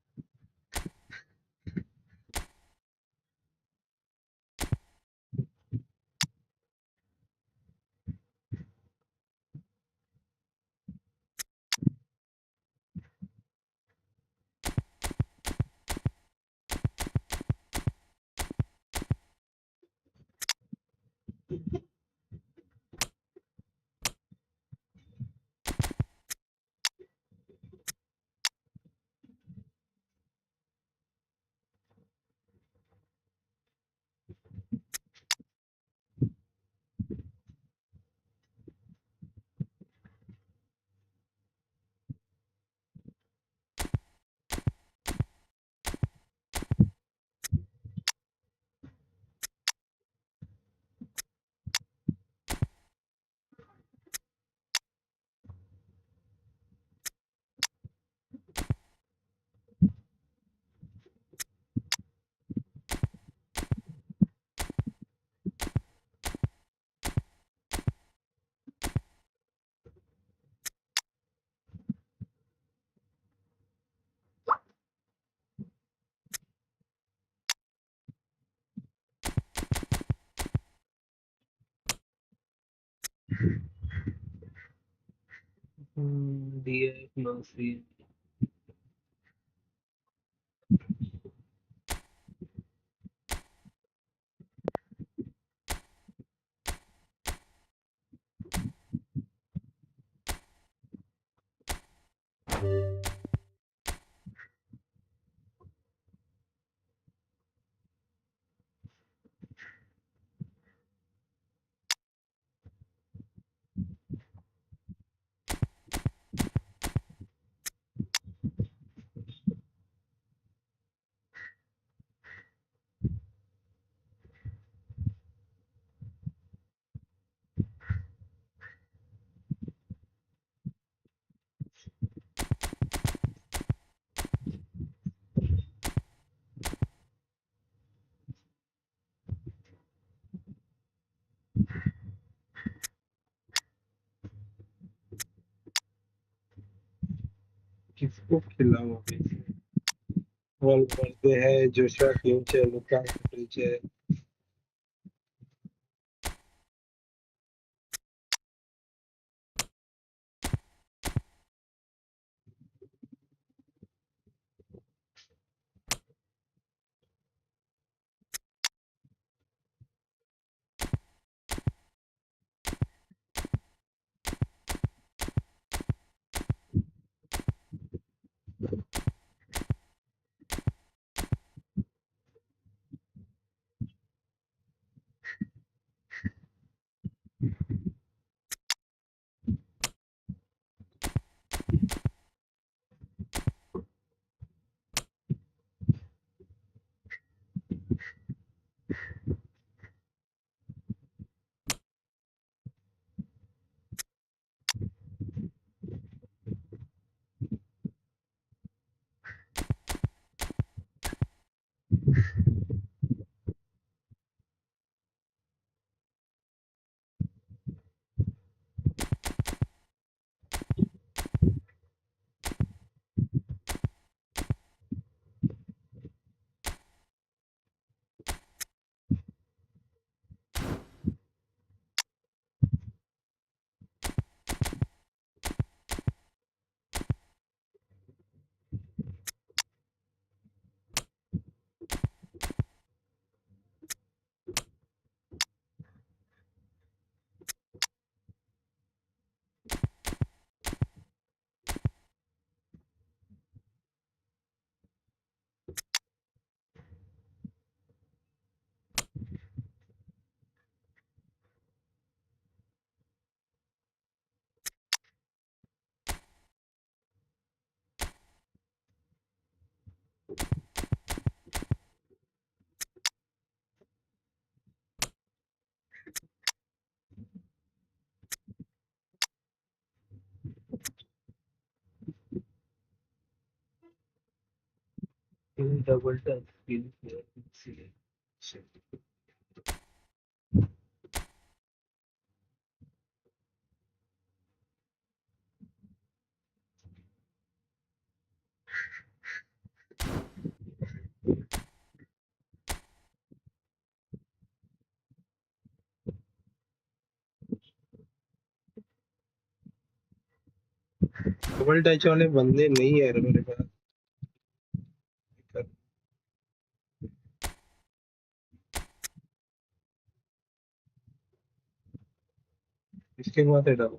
Dear Mercy. खूप खिलाव वॉलमध्ये है जोशुआ किमच है लुका मॉड्रिच है डबल टच डबल टच वाले बंदे नहीं है मेरे पास इसके बाद है डबल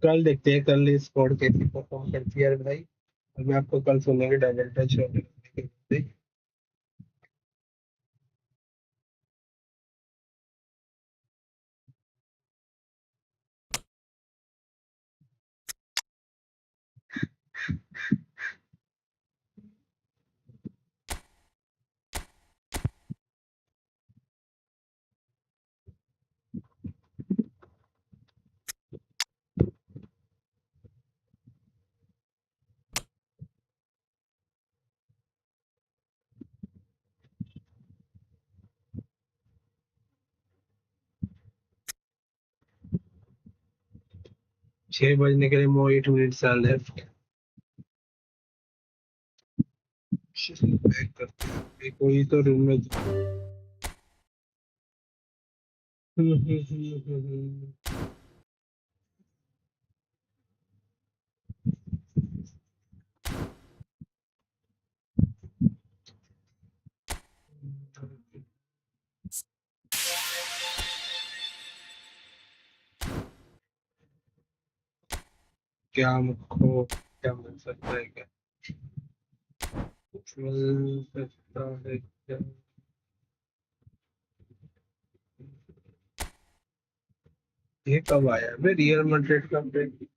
कल देखते हैं कल स्क्वाड कैसी परफॉर्म करती है भाई मैं आपको कल सुनेंगे डबल टच वाले 6 बजने के लिए मोर 8 मिनट्स आर लेफ्ट बैक करते हैं कोई तो रूम में क्या मुझको क्या मिल सकता है क्या कुछ मिल सकता है क्या ये कब आया मैं रियल मैड्रिड का ब्रेक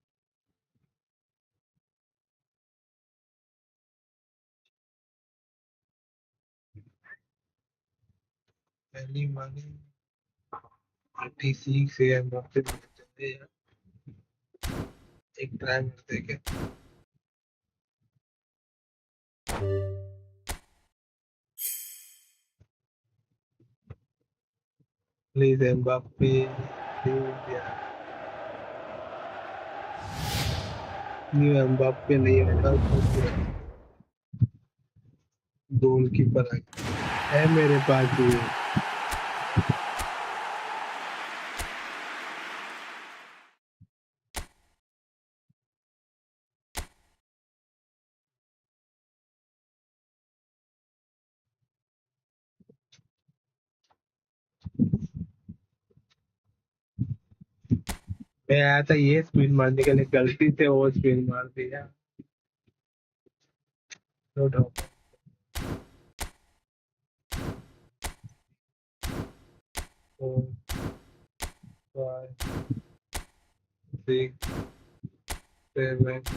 पहली मानी 36 से एम्बाप्पे चलते हैं, एक ट्राई करते हैं क्या? प्लीज एम्बाप्पे, प्लीज यार, न्यू एम्बाप्पे नहीं होगा तो गोलकीपर है मेरे पास ही। मैं आया था ये स्पिन मारने के लिए, गलती से वो स्पिन मार दिया। No doubt. 4 5 6 7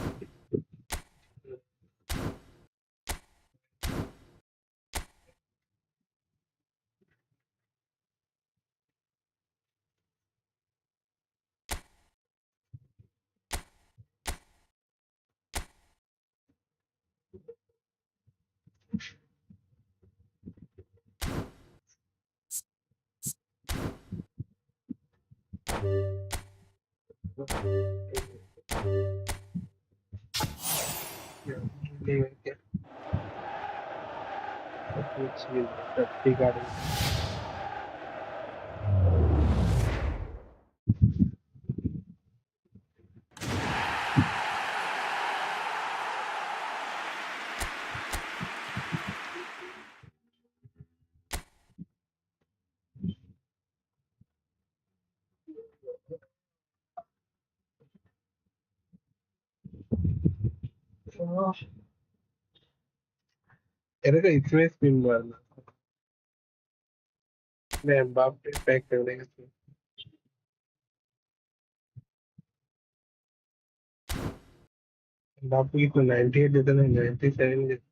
कुछ भी नहीं, गाड़ी। तेरे को इसमें स्पिन मारना, मैं एम्बाप्पे पैक कर देगा। एम्बाप्पे की तो 98 देता है, 97 देता है।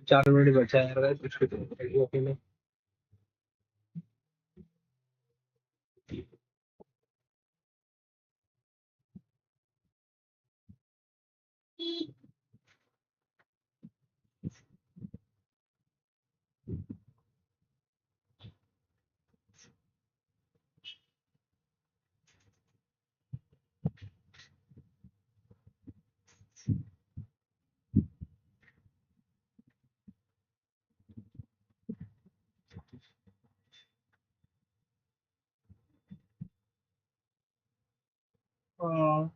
4 मिनट बचा है यार, कुछ कुछ अकेले। हाँ।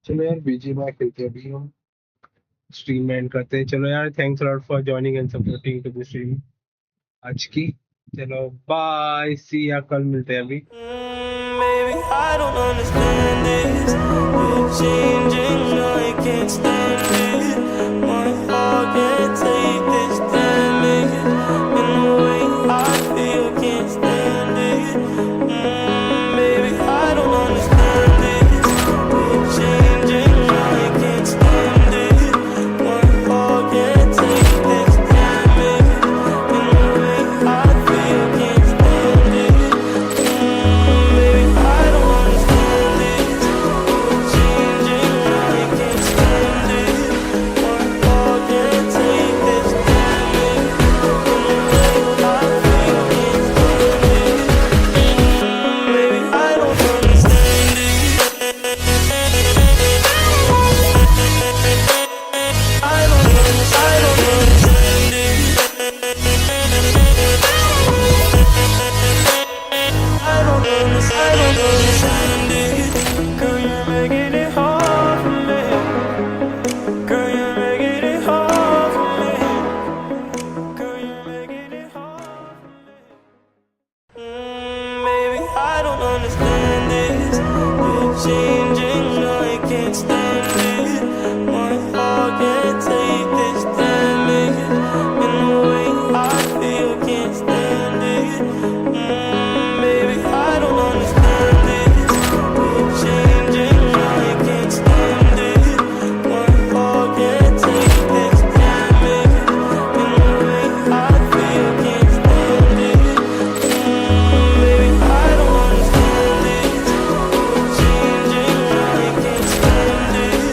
चलो यार, बीजीएमआई खेलते हैं अभी हम। स्ट्रीम एंड करते हैं। चलो यार, thanks lot for joining and supporting to the stream आज की। चलो बाय, सी या, कल मिलते हैं अभी। Baby, I don't understand this. You're changing, I can't stand it. My heart can't take this damage. In the way I feel, can't stand it. Baby, I don't understand this. You're changing, I can't stand it. My heart can't take this damage. In the way I feel, can't stand it. Baby, I don't understand this. You're changing, I can't stand it. My heart can't take this damage. In the way I feel, can't stand it. Baby, I don't understand it. I don't understand it. I don't understand it. Girl, you're making it hard for me. Girl, you're making it hard for me. Girl, you're making it hard for me. Baby, I don't understand this. You're changing, I can't stand it. My heart can't take this damage. In the way I feel, can't stand it. Baby, I don't understand this. You're changing, I can't stand it. My heart can't take this damage. In the way I feel, can't stand it. Baby, I don't understand this. You're changing, I can't stand it.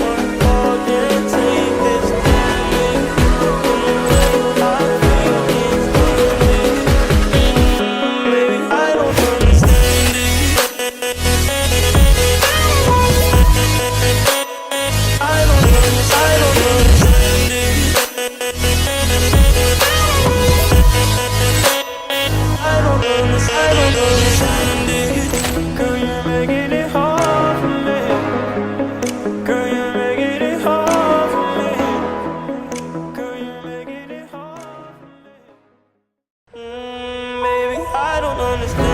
My heart can't take this damage. In the way I feel, can't stand it. Baby, I don't understand it. I don't understand it. I don't understand it. Girl, you're making it hard for me. Girl, you're making it hard for me. Girl, you're making it hard for me. Baby, I don't understand.